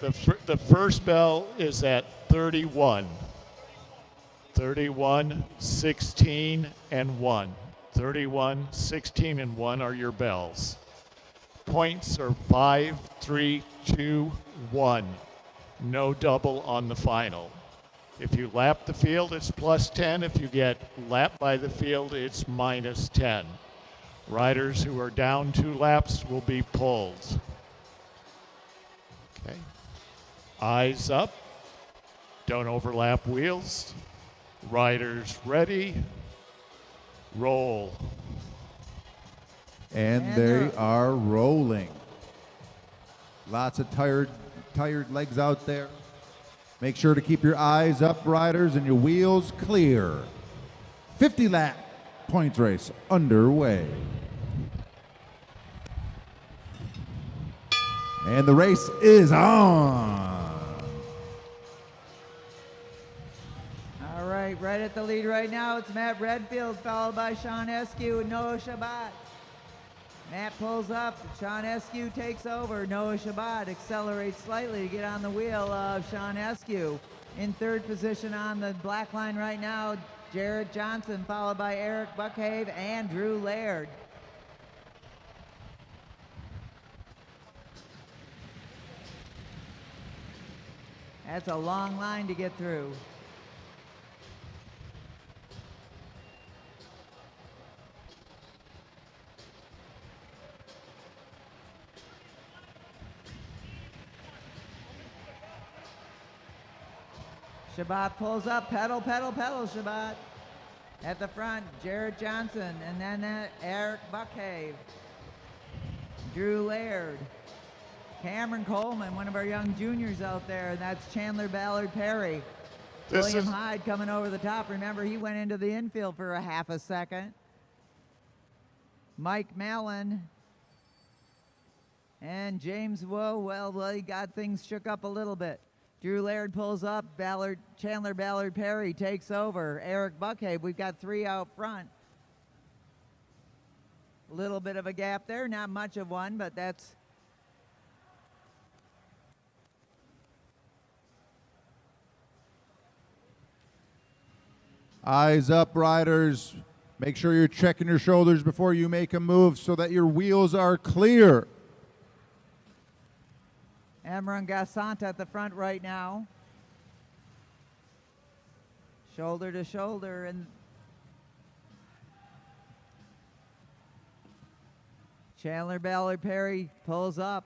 The first bell is at 31. 31, 16, and 1. 31, 16, and 1 are your bells. Points are 5, 3, 2, 1. No double on the final. If you lap the field, it's plus 10. If you get lapped by the field, it's minus 10. Riders who are down 2 laps will be pulled. Okay. Eyes up. Don't overlap wheels. Riders ready. Roll. And they are rolling. Lots of tired legs out there. Make sure to keep your eyes up, riders, and your wheels clear. 50-lap points race underway. And the race is on. All right, right at the lead right now, it's Matt Redfield, followed by Sean Eskew and Noah Shabbat. Matt pulls up, Sean Eskew takes over. Noah Shabbat accelerates slightly to get on the wheel of Sean Eskew. In third position on the black line right now, Jarrett Johnson, followed by Eric Buckhave and Drew Laird. That's a long line to get through. Shabbat pulls up, pedal, pedal, pedal, Shabbat. At the front, Jarrett Johnson, and then Eric Buckhave. Drew Laird. Cameron Coleman, one of our young juniors out there, and that's Chandler Ballard Perry. William Hyde coming over the top. Remember, he went into the infield for a half a second. Mike Mallon and James Woe, well, he got things shook up a little bit. Drew Laird pulls up, Chandler Ballard Perry takes over. Eric Buckhave, we've got 3 out front. A little bit of a gap there, not much of one, but that's... Eyes up, riders. Make sure you're checking your shoulders before you make a move so that your wheels are clear. Emran Gassant at the front right now. Shoulder to shoulder, and Chandler Ballard Perry pulls up.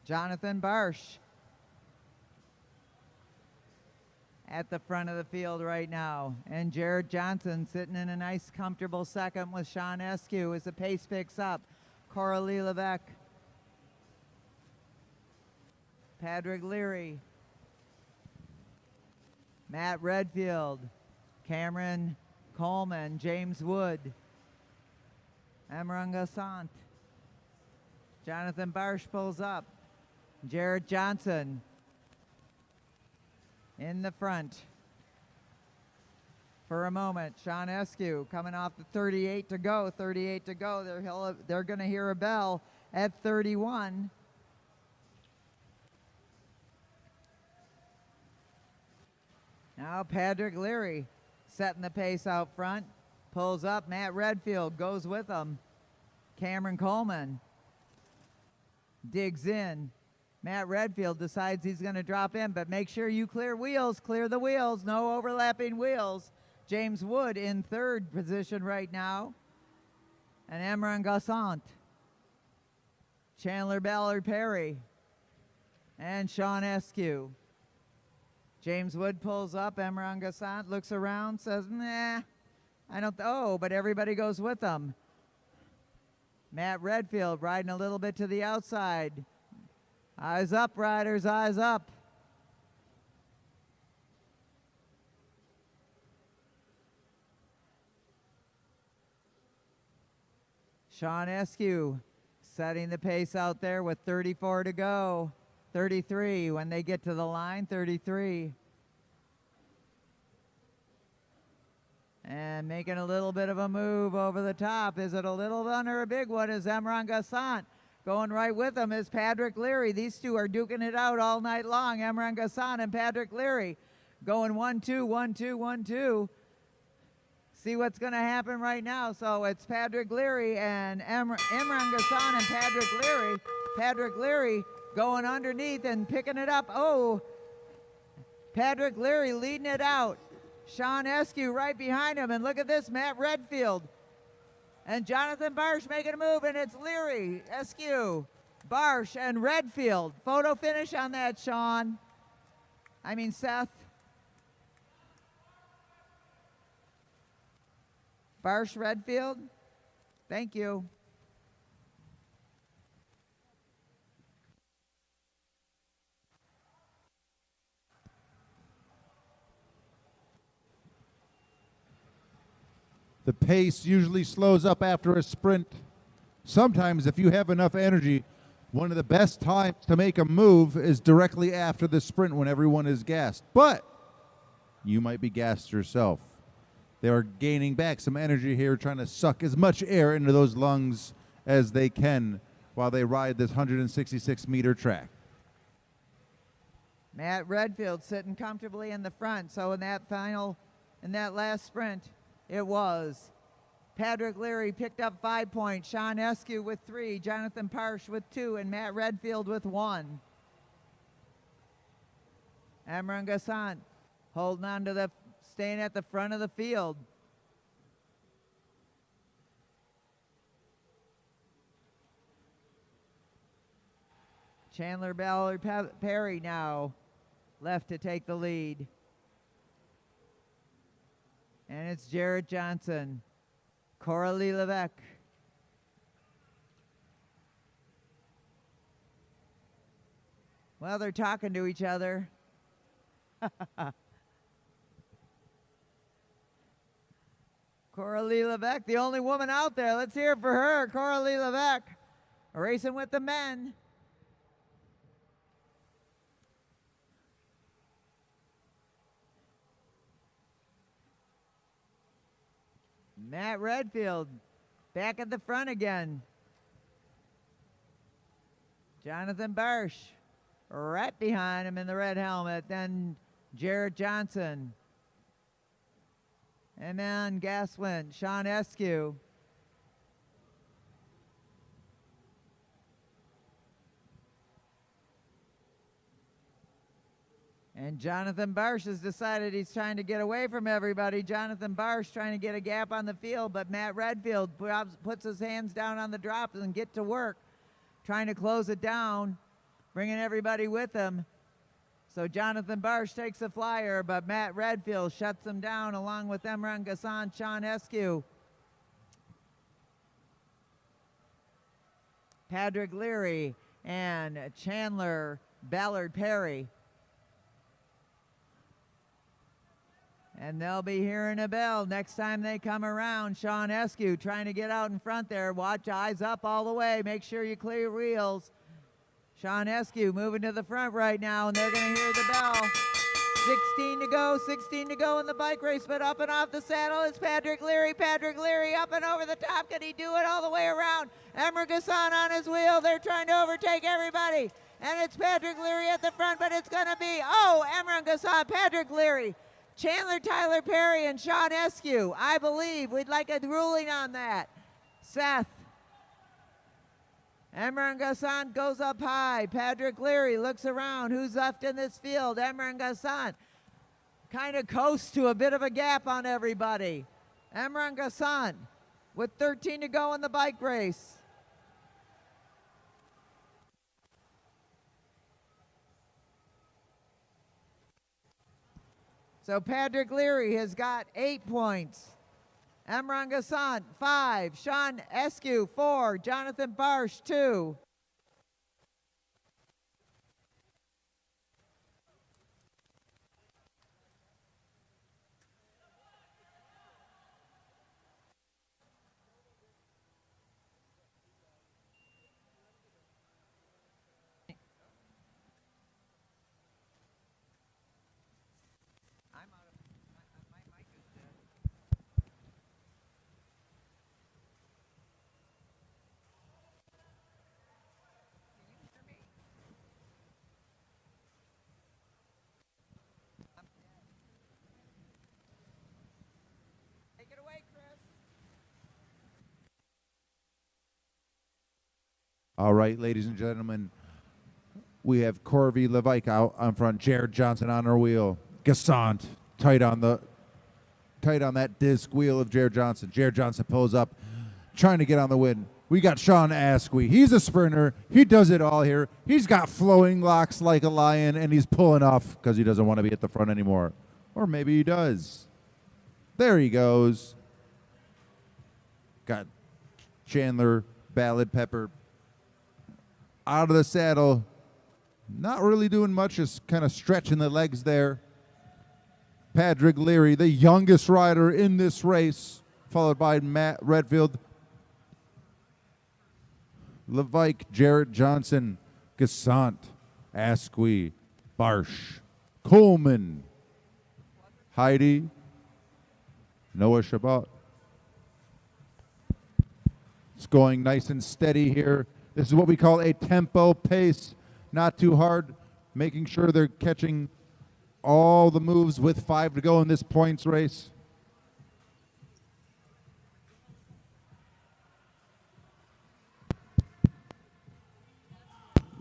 Jonathan Barsh at the front of the field right now. And Jared Johnson sitting in a nice, comfortable second with Sean Eskew as the pace picks up. Coralie Levesque, Patrick Leary, Matt Redfield, Cameron Coleman, James Wood, Emran Gassant, Jonathan Barsh pulls up, Jared Johnson in the front for a moment. Sean Eskew coming off the 38 to go. They're going to hear a bell at 31. Now Patrick Leary setting the pace out front. Pulls up. Matt Redfield goes with him. Cameron Coleman digs in. Matt Redfield decides he's going to drop in, but make sure you clear the wheels, no overlapping wheels. James Wood in third position right now. And Emran Gassant, Chandler Ballard Perry, and Sean Eskew. James Wood pulls up. Emran Gassant looks around, says, nah, but everybody goes with him. Matt Redfield riding a little bit to the outside. Eyes up, riders, eyes up. Sean Eskew setting the pace out there with 34 to go. 33 when they get to the line, 33. And making a little bit of a move over the top. Is it a little one or a big one? Is Emran Gassant. Going right with him is Patrick Leary. These two are duking it out all night long. Emran Gassant and Patrick Leary going 1-2, 1-2, 1-2. See what's going to happen right now. So it's Patrick Leary and Emran Gassant and Patrick Leary. Patrick Leary going underneath and picking it up. Oh, Patrick Leary leading it out. Sean Eskew right behind him. And look at this, Matt Redfield. And Jonathan Barsh making a move, and it's Leary, Eskew, Barsh, and Redfield. Photo finish on that, Seth. Barsh, Redfield. Thank you. The pace usually slows up after a sprint. Sometimes, if you have enough energy, one of the best times to make a move is directly after the sprint when everyone is gassed. But you might be gassed yourself. They are gaining back some energy here, trying to suck as much air into those lungs as they can while they ride this 166-meter track. Matt Redfield sitting comfortably in the front. So in that last sprint, it was Patrick Leary picked up 5 points, Sean Eskew with 3, Jonathan Parsh with 2, and Matt Redfield with 1. Emran Gassant holding on to staying at the front of the field. Chandler Ballard Perry now left to take the lead. And it's Jared Johnson, Coralie Levesque. Well, they're talking to each other. Coralie Levesque, the only woman out there. Let's hear it for her, Coralie Levesque, racing with the men. Matt Redfield back at the front again. Jonathan Barsh right behind him in the red helmet. Then Jared Johnson. And then Gaswin, Sean Eskew. And Jonathan Barsh has decided he's trying to get away from everybody. Jonathan Barsh trying to get a gap on the field, but Matt Redfield puts his hands down on the drops and get to work, trying to close it down, bringing everybody with him. So Jonathan Barsh takes a flyer, but Matt Redfield shuts him down along with Emran Gassan, Sean Eskew. Patrick Leary and Chandler Ballard Perry. And they'll be hearing a bell next time they come around. Sean Eskew trying to get out in front there. Watch, eyes up all the way. Make sure you clear your wheels. Sean Eskew moving to the front right now, and they're going to hear the bell. 16 to go in the bike race, but up and off the saddle is Patrick Leary. Patrick Leary up and over the top. Can he do it all the way around? Emmer Gassan on his wheel. They're trying to overtake everybody. And it's Patrick Leary at the front, but it's going to be, Emmer Gassan, Patrick Leary, Chandler Tyler Perry, and Sean Eskew. I believe we'd like a ruling on that. Seth. Emran Gassan goes up high. Patrick Leary looks around. Who's left in this field? Emran Gassan kind of coasts to a bit of a gap on everybody. Emran Gassan with 13 to go in the bike race. So Patrick Leary has got 8 points. Emran Gassan, 5. Sean Eskew, 4. Jonathan Barsh, 2. All right, ladies and gentlemen, we have Corby Levike out on front, Jared Johnson on our wheel, Gassant tight on that disc wheel of Jared Johnson. Jared Johnson pulls up, trying to get on the win. We got Sean Asquith. He's a sprinter. He does it all here. He's got flowing locks like a lion, and he's pulling off because he doesn't want to be at the front anymore. Or maybe he does. There he goes. Got Chandler Ballard Pepper out of the saddle, not really doing much, just kind of stretching the legs there. Patrick Leary, the youngest rider in this race, followed by Matt Redfield. Levike, Jarrett Johnson, Gassant, Asquith, Barsh, Coleman, Heidi, Noah Shabbat. It's going nice and steady here. This is what we call a tempo pace, not too hard, making sure they're catching all the moves with 5 to go in this points race.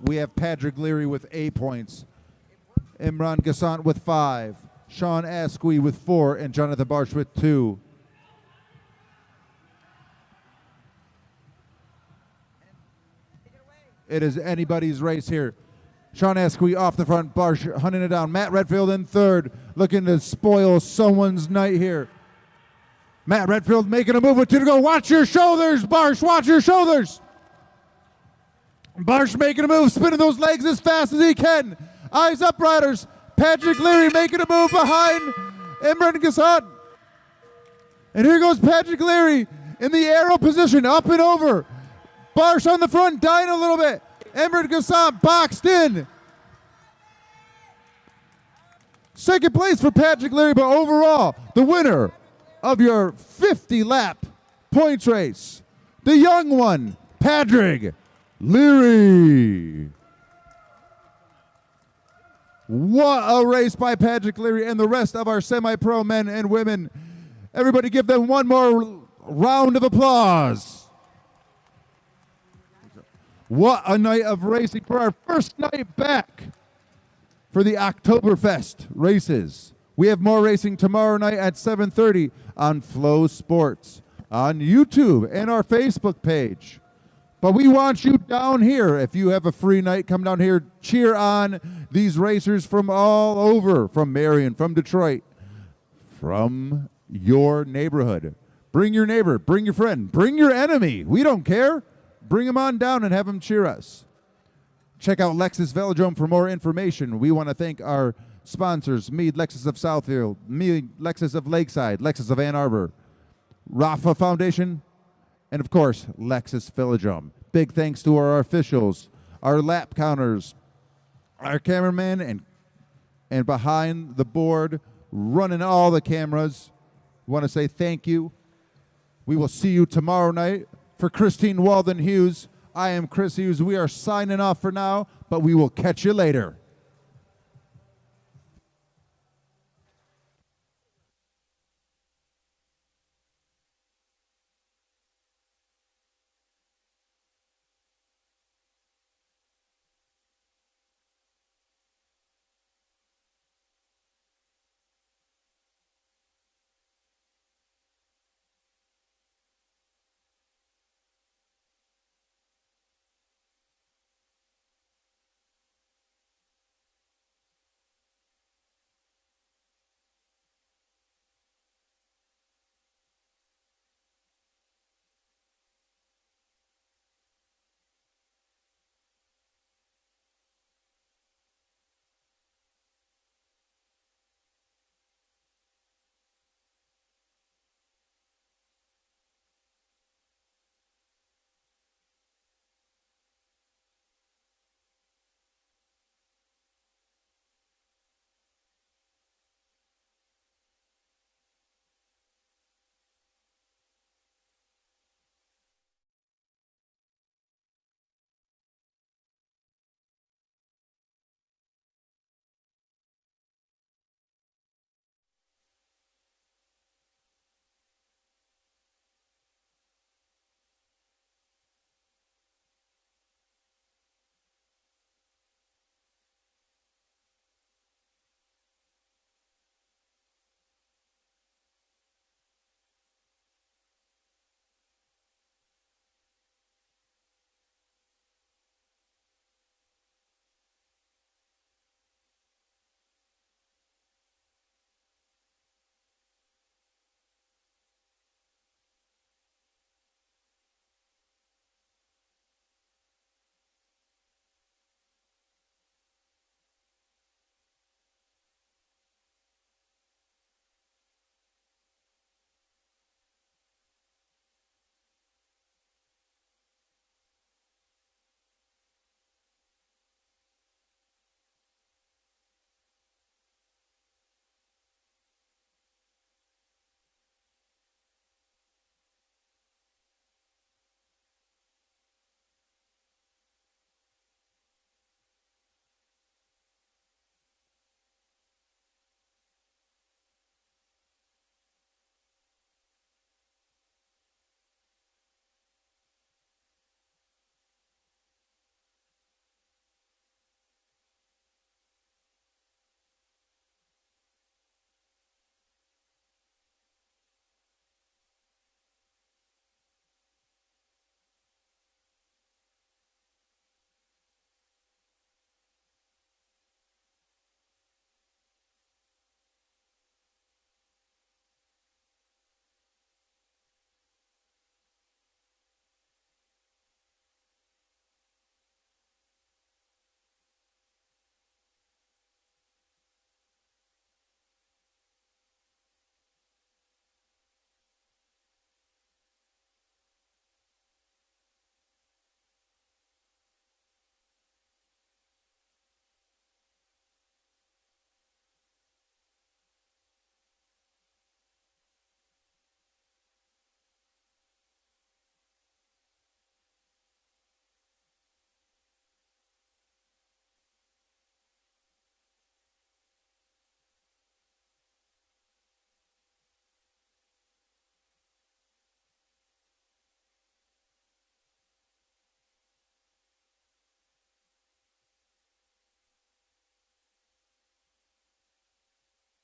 We have Patrick Leary with 8 points, Imran Gassant with 5, Sean Asquith with 4, and Jonathan Barsh with 2. It is anybody's race here. Sean Asquith off the front, Barsh hunting it down. Matt Redfield in third, looking to spoil someone's night here. Matt Redfield making a move with 2 to go. Watch your shoulders, Barsh, watch your shoulders. Barsh making a move, spinning those legs as fast as he can. Eyes up, riders. Patrick Leary making a move behind Imran Gassant. And here goes Patrick Leary in the arrow position, up and over. Barsh on the front, dying a little bit. Imran Gassant boxed in. Second place for Patrick Leary, but overall, the winner of your 50-lap points race, the young one, Patrick Leary. What a race by Patrick Leary and the rest of our semi-pro men and women. Everybody give them one more round of applause. What a night of racing for our first night back for the Oktoberfest races. We have more racing tomorrow night at 7:30 on Flow Sports, on YouTube and our Facebook page. But we want you down here. If you have a free night, come down here. Cheer on these racers from all over, from Marion, from Detroit, from your neighborhood. Bring your neighbor, bring your friend, bring your enemy. We don't care. Bring them on down and have them cheer us. Check out Lexus Velodrome for more information. We want to thank our sponsors, Meade Lexus of Southfield, Meade Lexus of Lakeside, Lexus of Ann Arbor, Rafa Foundation, and of course, Lexus Velodrome. Big thanks to our officials, our lap counters, our cameraman, and behind the board, running all the cameras. We want to say thank you. We will see you tomorrow night. For Christine Walden Hughes, I am Chris Hughes. We are signing off for now, but we will catch you later.